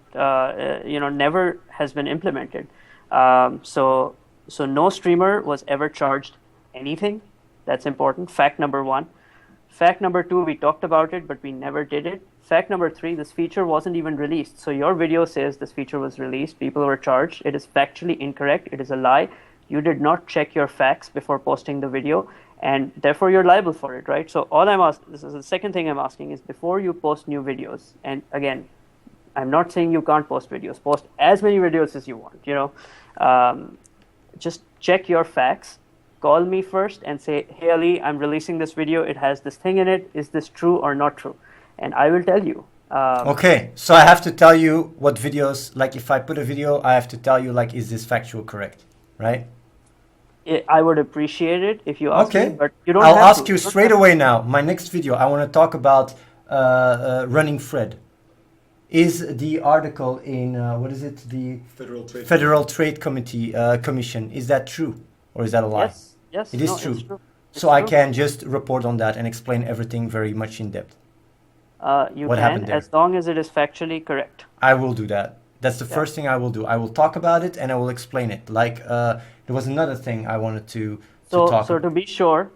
never has been implemented. So no streamer was ever charged anything. That's important. Fact number one. Fact number two, we talked about it, but we never did it. Fact number three, this feature wasn't even released. So your video says this feature was released. People were charged. It is factually incorrect. It is a lie. You did not check your facts before posting the video, and therefore you're liable for it, right? So all I'm asking, this is the second thing I'm asking, is before you post new videos, and again, I'm not saying you can't post videos. Post as many videos as you want, just check your facts. Call me first and say, hey, Ali, I'm releasing this video. It has this thing in it. Is this true or not true? And I will tell you. Okay, so I have to tell you what videos, like if I put a video, I have to tell you, like, is this factual correct, right? I would appreciate it if you ask me, but you don't I'll have ask to. you straight away now. My next video, I want to talk about running Fred. Is the article in, what is it? The Federal Trade Committee Commission, is that true? Or is that a lie? Yes, It is no, true. It's true. So I can just report on that and explain everything very much in depth. You What can, happened there? as long as it is factually correct. I will do that. That's the first thing I will do. I will talk about it and I will explain it. Like there was another thing I wanted to talk about. So to be sure,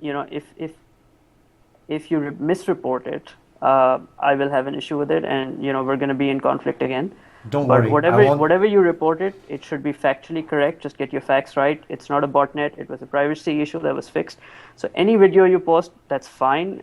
if you misreport it, I will have an issue with it, and we're going to be in conflict again. Don't But worry. whatever you report it should be factually correct. Just get your facts right. It's not a botnet. It was a privacy issue that was fixed. So any video you post, that's fine.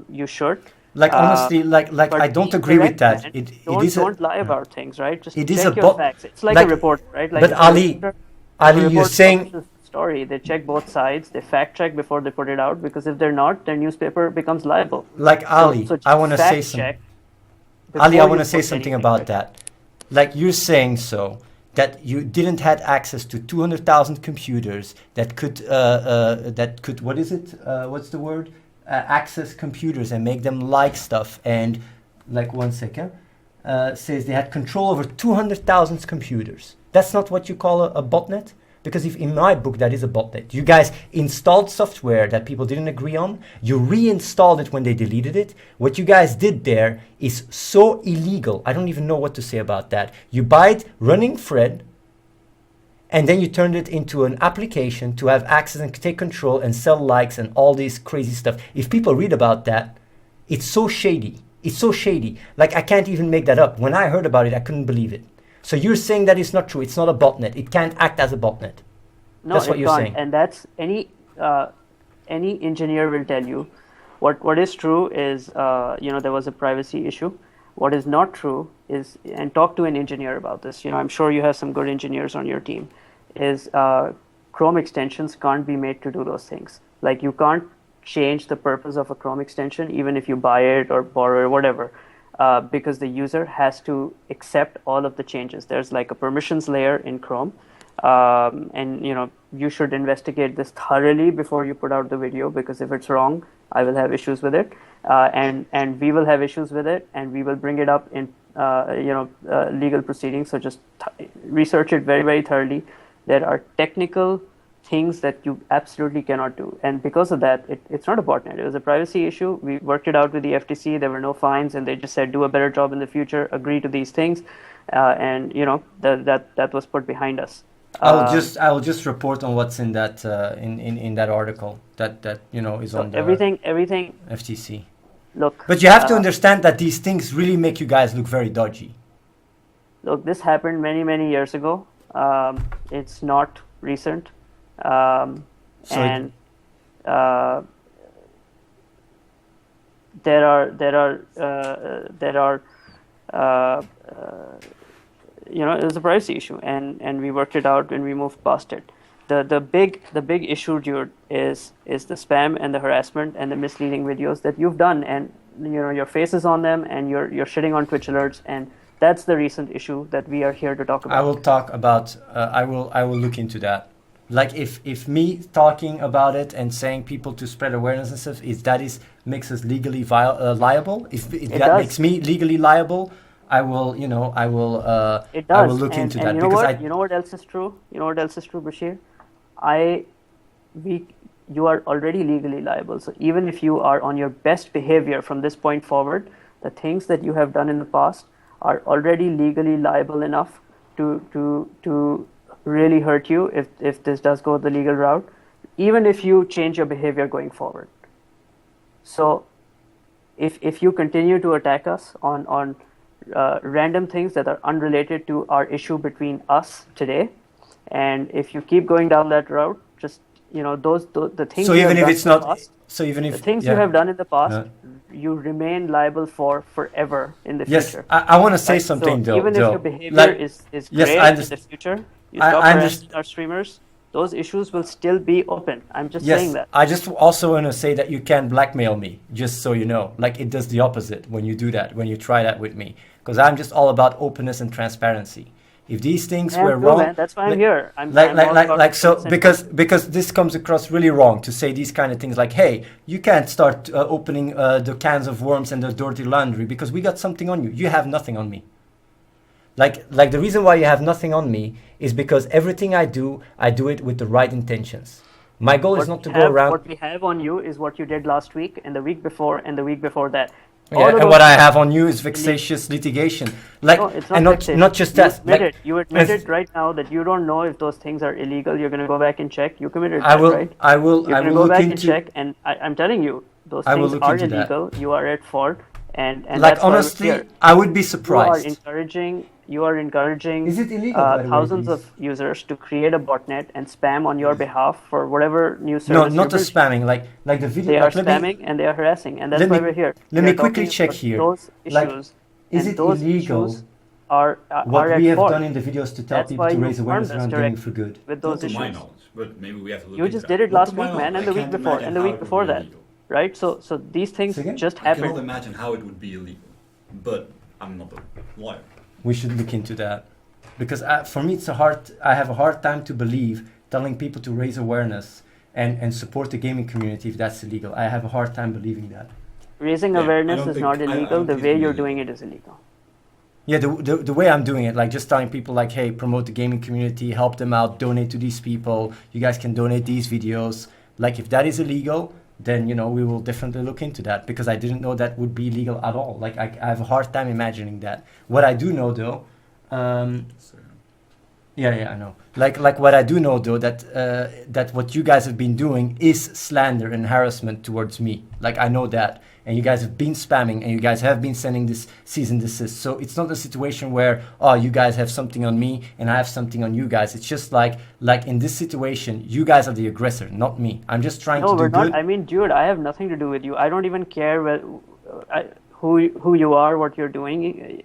You should. Like honestly, like But I don't be agree with correct, that. man. It is don't lie about things, right? Just It is check a your facts. It's like a reporter, right? Like but if a Ali, reporter- Ali, if a you're reporter saying publishes a story. They check both sides. They fact check before they put it out, because if they're not, their newspaper becomes liable. like Ali. So I want to fact say something. check Ali, I before want to you say put something anything about out. that. Like you're saying so that you didn't had access to 200,000 computers that could what is it? What's the word? Access computers and make them like stuff. And like 1 second, says they had control over 200,000 computers. That's not what you call a botnet. Because if in my book that is a botnet. You guys installed software that people didn't agree on. You reinstalled it when they deleted it. What you guys did there is so illegal. I don't even know what to say about that. You buy it running Fred, and then you turned it into an application to have access and take control and sell likes and all this crazy stuff. If people read about that, it's so shady. It's so shady. Like I can't even make that up. When I heard about it, I couldn't believe it. So you're saying that it's not true. It's not a botnet. It can't act as a botnet. No, That's what it you're can't. saying. And that's any engineer will tell you. What is true is there was a privacy issue. What is not true is, and talk to an engineer about this. I'm sure you have some good engineers on your team. Is Chrome extensions can't be made to do those things. Like you can't change the purpose of a Chrome extension even if you buy it or borrow it or whatever. Because the user has to accept all of the changes. There's like a permissions layer in Chrome, and you should investigate this thoroughly before you put out the video, because if it's wrong, I will have issues with it, and we will have issues with it, and we will bring it up in legal proceedings. So just research it very, very thoroughly. There are technical things that you absolutely cannot do, and because of that, it's not a botnet. It was a privacy issue. We worked it out with the FTC. There were no fines, and they just said do a better job in the future, agree to these things, and that was put behind us. I will just report on what's in that in that article that is on the everything FTC. Look, But you have to understand that these things really make you guys look very dodgy. Look, this happened many years ago. It's not recent. So and uh, there are it was a privacy issue, and we worked it out and we moved past it. The big issue, dude, is the spam and the harassment and the misleading videos that you've done, and your face is on them, and you're shitting on Twitch alerts, and that's the recent issue that we are here to talk about. I will talk about. I will look into that. Like if me talking about it and saying people to spread awareness and stuff, makes us legally liable. If that makes me legally liable, I will, It does. I will look into that, you know because what? You know what else is true? You know what else is true, Bashir? You are already legally liable. So even if you are on your best behavior from this point forward, the things that you have done in the past are already legally liable enough to really hurt you if this does go the legal route, even if you change your behavior going forward. So if you continue to attack us on random things that are unrelated to our issue between us today, and if you keep going down that route, just the things. So even if it's not, past, so even if the things you have done in the past, you remain liable for forever in the future. Yes, I want to say something so though. Even if your behavior is great in the future, you stop harassing our streamers, those issues will still be open. I'm just saying that. I just also want to say that you can blackmail me, just so you know. Like, it does the opposite when you do that, when you try that with me. Because I'm just all about openness and transparency. If these things were wrong, man, that's why I'm here. Because this comes across really wrong to say these kind of things like, hey, you can't start opening the cans of worms and the dirty laundry because we got something on you. You have nothing on me. Like the reason why you have nothing on me is because everything I do it with the right intentions. My goal is not to go around. What we have on you is what you did last week and the week before and the week before that. Yeah, and what I have on you is vexatious litigation. Like, no, it's and not just that. You admitted right now that you don't know if those things are illegal. You're going to go back and check. You committed I will, right? I will. You're I will go look back into. And check, and I'm telling you, those things are illegal. That. You are at fault, and like, that's honestly, why we're here. I would be surprised. You are encouraging is it illegal, thousands of users to create a botnet and spam on your behalf for whatever new service. No, not the spamming. Like the video. They are spamming and they are harassing, and that's why we're here. Let me quickly check here. Those issues. Is it illegal? Are what we have fault. done in the videos to tell people to raise awareness around doing for good. With those issues. To my knowledge, but maybe we have to look you just did it last week, man, and the week before, and the week before that, right? So these things just happen. I cannot imagine how it would be illegal, but I'm not a lawyer. We should look into that. Because for me, I have a hard time to believe telling people to raise awareness and support the gaming community if that's illegal. I have a hard time believing that. Raising awareness is not illegal. The way you're doing it is illegal. Yeah, the way I'm doing it, like just telling people like, hey, promote the gaming community, help them out, donate to these people. You guys can donate these videos. Like, if that is illegal, then, we will definitely look into that, because I didn't know that would be illegal at all. Like, I have a hard time imagining that. What I do know, though, I know. Like what I do know, though, that what you guys have been doing is slander and harassment towards me. Like, I know that. And you guys have been spamming, and you guys have been sending this cease and desist. So it's not a situation where, you guys have something on me and I have something on you guys. It's just like in this situation, you guys are the aggressor, not me. I'm just trying to do good. No, we're not. I mean, dude, I have nothing to do with you. I don't even care who you are, what you're doing.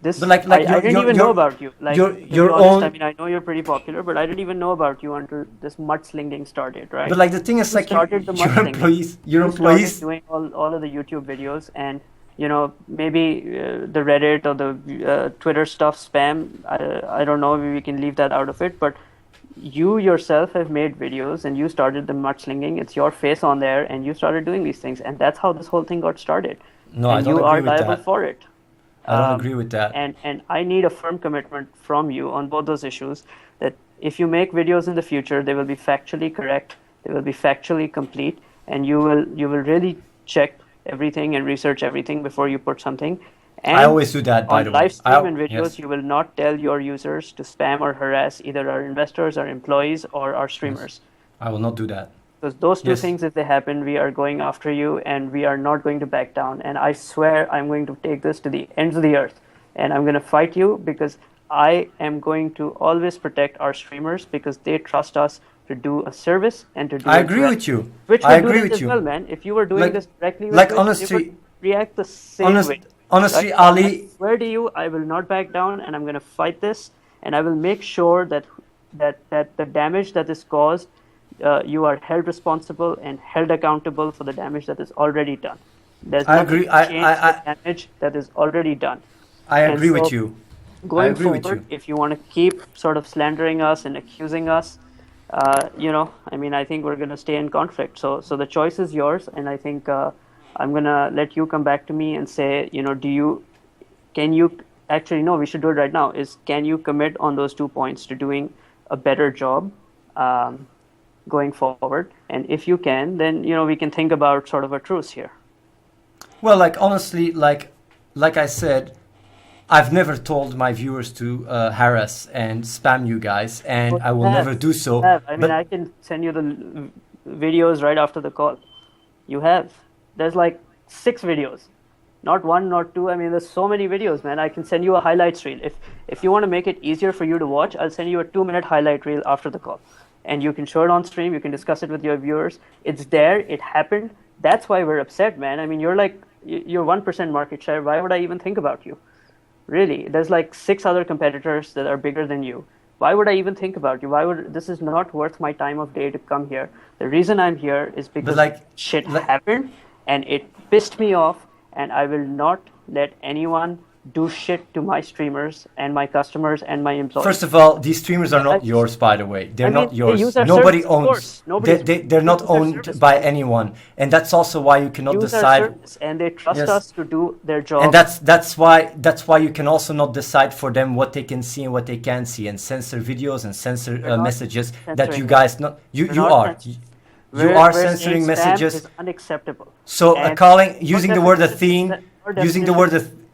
I didn't even know about you. Like, your own. I mean, I know you're pretty popular, but I didn't even know about you until this mudslinging started, right? But the thing is, your employees doing all of the YouTube videos, and maybe the Reddit or the Twitter stuff, spam. I don't know. We can leave that out of it, but you yourself have made videos, and you started the mudslinging. It's your face on there, and you started doing these things, and that's how this whole thing got started. No, and I don't agree with that. You are liable for it. I don't agree with that. And I need a firm commitment from you on both those issues, that if you make videos in the future, they will be factually correct, they will be factually complete, and you will really check everything and research everything before you put something. And I always do that, by the way. On live stream and videos, you will not tell your users to spam or harass either our investors, our employees, or our streamers. I will not do that. Because those two things, if they happen, we are going after you, and we are not going to back down. And I swear I'm going to take this to the ends of the earth. And I'm going to fight you, because I am going to always protect our streamers, because they trust us to do a service and to do I it agree directly. with you. Twitch I would do agree that with as you. well, man. If you were doing Like- this directly with like Twitch, they honestly- would react the same way. Honestly, Right? Ali, I swear to you, I will not back down, and I'm going to fight this, and I will make sure that the damage that is caused, you are held responsible and held accountable for the damage that is already done. There's I nothing agree. to change the damage that is already done. I And agree with so, you. Going agree with forward, you. if you want to keep sort of slandering us and accusing us, I mean, I think we're going to stay in conflict. So the choice is yours, and I think I'm going to let you come back to me and say, can you actually, no, we should do it right now, can you commit on those 2 points to doing a better job going forward? And if you can, then, we can think about sort of a truce here. Well, like honestly, like I said, I've never told my viewers to harass and spam you guys, and I will never do so. I mean, I can send you the videos right after the call. You have. There's like 6 videos. Not 1, not 2. I mean, there's so many videos, man. I can send you a highlights reel. If you want to make it easier for you to watch, I'll send you a 2-minute highlight reel after the call. And you can show it on stream. You can discuss it with your viewers. It's there. It happened. That's why we're upset, man. I mean, you're 1% market share. Why would I even think about you? Really, there's like 6 other competitors that are bigger than you. Why would I even think about you? This is not worth my time of day to come here. The reason I'm here is because shit happened and it pissed me off, and I will not let anyone do shit to my streamers and my customers and my employees. First of all, these streamers are not yours, by the way. They're not yours. They use our Nobody service, owns. They're not owned by anyone, and that's also why you cannot decide. Our service, and they trust us to do their job. And that's why you can also not decide for them what they can see and what they can't see, and censor videos and censor messages that you guys not you are. You are censoring messages. Is unacceptable. So using the word Athene,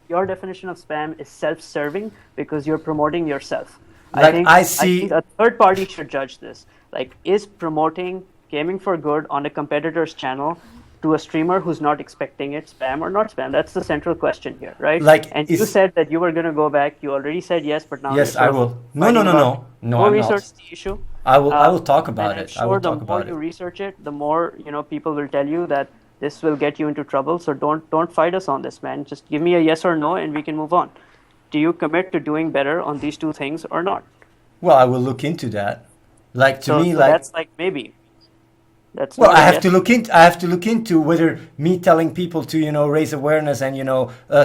your definition of spam is self-serving because you're promoting yourself. I I think a third party should judge this. Like, is promoting gaming for good on a competitor's channel to a streamer who's not expecting it spam or not spam? That's the central question here, right? You said that you were going to go back. You already said yes, but now yes, I will. No. Go research the issue. I will talk about it. I will talk about it. The more you research it, the more people will tell you that this will get you into trouble. So don't fight us on this, man. Just give me a yes or no, and we can move on. Do you commit to doing better on these 2 things or not? Well, I will look into that. That's like maybe. I have to look into whether me telling people to raise awareness and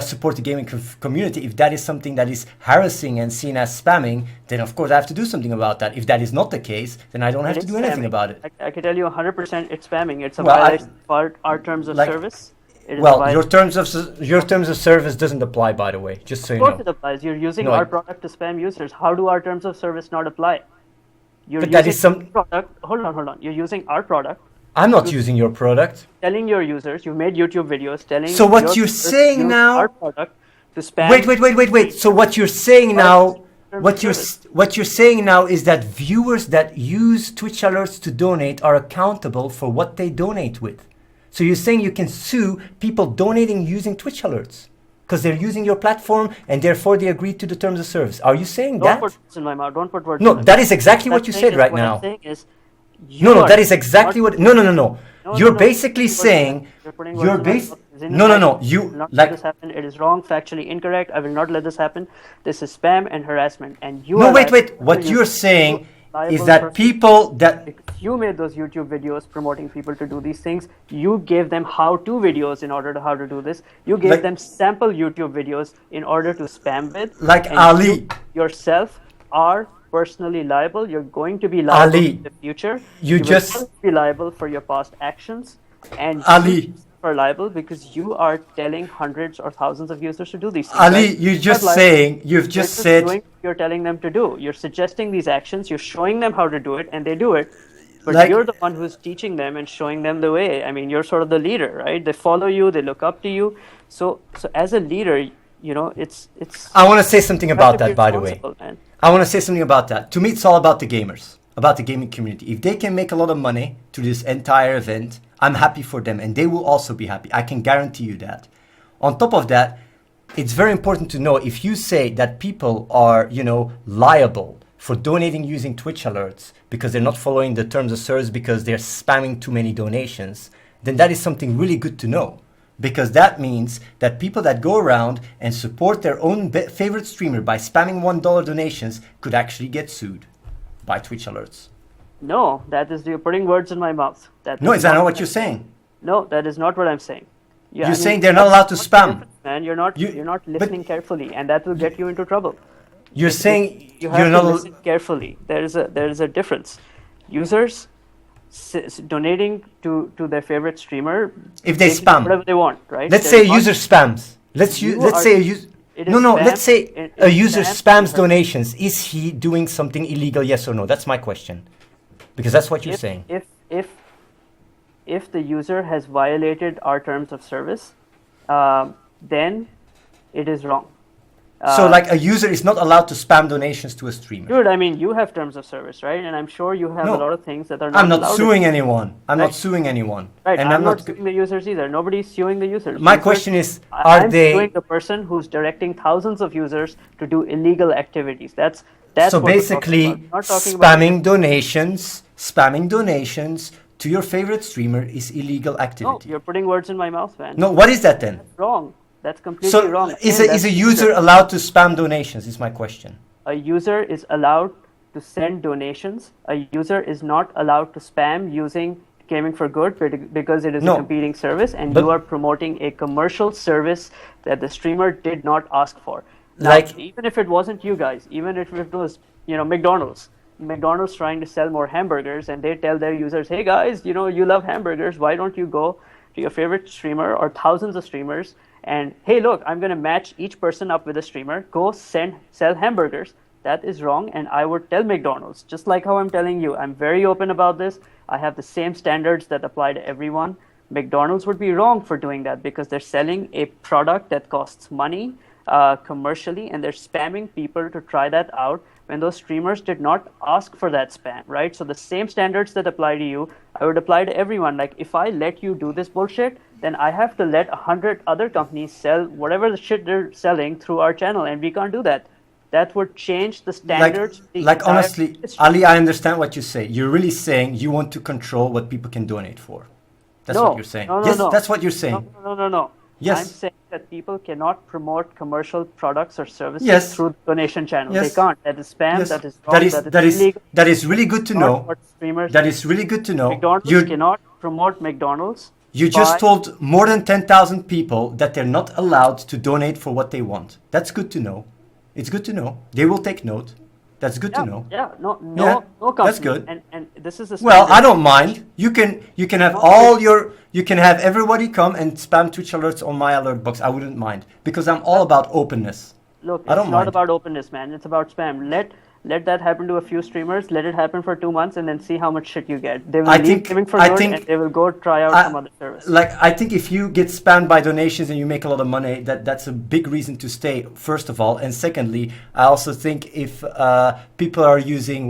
support the gaming community, if that is something that is harassing and seen as spamming, then of course I have to do something about that. If that is not the case, then I don't have to do anything about it. I can tell you 100% it's spamming. It's a violation of our terms of service. Your terms of service doesn't apply, by the way, just so you know. Of course it applies. You're using our product to spam users. How do our terms of service not apply? Product. Hold on. You're using our product. I'm not using your product. Telling your users, you've made YouTube videos telling. So what you're saying now? Our product to spam. Wait. So what you're saying now? What you're saying now is that viewers that use Twitch alerts to donate are accountable for what they donate with. So you're saying you can sue people donating using Twitch alerts because they're using your platform and therefore they agreed to the terms of service. Are you saying that? Don't put words in my mouth. Don't put words. No, that is exactly what you said right now. What I'm saying is, that is exactly what. No. You're basically saying. You're basically. No. You let this happen. It is wrong, factually incorrect. I will not let this happen. This is spam and harassment, and you. No, wait. What you're saying is that people that. You made those YouTube videos promoting people to do these things. You gave them how-to videos in order to how to do this. You gave them sample YouTube videos in order to spam with. Like Ali. You yourself are personally liable. You're going to be liable in the future. You just will be liable for your past actions. And Ali. Are liable because you are telling hundreds or thousands of users to do these things. Ali, you've just said you're telling them to do. You're suggesting these actions, you're showing them how to do it, and they do it. But you're the one who's teaching them and showing them the way. I mean, you're sort of the leader, right? They follow you, they look up to you. So as a leader, it's. I want to say something about that, by the way. Man. I want to say something about that. To me, it's all about the gamers, about the gaming community. If they can make a lot of money through this entire event, I'm happy for them, and they will also be happy. I can guarantee you that. On top of that, it's very important to know if you say that people are, liable for donating using Twitch alerts because they're not following the terms of service because they're spamming too many donations, then that is something really good to know. Because that means that people that go around and support their own favorite streamer by spamming $1 donations could actually get sued by Twitch alerts. No, that is, you're putting words in my mouth. No, is that not what you're saying? No, that is not what I'm saying. Yeah, you're saying they're not allowed to spam. Man, you're not listening carefully, and that will get you into trouble. You're saying you have to listen carefully. There is a difference. Users donating to their favorite streamer, if they spam whatever they want, right? Let's say a user spams. Let's say a user. Let's say a user spams donations. Is he doing something illegal? Yes or no? That's my question. Because that's what you're saying. If the user has violated our terms of service, then it is wrong. So like a user is not allowed to spam donations to a streamer. Dude, I mean, you have terms of service, right? And I'm sure you have a lot of things that are not I'm not allowed suing anyone. I'm not suing anyone. Right, and I'm not suing the users either. Nobody's suing the users. My question is, I'm suing the person who's directing thousands of users to do illegal activities. That's so what basically, spamming donations to your favorite streamer is illegal activity. No, you're putting words in my mouth, man. No, what is that then? That's wrong. That's completely wrong. Is a user allowed to spam donations, is my question. A user is allowed to send donations. A user is not allowed to spam using Gaming for Good because it is a competing service and you are promoting a commercial service that the streamer did not ask for. Now, even if it wasn't you guys, even if it was, McDonald's trying to sell more hamburgers and they tell their users, hey guys, you love hamburgers, why don't you go to your favorite streamer or thousands of streamers and hey, look, I'm going to match each person up with a streamer, go sell hamburgers. That is wrong, and I would tell McDonald's, just like how I'm telling you, I'm very open about this. I have the same standards that apply to everyone. McDonald's would be wrong for doing that because they're selling a product that costs money commercially, and they're spamming people to try that out when those streamers did not ask for that spam, right? So the same standards that apply to you, I would apply to everyone. Like, if I let you do this bullshit, then I have to let 100 other companies sell whatever the shit they're selling through our channel, and we can't do that. That would change the standards. Honestly, Ali, I understand what you say. You're really saying you want to control what people can donate for. That's what you're saying. No. That's what you're saying. No. Yes. I'm saying that people cannot promote commercial products or services through the donation channel. They can't. That is spam. That is wrong. That is illegal. That is really good to know. That is really good to know. McDonald's cannot promote McDonald's. You just told more than 10,000 people that they're not allowed to donate for what they want. That's good to know. It's good to know. They will take note. That's good to know. No company. That's good. And this is a well, I don't mind. You can have you can have everybody come and spam Twitch alerts on my alert box. I wouldn't mind because I'm all about openness. Look, it's not about openness, man. It's about spam. Let that happen to a few streamers. Let it happen for 2 months, and then see how much shit you get. They will leave Gaming for Good, and they will go try out some other service. I think if you get spammed by donations and you make a lot of money, that's a big reason to stay. First of all, and secondly, I also think if people are using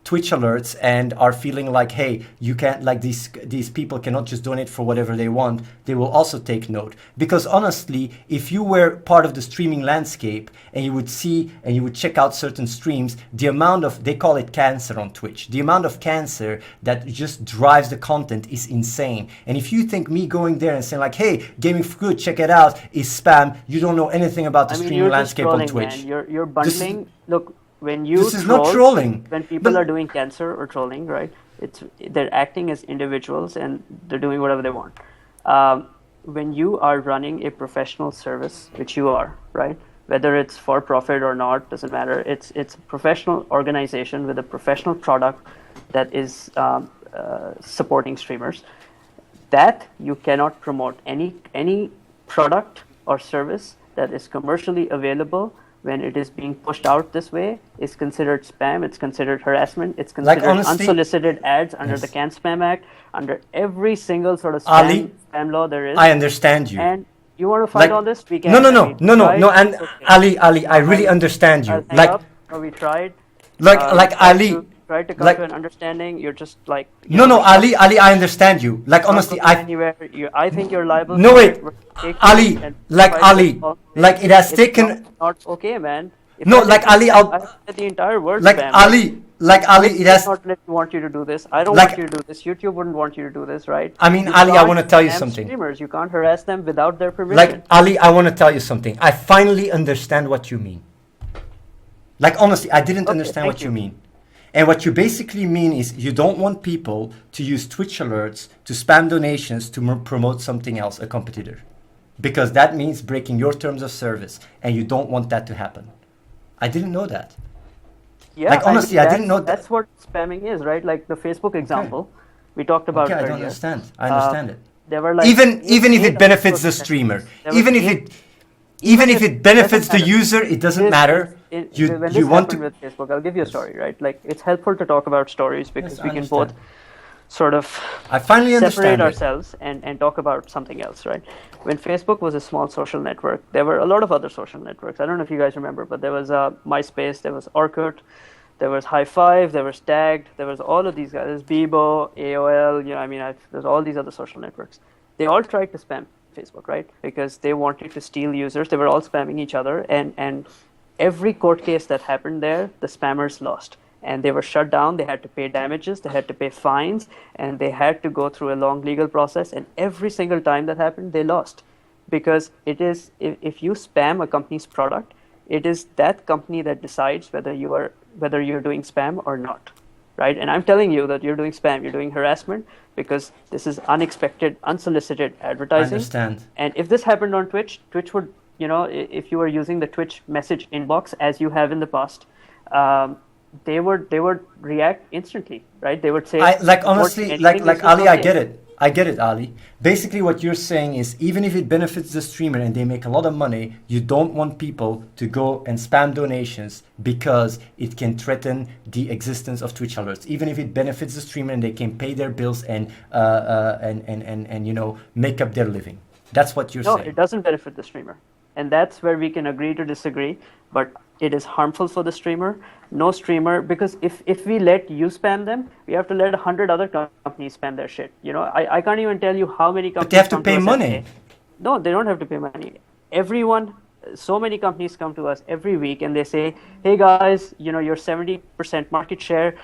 Twitch alerts and are feeling like, hey, you can't, like, these people cannot just donate for whatever they want, they will also take note. Because honestly, if you were part of the streaming landscape and you would see and you would check out certain streams, the amount of, they call it cancer on Twitch, the amount of cancer that just drives the content is insane. And if you think me going there and saying like, hey, Gaming for Good, check it out, is spam, you don't know anything about the streaming landscape on Twitch. Man. You're bundling, look, when you this is not trolling. When people are doing cancer or trolling, right? They're acting as individuals and they're doing whatever they want. When you are running a professional service, which you are, right? Whether it's for profit or not, doesn't matter. It's a professional organization with a professional product that is supporting streamers. That you cannot promote any product or service that is commercially available when it is being pushed out this way is considered spam, it's considered harassment, it's considered unsolicited ads under the Can Spam Act, under every single sort of spam law there is. I understand you. And you want to fight all this? We can. No, and okay. Ali, I really understand you. We tried. Ali. Tried to come to an understanding. You're just like Ali, I understand you. Like honestly, I think you're liable. No wait, Ali, it has taken. Not okay, man. If No, I like let you Ali, spam, I have said the entire word like spam. Ali, like Ali, Twitch it does has. not want you to do this. I don't Like, want you to do this. YouTube wouldn't want you to do this, right? I mean, You Ali, I can't want to tell you spam something. streamers. You can't harass them without their permission. Like, Ali, I want to tell you something. I finally understand what you mean. Like, honestly, I didn't Okay, understand thank what you you. mean. And what you basically mean is you don't want people to use Twitch alerts to spam donations to promote something else, a competitor. Because that means breaking your terms of service. And you don't want that to happen. I didn't know that. Yeah, Like, honestly, I didn't know that. that's what spamming is, right? Like the Facebook example we talked about Okay, I earlier. don't understand. I understand it. There were like Even if eight it benefits the social streamer, networks. There were even if eight- it benefits the doesn't matter. user, it doesn't matter. When You this want happened to. with Facebook, I'll give you a story, right? Like it's helpful to talk about stories because Yes, I we can understand. both sort of I finally separate understand it. ourselves and talk about something else, right? When Facebook was a small social network, there were a lot of other social networks. I don't know if you guys remember, but there was MySpace, there was Orkut, there was High Five, there was Tagged, there was all of these guys. There's Bebo, AOL, you know, I mean, there's all these other social networks. They all tried to spam Facebook, right? Because they wanted to steal users. They were all spamming each other, and every court case that happened there, the spammers lost. And they were shut down. They had to pay damages. They had to pay fines, and they had to go through a long legal process. And every single time that happened, they lost, because it is if you spam a company's product, it is that company that decides whether you're doing spam or not, right? And I'm telling you that you're doing spam. You're doing harassment because this is unexpected, unsolicited advertising. I understand. And if this happened on Twitch, Twitch would, you know, if you were using the Twitch message inbox as you have in the past. They would react instantly, right? They would say, Like honestly, anything like is Ali, okay. I get it, Ali. Basically, what you're saying is even if it benefits the streamer and they make a lot of money, you don't want people to go and spam donations because it can threaten the existence of Twitch alerts. Even if it benefits the streamer and they can pay their bills and you know, make up their living. That's what you're No, saying. it doesn't benefit the streamer. And that's where we can agree to disagree. But it is harmful for the streamer. No streamer, because if we let you spam them, we have to let 100 other companies spam their shit. You know, I can't even tell you how many companies But they have to come pay us money. every day. No, they don't have to pay money. Everyone, so many companies come to us every week and they say, hey guys, you know, you're 70% market share.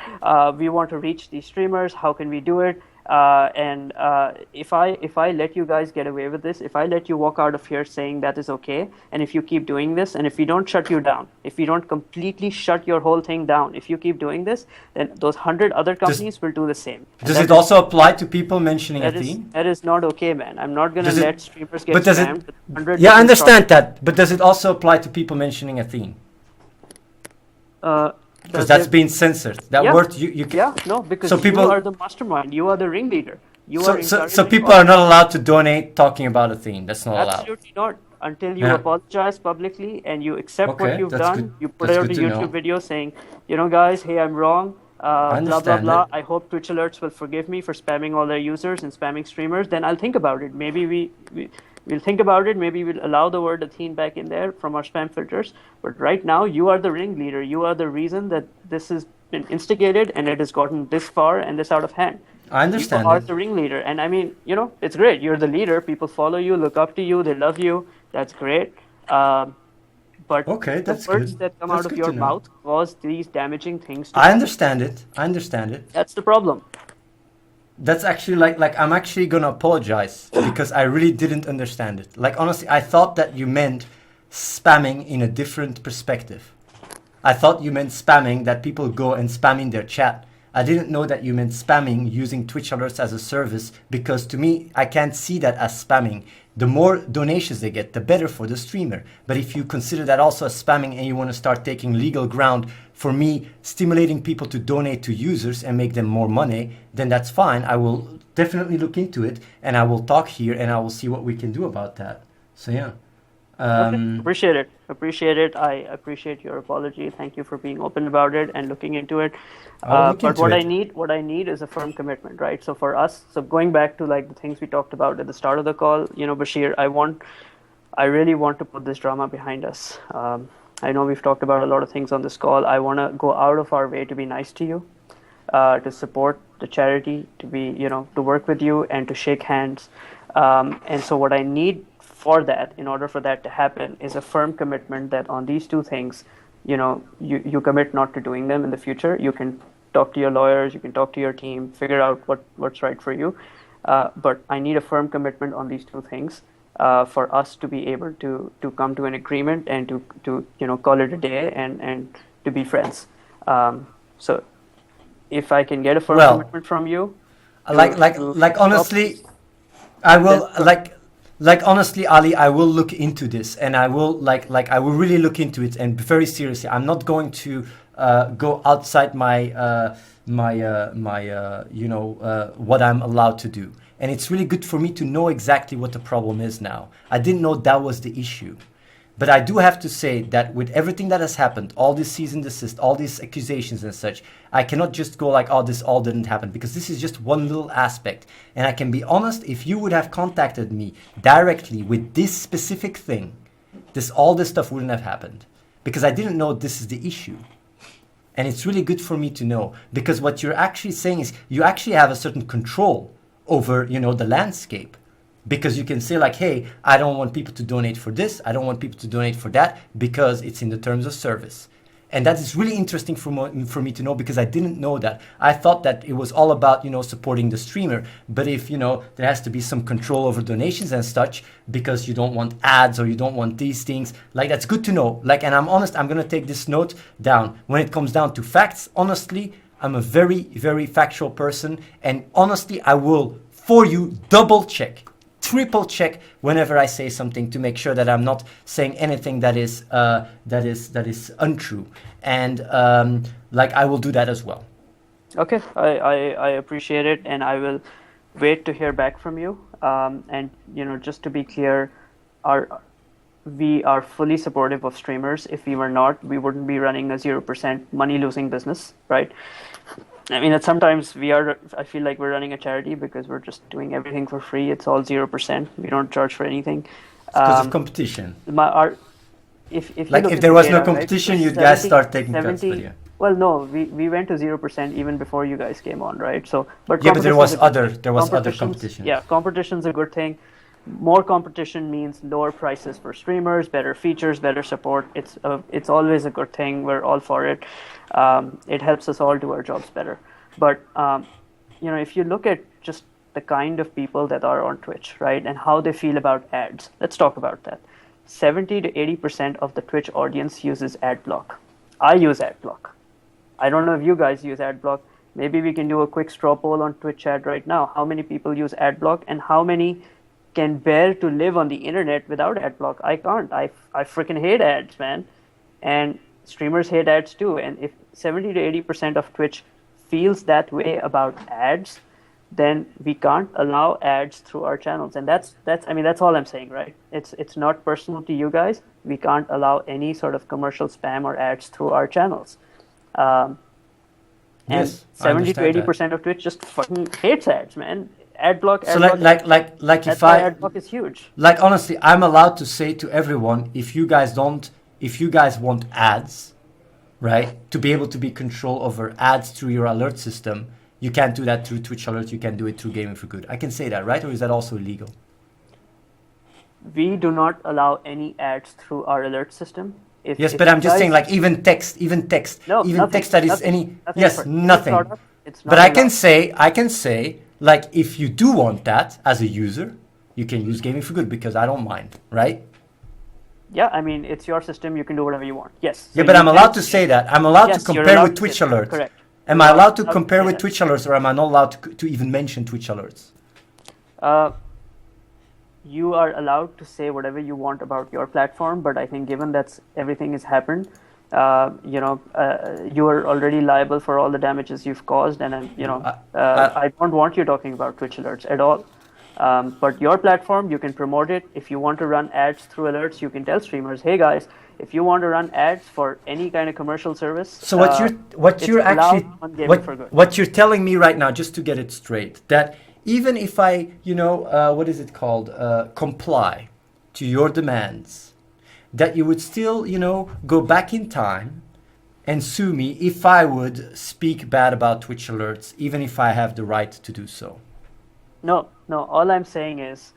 We want to reach these streamers. How can we do it? If I let you guys get away with this, if I let you walk out of here saying that is okay, and if you keep doing this, and if we don't shut you down, if we don't completely shut your whole thing down, if you keep doing this, then those 100 other companies will do the same. And Does it also apply to people mentioning Athene? that is not okay, man. I'm not gonna Does it- let streamers get but does it- spammed with 100 Yeah, I different understand that. But does it also apply to people mentioning Athene? Because that's being censored. That yeah. word you can. Yeah, no, because So people- you are the mastermind. You are the ringleader. You are So encouraging people all- are not allowed to donate talking about Athene. That's not allowed. Absolutely not. Until you Yeah. apologize publicly and you accept Okay, what you've that's done, good. you put That's out a good to know. YouTube video saying, you know, guys, hey, I'm wrong. Blah blah understand blah. it. I hope Twitch alerts will forgive me for spamming all their users and spamming streamers. Then I'll think about it. Maybe we'll think about it. Maybe we'll allow the word Athene back in there from our spam filters. But right now, you are the ringleader. You are the reason that this has been instigated and it has gotten this far and this out of hand. I understand You are it. the ringleader, and I mean, you know, it's great. You're the leader. People follow you, look up to you, they love you. That's great. But Okay, the that's words good. that come That's out of good your to know. mouth cause these damaging things to I happen. understand it. I understand it. That's the problem. That's actually like I'm actually gonna apologize because I really didn't understand it. Like honestly, I thought that you meant spamming in a different perspective. I thought you meant spamming that people go and spam in their chat. I didn't know that you meant spamming using Twitch alerts as a service, because to me, I can't see that as spamming. The more donations they get, the better for the streamer. But if you consider that also as spamming and you want to start taking legal ground for me stimulating people to donate to users and make them more money, then that's fine. I will definitely look into it and I will talk here and I will see what we can do about that. So yeah. Okay. Appreciate it. I appreciate your apology. Thank you for being open about it and looking into it. I'll look But into what I need is a firm commitment, right? So for us, so going back to like the things we talked about at the start of the call, you know, Bashir, I really want to put this drama behind us. I know we've talked about a lot of things on this call. I want to go out of our way to be nice to you, to support the charity, to be, you know, to work with you and to shake hands. And so what I need for that, in order for that to happen, is a firm commitment that on these two things, you commit not to doing them in the future, you can talk to your lawyers, you can talk to your team, figure out what's right for you. But I need a firm commitment on these two things for us to be able to come to an agreement and to call it a day and to be friends. So if I can get a firm commitment from you, honestly, I will honestly, Ali, I will look into this, and I will I will really look into it, and very seriously. I'm not going to go outside my what I'm allowed to do. And it's really good for me to know exactly what the problem is now. I didn't know that was the issue. But I do have to say that with everything that has happened, all this cease and desist, all these accusations and such, I cannot just go like, oh, this all didn't happen, because this is just one little aspect. And I can be honest, if you would have contacted me directly with this specific thing, all this stuff wouldn't have happened, because I didn't know this is the issue. And it's really good for me to know, because what you're actually saying is you actually have a certain control over, the landscape. Because you can say like, hey, I don't want people to donate for this, I don't want people to donate for that, because it's in the terms of service. And that is really interesting for me to know, because I didn't know that. I thought that it was all about, supporting the streamer. But if, there has to be some control over donations and such, because you don't want ads or you don't want these things, that's good to know. And I'm honest, I'm going to take this note down. When it comes down to facts, honestly, I'm a very, very factual person. And honestly, I will, for you, double check, triple check whenever I say something, to make sure that I'm not saying anything that is untrue, and I will do that as well. Okay, I appreciate it, and I will wait to hear back from you. And just to be clear, we are fully supportive of streamers. If we were not, we wouldn't be running a 0% money losing business, right? I mean, sometimes I feel like we're running a charity, because we're just doing everything for free. It's all 0%. We don't charge for anything. Because of competition. If there was no competition, right, you guys start taking 70, cuts. Well, no, we went to 0% even before you guys came on, right? So, but there was other competition. Yeah, competition's a good thing. More competition means lower prices for streamers, better features, better support. It's always a good thing. We're all for it. It helps us all do our jobs better. But if you look at just the kind of people that are on Twitch, right, and how they feel about ads, let's talk about that. 70 to 80% of the Twitch audience uses ad block. I use ad block. I don't know if you guys use ad block. Maybe we can do a quick straw poll on Twitch chat right now. How many people use ad block, and how many can bear to live on the internet without ad block? I can't. I freaking hate ads, man. And streamers hate ads too. And if 70 to 80% of Twitch feels that way about ads, then we can't allow ads through our channels. And that's all I'm saying, right? It's not personal to you guys. We can't allow any sort of commercial spam or ads through our channels. And yes, 70 to 80% of Twitch just fucking hates ads, man. Ad block. So if ad block is huge. Honestly, I'm allowed to say to everyone, if you guys want ads, right, to be able to be control over ads through your alert system, you can't do that through Twitch Alert. You can do it through Gaming for Good. I can say that, right? Or is that also illegal? We do not allow any ads through our alert system. Yes, but I'm just saying, even text, no, even text that is nothing, nothing. But I can say, if you do want that as a user, you can use Gaming for Good, because I don't mind, right? Yeah, I mean, it's your system. You can do whatever you want. Yes. So yeah, but I'm allowed to say that. I'm allowed to compare with Twitch Alerts. Correct. Am I allowed to compare with Twitch Alerts, or am I not allowed to even mention Twitch Alerts? You are allowed to say whatever you want about your platform, but I think given that everything has happened, you are already liable for all the damages you've caused, and I don't want you talking about Twitch Alerts at all. But your platform, you can promote it. If you want to run ads through alerts, you can tell streamers, hey guys, if you want to run ads for any kind of commercial service, so what you're telling me right now, just to get it straight, that even if I, comply to your demands, that you would still, go back in time and sue me if I would speak bad about Twitch Alerts, even if I have the right to do so. No. All I'm saying is,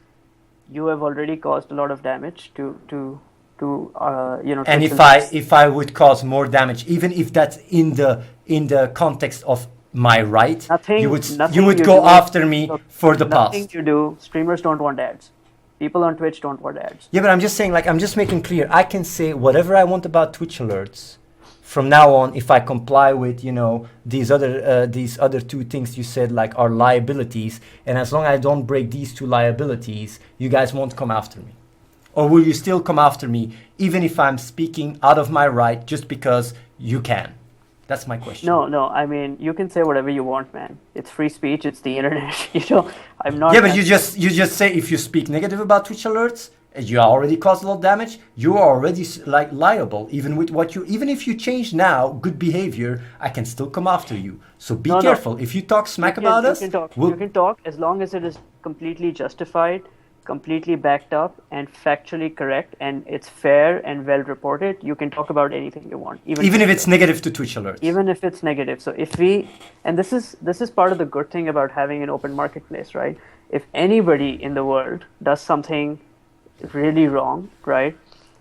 you have already caused a lot of damage to And if I would cause more damage, even if that's in the context of my right, you would go after me for the past. Nothing you do. Streamers don't want ads. People on Twitch don't want ads. Yeah, but I'm just saying, like, I'm just making clear. I can say whatever I want about Twitch alerts from now on if I comply with, you know, these other two things you said, like, are liabilities. And as long as I don't break these two liabilities, you guys won't come after me. Or will you still come after me even if I'm speaking out of my right just because you can? That's my question. No. I mean, you can say whatever you want, man. It's free speech. It's the internet. You know, I'm not. Yeah, but you just say if you speak negative about Twitch alerts, you already caused a lot of damage. You are already like liable. Even with even if you change now good behavior, I can still come after you. So be careful. If you talk smack about us, you can talk as long as it is completely justified, completely backed up, and factually correct, and it's fair and well reported. You can talk about anything you want, even if it's negative to Twitch alerts. Even if it's negative. So and this is part of the good thing about having an open marketplace, right? If anybody in the world does something really wrong, right?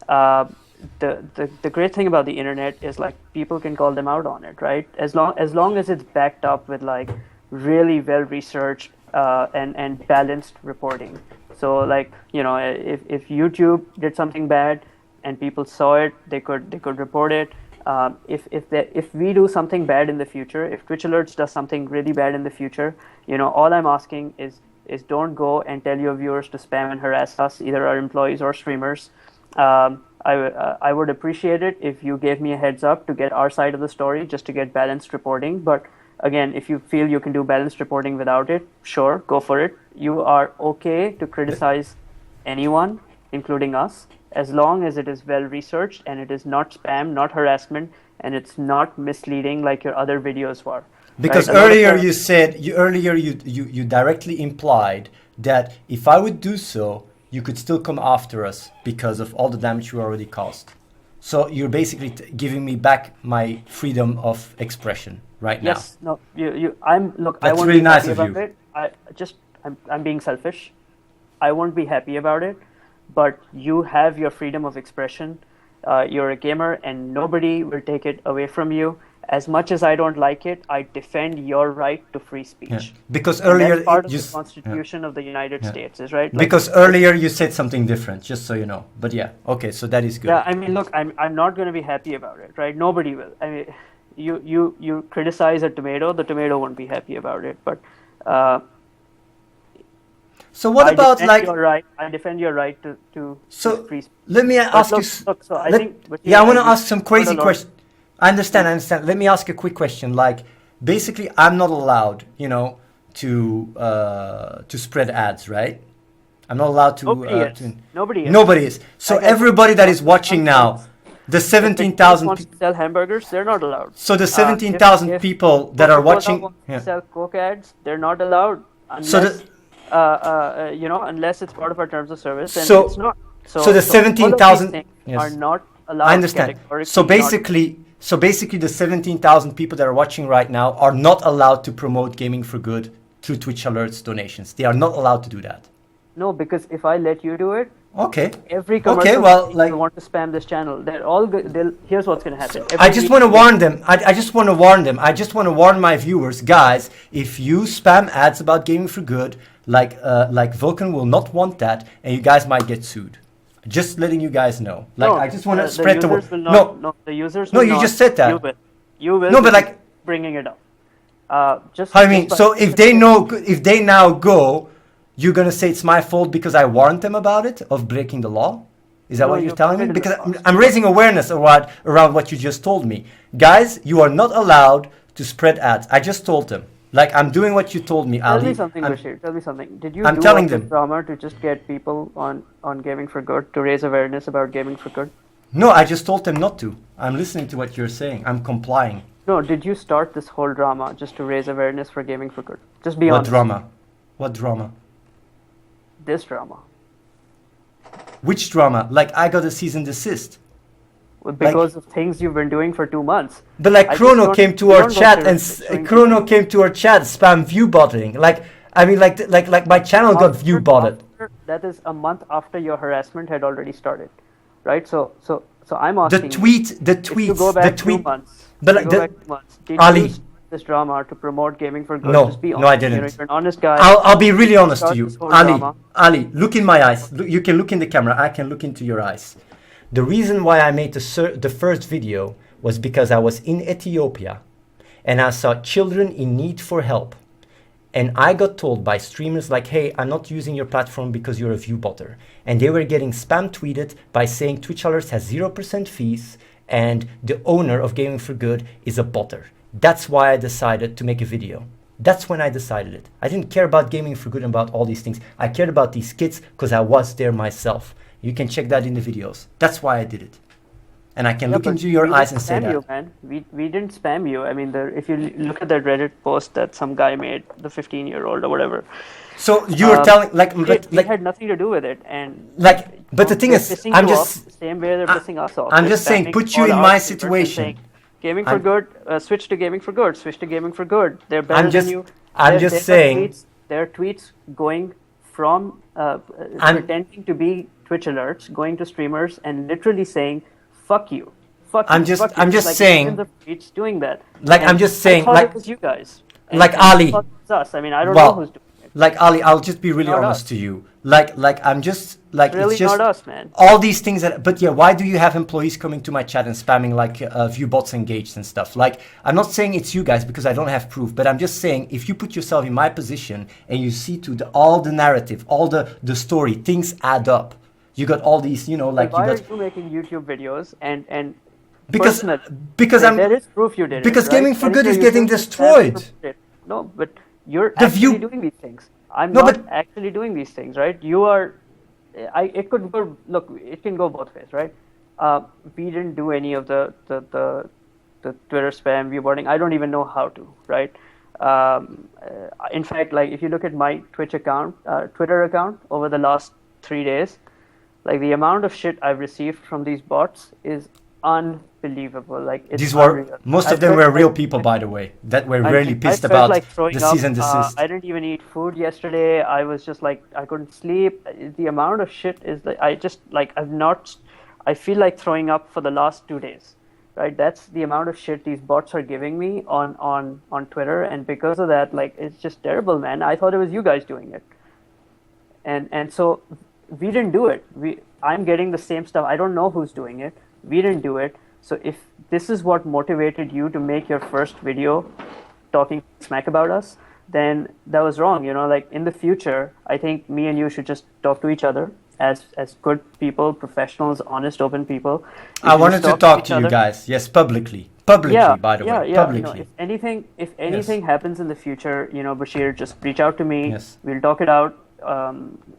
The great thing about the internet is, like, people can call them out on it, right? As long as it's backed up with, like, really well researched and balanced reporting. So, like, you know, if YouTube did something bad and people saw it, they could report it. If we do something bad in the future, if Twitch Alerts does something really bad in the future, you know, all I'm asking is don't go and tell your viewers to spam and harass us, either our employees or streamers. I would appreciate it if you gave me a heads up to get our side of the story, just to get balanced reporting. But again, if you feel you can do balanced reporting without it, sure, go for it. You are okay to criticize anyone, including us, as long as it is well researched and it is not spam, not harassment, and it's not misleading like your other videos were. Because right? earlier you said, you directly implied that if I would do so, you could still come after us because of all the damage you already caused. So you're basically giving me back my freedom of expression right now. Yes, no, look. That's I won't really be nice happy of about you. I'm being selfish. I won't be happy about it, but you have your freedom of expression. You're a gamer, and nobody will take it away from you. As much as I don't like it, I defend your right to free speech. Yeah. Because earlier that's part of the Constitution of the United States, is right. Because earlier you said something different, just so you know. But yeah, okay, so that is good. Yeah, I mean, look, I'm not going to be happy about it, right? Nobody will. I mean, you criticize a tomato, the tomato won't be happy about it. But so what about, like, I defend your right to so free speech. let me ask you. Look, so I think. I want to ask some crazy questions. I understand. Let me ask a quick question. Like, basically, I'm not allowed, you know, to spread ads, right? I'm not allowed to. Nobody is. Nobody is. So everybody that is watching now, the 17,000 wants to sell hamburgers, they're not allowed. So the 17,000 people that are watching, sell Coke ads, they're not allowed. Unless, unless it's part of our terms of service, and it's not. So the 17,000 are not allowed. I understand. So basically, the 17,000 people that are watching right now are not allowed to promote gaming for good through Twitch Alerts donations. They are not allowed to do that. No, because if I let you do it, okay. Every commercial want to spam this channel. They're all good. Here's what's going to happen. I just want to warn them. I just want to warn them. I just want to warn my viewers, guys. If you spam ads about gaming for good, like Vulcan will not want that, and you guys might get sued. Just letting you guys know. Like, I just want to spread the word. The users. No, you just said that. You will. No, but like bringing it up. So if they now go, you're gonna say it's my fault because I warned them about it of breaking the law. Is that what you're telling me? Because I'm raising awareness around what you just told me, guys. You are not allowed to spread ads. I just told them. Like, I'm doing what you told me, Ali. Tell me something, Bashir. Tell me something. Did you do all this drama to just get people on gaming for good, to raise awareness about gaming for good? No, I just told them not to. I'm listening to what you're saying. I'm complying. No, did you start this whole drama just to raise awareness for gaming for good? Just be honest. What drama? What drama? This drama. Which drama? Like, I got a cease and desist. Because of things you've been doing for 2 months. But like, Chrono came to our chat spam view botting. Like, I mean, like my channel got view botted. That is a month after your harassment had already started, right? So I'm asking The if you go tweets, back the 2 tweet. months, But if you like go back 2 months, did Ali, you start this drama to promote gaming for good? no, Just be no, I honest. You know, didn't. you're an honest guy. I'll be really You honest to start you, this whole Ali. drama. Ali, look in my eyes. Look, you can look in the camera. I can look into your eyes. The reason why I made the first video was because I was in Ethiopia and I saw children in need for help. And I got told by streamers like, hey, I'm not using your platform because you're a view botter. And they were getting spam tweeted by saying Twitch Alerts has 0% fees and the owner of Gaming for Good is a botter. That's why I decided to make a video. That's when I decided it. I didn't care about Gaming for Good and about all these things. I cared about these kids because I was there myself. You can check that in the videos. That's why I did it. And I can look into your eyes and say that. You, man. We didn't spam you. I mean, if you look at that Reddit post that some guy made, the 15-year-old or whatever. So you were telling, like, it had nothing to do with it, and like, but the thing is, I'm just the same way they're pissing us off. I'm just saying, put you in my situation. Gaming for Good, switch to Gaming for Good, switch to Gaming for Good. They're better than you. I'm just saying. There are tweets going from pretending to be Twitch alerts, going to streamers and literally saying, "Fuck you." I'm just saying. The tweets doing that. Like, I'm just saying, like it was you guys. Like Ali. It's us. I mean, I don't know who's doing it. Like Ali, I'll just be really honest to you. Like I'm just like really it's just not us, man. All these things that. But yeah, why do you have employees coming to my chat and spamming like view bots engaged and stuff? Like, I'm not saying it's you guys because I don't have proof, but I'm just saying if you put yourself in my position and you see to all the narrative, all the story, things add up. You got all these, you know, like why you got. Are you making YouTube videos and because there is proof you did because it, Gaming for Good is getting destroyed. No, but you're actually doing these things. I'm not actually doing these things, right? You are. It could go. Look, it can go both ways, right? We didn't do any of the Twitter spam viewboarding. I don't even know how to, right? In fact, like if you look at my Twitter account over the last 3 days, like the amount of shit I've received from these bots is unbelievable. Like it's most of them were real people, by the way, that were really pissed about the cease and desist. I didn't even eat food yesterday. I was just like, I couldn't sleep. The amount of shit is like, I feel like throwing up for the last 2 days, right? That's the amount of shit these bots are giving me on Twitter, and because of that, like it's just terrible, man. I thought it was you guys doing it, and so we didn't do it. I'm getting the same stuff. I don't know who's doing it. We didn't do it. So if this is what motivated you to make your first video talking smack about us, then that was wrong. You know, like in the future, I think me and you should just talk to each other as good people, professionals, honest, open people. I wanted to talk to you guys. Yes, publicly, by the way, publicly. If anything happens in the future, you know, Bashir, just reach out to me. Yes. We'll talk it out.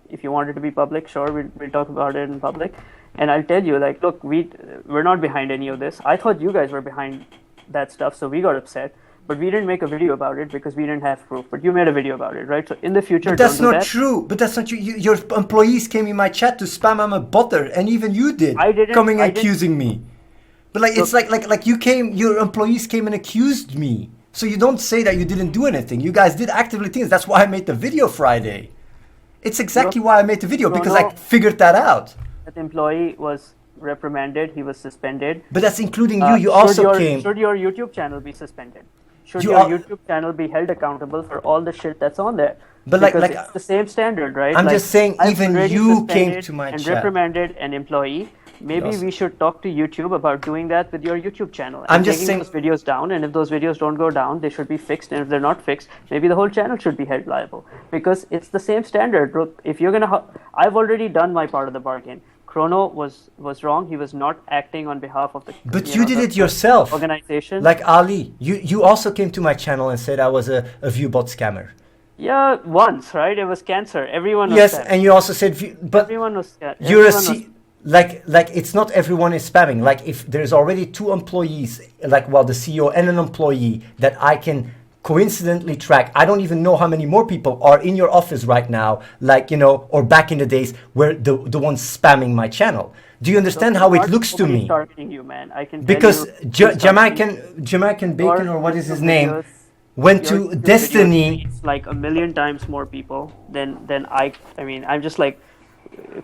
If you want it to be public, sure, we'll talk about it in public. And I'll tell you, like, look, we're not behind any of this. I thought you guys were behind that stuff, so we got upset. But we didn't make a video about it because we didn't have proof. But you made a video about it, right? So in the future, but that's not true. But that's not true. Your employees came in my chat to spam I'm a botter, and even you did. Coming accusing me. But like, it's like you came. Your employees came and accused me. So you don't say that you didn't do anything. You guys did actively things. That's why I made the video Friday. It's exactly why I made the video, because I figured that out. That employee was reprimanded, he was suspended. But that's including you. You also came. Should your YouTube channel be suspended? Should your YouTube channel be held accountable for all the shit that's on there? But because it's the same standard, right? I'm just saying, even you came to my chat and reprimanded an employee. Maybe we should talk to YouTube about doing that with your YouTube channel. I'm just saying those videos down, and if those videos don't go down, they should be fixed. And if they're not fixed, maybe the whole channel should be held liable, because it's the same standard. Look, if you're gonna, I've already done my part of the bargain. Chrono was wrong. He was not acting on behalf of the. But you did it yourself. Organization. Like Ali, you also came to my channel and said I was a viewbot scammer. Yeah, once, right? It was cancer. Everyone was. Yes, and you also said, but everyone was. You're like it's not everyone is spamming. Like if there's already 2 employees, like the CEO and an employee that I can coincidentally track. I don't even know how many more people are in your office right now, like, you know, or back in the days where the ones spamming my channel. Do you understand how it looks to me? Targeting you, man. I can because Jamaican Bacon, or what is his name, went to Destiny. It's like 1,000,000 times more people than I mean, I'm just like,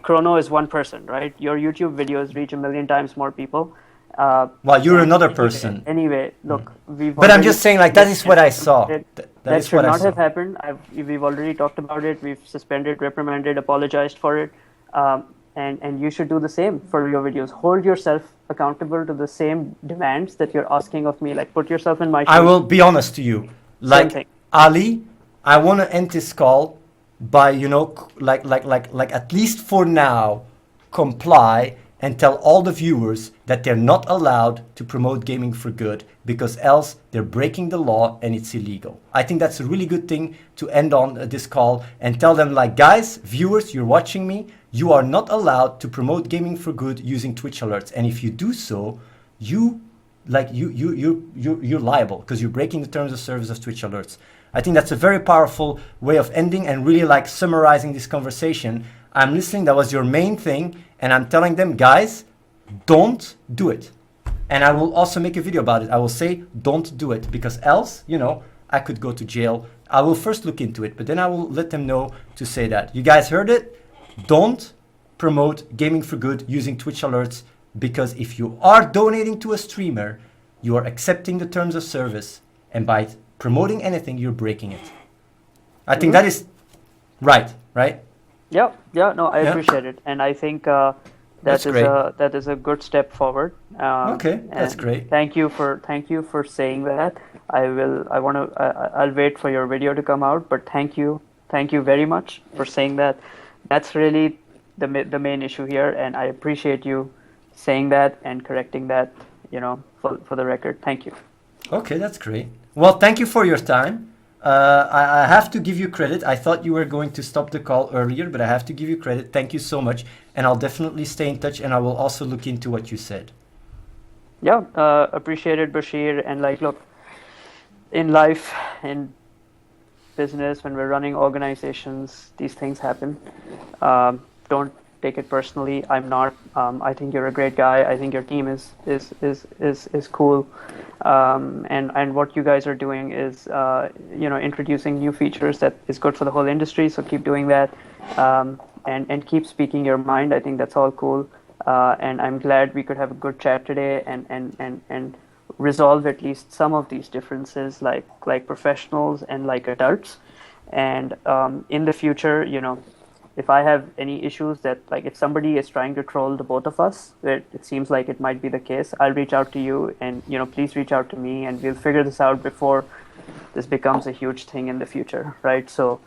Chrono is one person, right? Your YouTube videos reach 1 million times more people. Well, you're another Anyway, person. anyway, look, we've But I'm already just saying, like, that is what I saw. That that is should what I not have saw. happened. We've already talked about it. We've suspended, reprimanded, apologized for it. And you should do the same for your videos. Hold yourself accountable to the same demands that you're asking of me. Like, put yourself in my shoes. I will be honest to you. Same Like, thing. Ali, I want to end this call by, you know, like at least for now, comply and tell all the viewers that they're not allowed to promote gaming for good, because else they're breaking the law and it's illegal. I think that's a really good thing to end on this call, and tell them, like, guys, viewers, you're watching me, you are not allowed to promote gaming for good using Twitch alerts. And if you do so, you're liable, because you're breaking the terms of service of Twitch alerts. I think that's a very powerful way of ending and really like summarizing this conversation. I'm listening, that was your main thing, and I'm telling them, guys, don't do it. And I will also make a video about it. I will say, don't do it, because else, you know, I could go to jail. I will first look into it, but then I will let them know to say that. You guys heard it? Don't promote gaming for good using Twitch alerts, because if you are donating to a streamer, you are accepting the terms of service, and by promoting anything, you're breaking it. I think that is right? Yeah, no, I appreciate it, and I think That's great. that is a good step forward. Okay, that's and great. Thank you for saying that. I'll wait for your video to come out, but thank you very much for saying that. That's really the main issue here, and I appreciate you saying that and correcting that, you know, for the record. Thank you. Okay, that's great. Well, thank you for your time. I have to give you credit. I thought you were going to stop the call earlier, but I have to give you credit. Thank you so much. And I'll definitely stay in touch, and I will also look into what you said. Yeah, appreciate it, Bashir. And like, look, in life, in business, when we're running organizations, these things happen. Don't take it personally. I'm not. I think you're a great guy. I think your team is cool. And what you guys are doing is, you know, introducing new features that is good for the whole industry. So keep doing that, and keep speaking your mind. I think that's all cool. And I'm glad we could have a good chat today and resolve at least some of these differences, like professionals and like adults. And in the future, you know, if I have any issues that, like, if somebody is trying to troll the both of us, it seems like it might be the case, I'll reach out to you, and, you know, please reach out to me, and we'll figure this out before this becomes a huge thing in the future, right? So,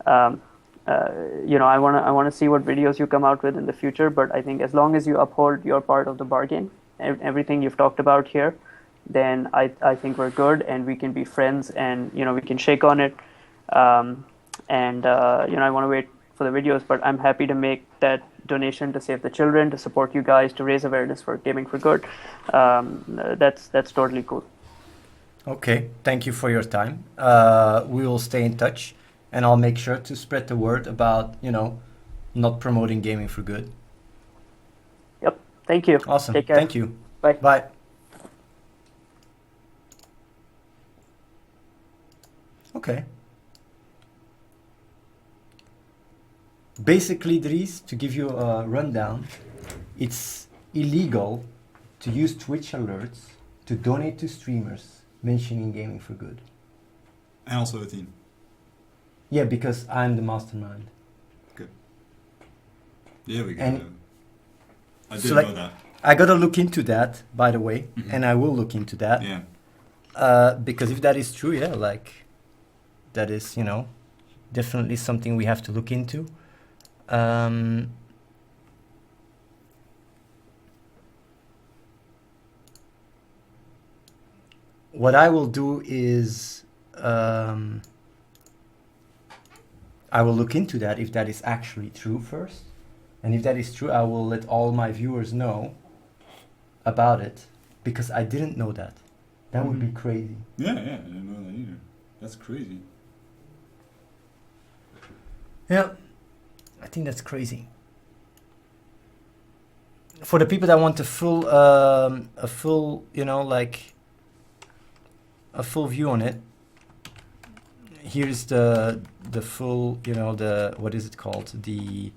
you know, I wanna see what videos you come out with in the future, but I think as long as you uphold your part of the bargain, everything you've talked about here, then I think we're good, and we can be friends, and, you know, we can shake on it. You know, I want to wait for the videos, but I'm happy to make that donation to save the children, to support you guys, to raise awareness for gaming for good. That's totally cool. Okay, thank you for your time. We will stay in touch, and I'll make sure to spread the word about, you know, not promoting gaming for good. Yep. Thank you. Awesome. Take care. Thank you. Bye. Bye. Okay. Basically, Dries, to give you a rundown, it's illegal to use Twitch alerts to donate to streamers mentioning gaming for good. And also Athene. Yeah, because I'm the mastermind. Good. Yeah, we go. And I so, didn't like, know that. I gotta look into that, by the way, Mhm. and I will look into that. Yeah. Because if that is true, yeah, like, that is, you know, definitely something we have to look into. What I will do is I will look into that, if that is actually true first. And if that is true, I will let all my viewers know about it, because I didn't know that. That would be crazy. Yeah, I didn't know that either. That's crazy. Yeah, I think that's crazy. For the people that want a full, you know, like a full view on it, here's the full, you know, the, what is it called? The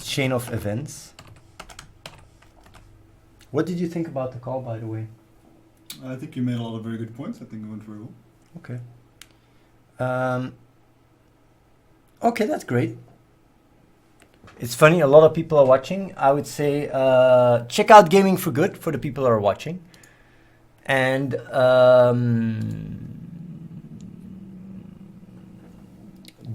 chain of events. What did you think about the call, by the way? I think you made a lot of very good points. I think it went very well. Okay. Okay, that's great. It's funny, a lot of people are watching. I would say check out Gaming for Good for the people that are watching. And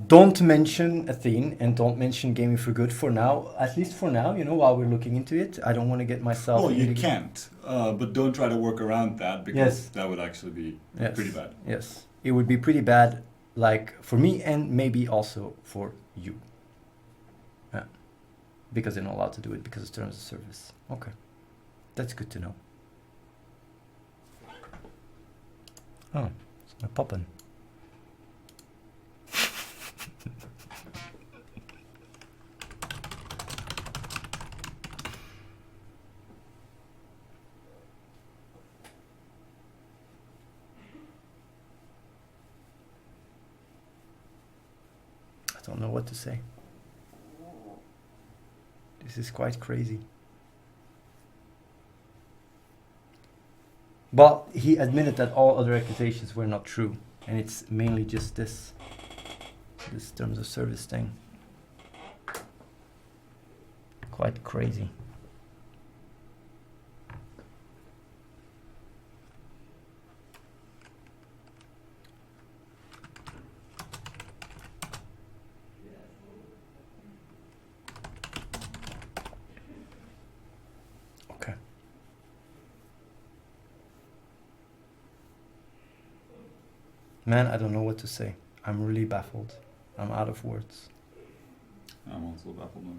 don't mention Athene and don't mention Gaming for Good for now. At least for now, you know, while we're looking into it. I don't want to get myself... Well, you can't. But don't try to work around that because that would actually be pretty bad. Yes, it would be pretty bad, like for me and maybe also for you. Yeah, because they're not allowed to do it because of terms of service. Okay, that's good to know. Oh, it's my poppin'. I don't know what to say. This is quite crazy. But he admitted that all other accusations were not true, and it's mainly just this terms of service thing. Quite crazy. Okay. Man, I don't know what to say. I'm really baffled. I'm out of words. I'm also baffled now.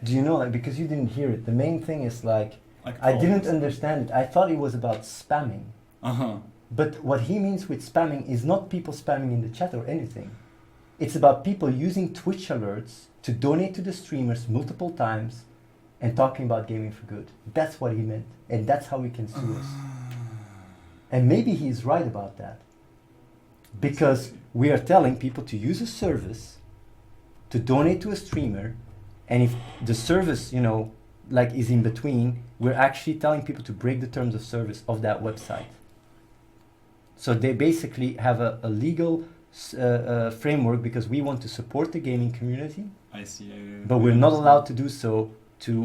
Do you know, like, because you didn't hear it, the main thing is like, I I didn't understand it. I thought it was about spamming. Uh-huh. But what he means with spamming is not people spamming in the chat or anything. It's about people using Twitch alerts to donate to the streamers multiple times and talking about Gaming for Good. That's what he meant. And that's how he can sue us. And maybe he's right about that. Because we are telling people to use a service to donate to a streamer, and if the service, you know, like is in between, we're actually telling people to break the terms of service of that website. So they basically have a legal framework because we want to support the gaming community. I see. But we're not allowed to do so to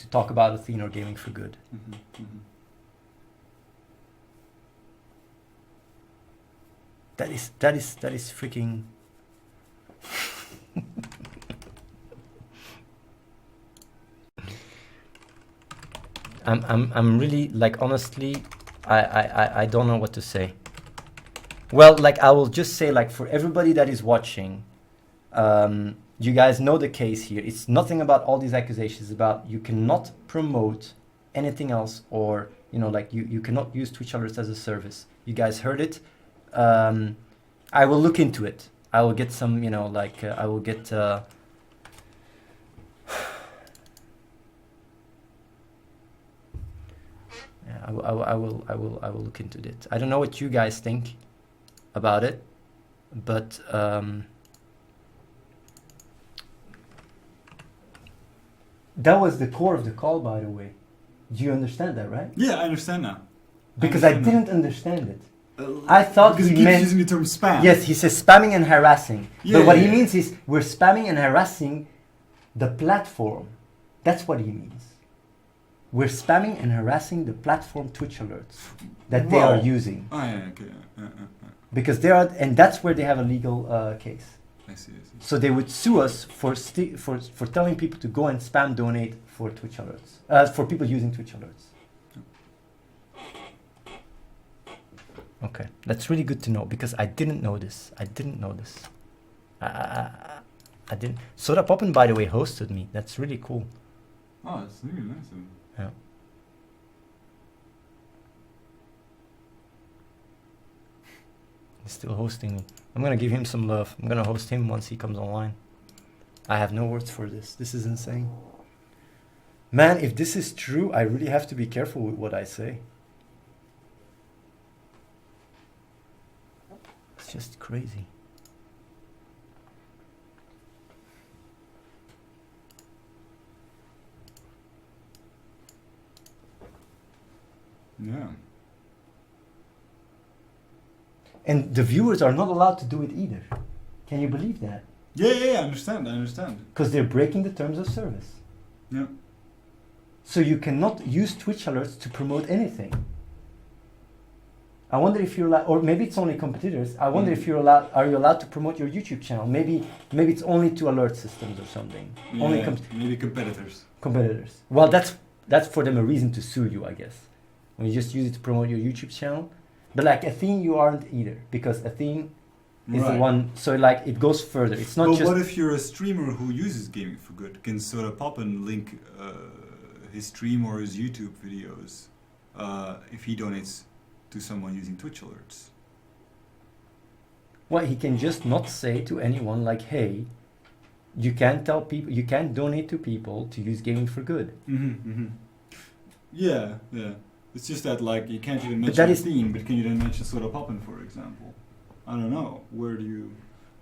talk about Athene or Gaming for Good. Mm-hmm, mm-hmm. That is freaking. I'm really, like, honestly, I don't know what to say. Well, like, I will just say, like, for everybody that is watching, you guys know the case here. It's nothing about all these accusations. It's about you cannot promote anything else, or, you know, like, you cannot use Twitch alerts as a service. You guys heard it. I will look into it. I will get some, you know, like, I will get... yeah, I will look into it. I don't know what you guys think about it, but that was the core of the call, by the way. Do you understand that, right? Yeah, I understand now. Because I didn't understand it. I thought because he keeps meant using the term spam. Yes, he says spamming and harassing. Yeah, but what yeah, he yeah. means is we're spamming and harassing the platform. That's what he means. We're spamming and harassing the platform Twitch alerts that they are using. Oh, yeah, okay. Because they are, and that's where they have a legal case. I see. So they would sue us for telling people to go and spam donate for Twitch alerts, for people using Twitch alerts. Okay, that's really good to know because I didn't know this. I didn't. Soda Poppin, by the way, hosted me. That's really cool. Oh, it's really nice. Yeah. He's still hosting me. I'm gonna give him some love. I'm gonna host him once he comes online. I have no words for this. This is insane. Man, if this is true, I really have to be careful with what I say. It's just crazy. Yeah. And the viewers are not allowed to do it either. Can you believe that? Yeah, I understand. Because they're breaking the terms of service. Yeah. So you cannot use Twitch alerts to promote anything. I wonder if you're allowed, or maybe it's only competitors. I wonder if you're allowed. Are you allowed to promote your YouTube channel? Maybe it's only to alert systems or something. Yeah, Only maybe competitors. competitors. Well, that's for them a reason to sue you, I guess. When you just use it to promote your YouTube channel. But like Athene, you aren't either, because Athene is the one. So like it goes further. It's not but just. what if you're a streamer who uses gaming for good? Can sort of pop and link his stream or his YouTube videos if he donates to someone using Twitch alerts? Well, he can just not say to anyone like, "Hey, you can't tell people, you can't donate to people to use gaming for good." Yeah. It's just that like you can't even But mention that a is- theme, but can you then mention Soda Poppin, for example? I don't know. Where do you?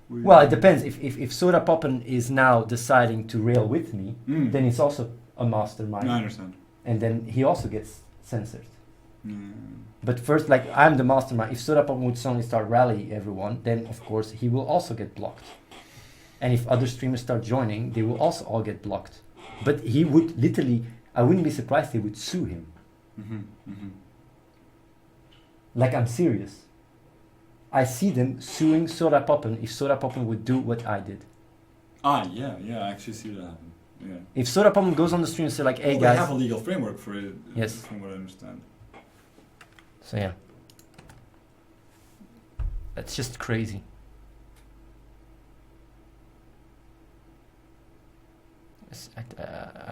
Well, it depends. If Soda Poppin is now deciding to rail with me, then it's also a mastermind, I understand. and then he also gets censored. Yeah. But first, like I'm the mastermind. If Soda Poppin would suddenly start rally everyone, then of course he will also get blocked. And if other streamers start joining, they will also all get blocked. But he would literally, I wouldn't be surprised they would sue him. Like I'm serious. I see them suing Soda Poppin if Soda Poppin would do what I did. Yeah, I actually see that happen. Yeah. If Soda Poppin goes on the stream and say like, "Hey Well, guys," they have a legal framework for it. Yes. From what I understand. so yeah, that's just crazy.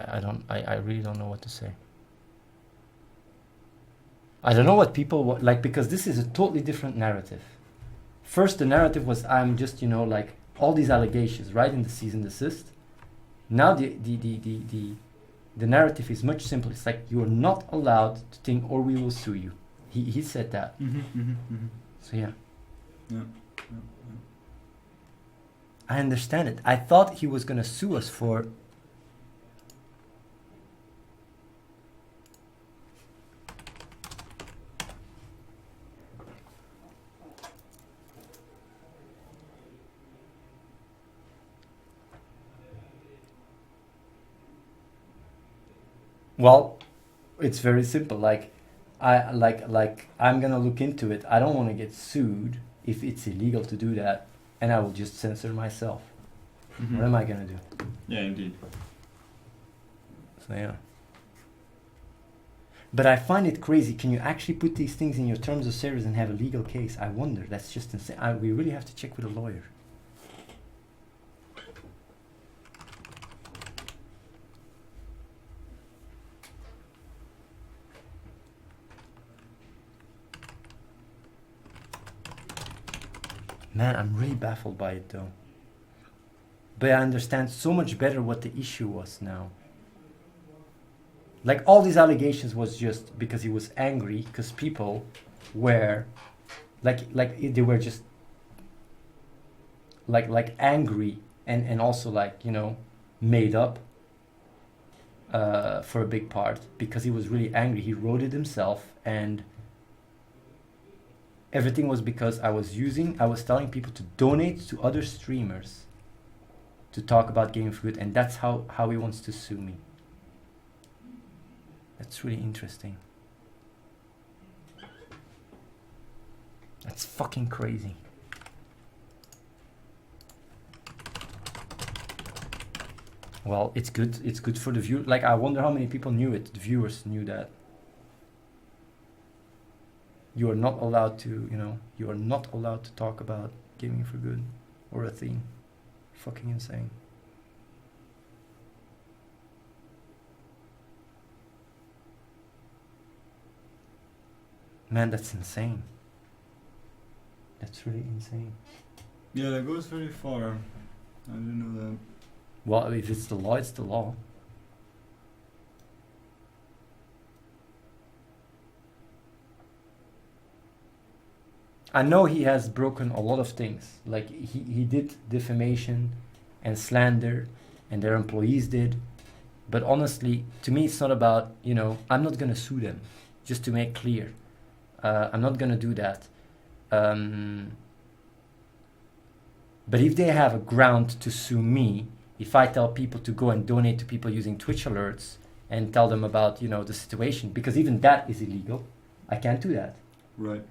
I really don't know what to say. I don't know what people like, because this is a totally different narrative. First, the narrative was I'm just, like all these allegations, right, in the cease and desist. Now the narrative is much simpler. It's like you are not allowed to think, or we will sue you. He said that. So yeah. Yeah. I understand it. I thought he was gonna sue us for. Well, it's very simple. Like, I'm gonna look into it. I don't want to get sued if it's illegal to do that, and I will just censor myself. What am I gonna do? Yeah, indeed. So yeah. But I find it crazy. Can you actually put these things in your terms of service and have a legal case? I wonder. That's just insane. We really have to check with a lawyer. Man, I'm really baffled by it though. But I understand so much better what the issue was now. Like all these allegations was just because he was angry because people were like they were just like angry and also like, made up for a big part because he was really angry. He wrote it himself, and everything was because I was telling people to donate to other streamers to talk about gaming for good, and that's how he wants to sue me. That's really interesting. That's fucking crazy. Well, it's good for the view. Like, I wonder how many people knew it. The viewers knew that. You are not allowed to, you are not allowed to talk about gaming for good or Athene. Fucking insane. Man, that's insane. That's really insane. Yeah, that goes very far. I didn't know that. Well, if it's the law, it's the law. I know he has broken a lot of things. Like he did defamation and slander, and their employees did. But honestly, to me, it's not about, I'm not gonna sue them. just to make clear. I'm not gonna do that. But if they have a ground to sue me, if I tell people to go and donate to people using Twitch alerts and tell them about, you know, the situation, because even that is illegal, I can't do that. Right.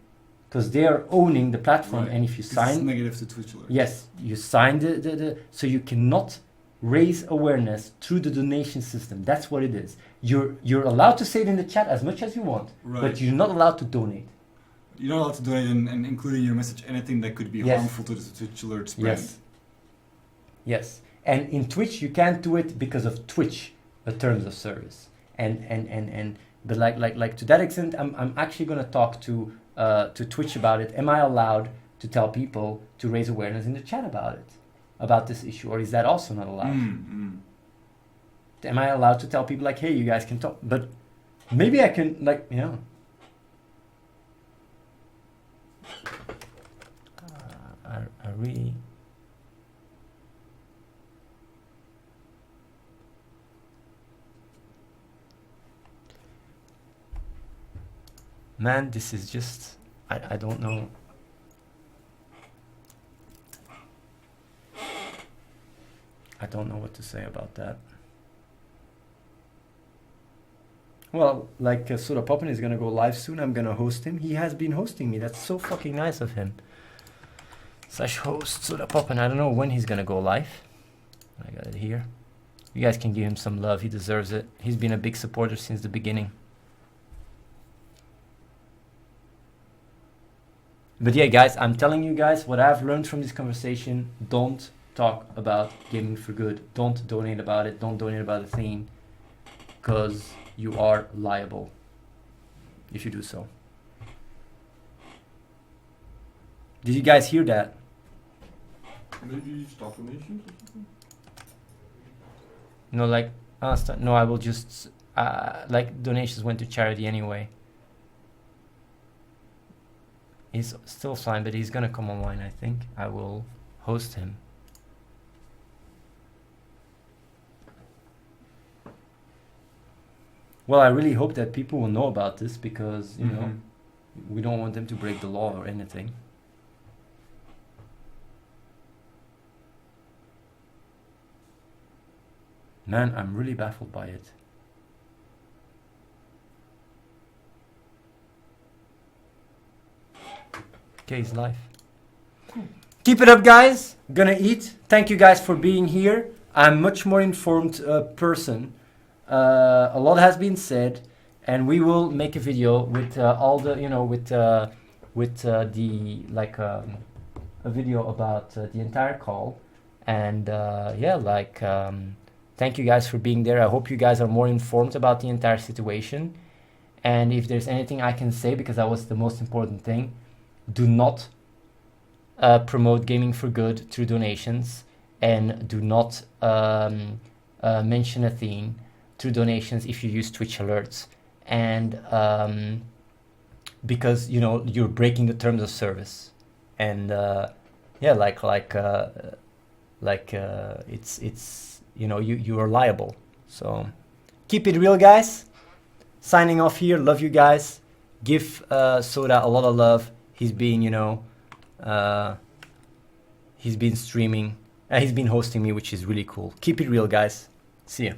Because they are owning the platform, Right. and if you It's sign, negative to Twitch alerts. yes, you sign so you cannot raise awareness through the donation system. That's what it is. You're allowed to say it in the chat as much as you want, Right. but you're not allowed to donate. You're not allowed to donate and include in your message anything that could be Yes. harmful to the Twitch alerts brand. Yes. Yes. And in Twitch you can't do it because of Twitch, the terms of service. But like to that extent, I'm actually gonna talk to Twitch about it. Am I allowed to tell people to raise awareness in the chat about this issue, or is that also not allowed? Am I allowed to tell people like, hey, you guys can talk? But maybe I can, like, you know. I really. Man, this is just, I don't know. I don't know what to say about that. Well, like Soda Poppin is gonna go live soon. I'm gonna host him. He has been hosting me. That's so fucking nice of him. /host Soda Poppin. I don't know when he's gonna go live. I got it here. You guys can give him some love. He deserves it. He's been a big supporter since the beginning. But yeah, guys, I'm telling you guys what I've learned from this conversation. Don't talk about gaming for good. Don't donate about it. Don't donate about Athene, because you are liable if you do so. Did you guys hear that? Did you stop donations or something? No, like, no, I will just, like, donations went to charity anyway. He's still fine, but he's gonna come online, I think. I will host him. Well, I really hope that people will know about this, because, you know, we don't want them to break the law or anything. Man, I'm really baffled by it. Okay, he's live. Keep it up, guys. Gonna eat. Thank you guys for being here. I'm much more informed person. A lot has been said, and we will make a video with all the, you know, with the like a video about the entire call, and yeah, like thank you guys for being there. I hope you guys are more informed about the entire situation, and if there's anything I can say, because that was the most important thing, do not promote gaming for good through donations, and do not mention Athene through donations if you use Twitch alerts, and because, you know, you're breaking the terms of service, and yeah, it's you know, you are liable. So keep it real, guys. Signing off here. Love you guys. Give Soda a lot of love. He's been, you know, he's been streaming. He's been hosting me, which is really cool. Keep it real, guys. See ya.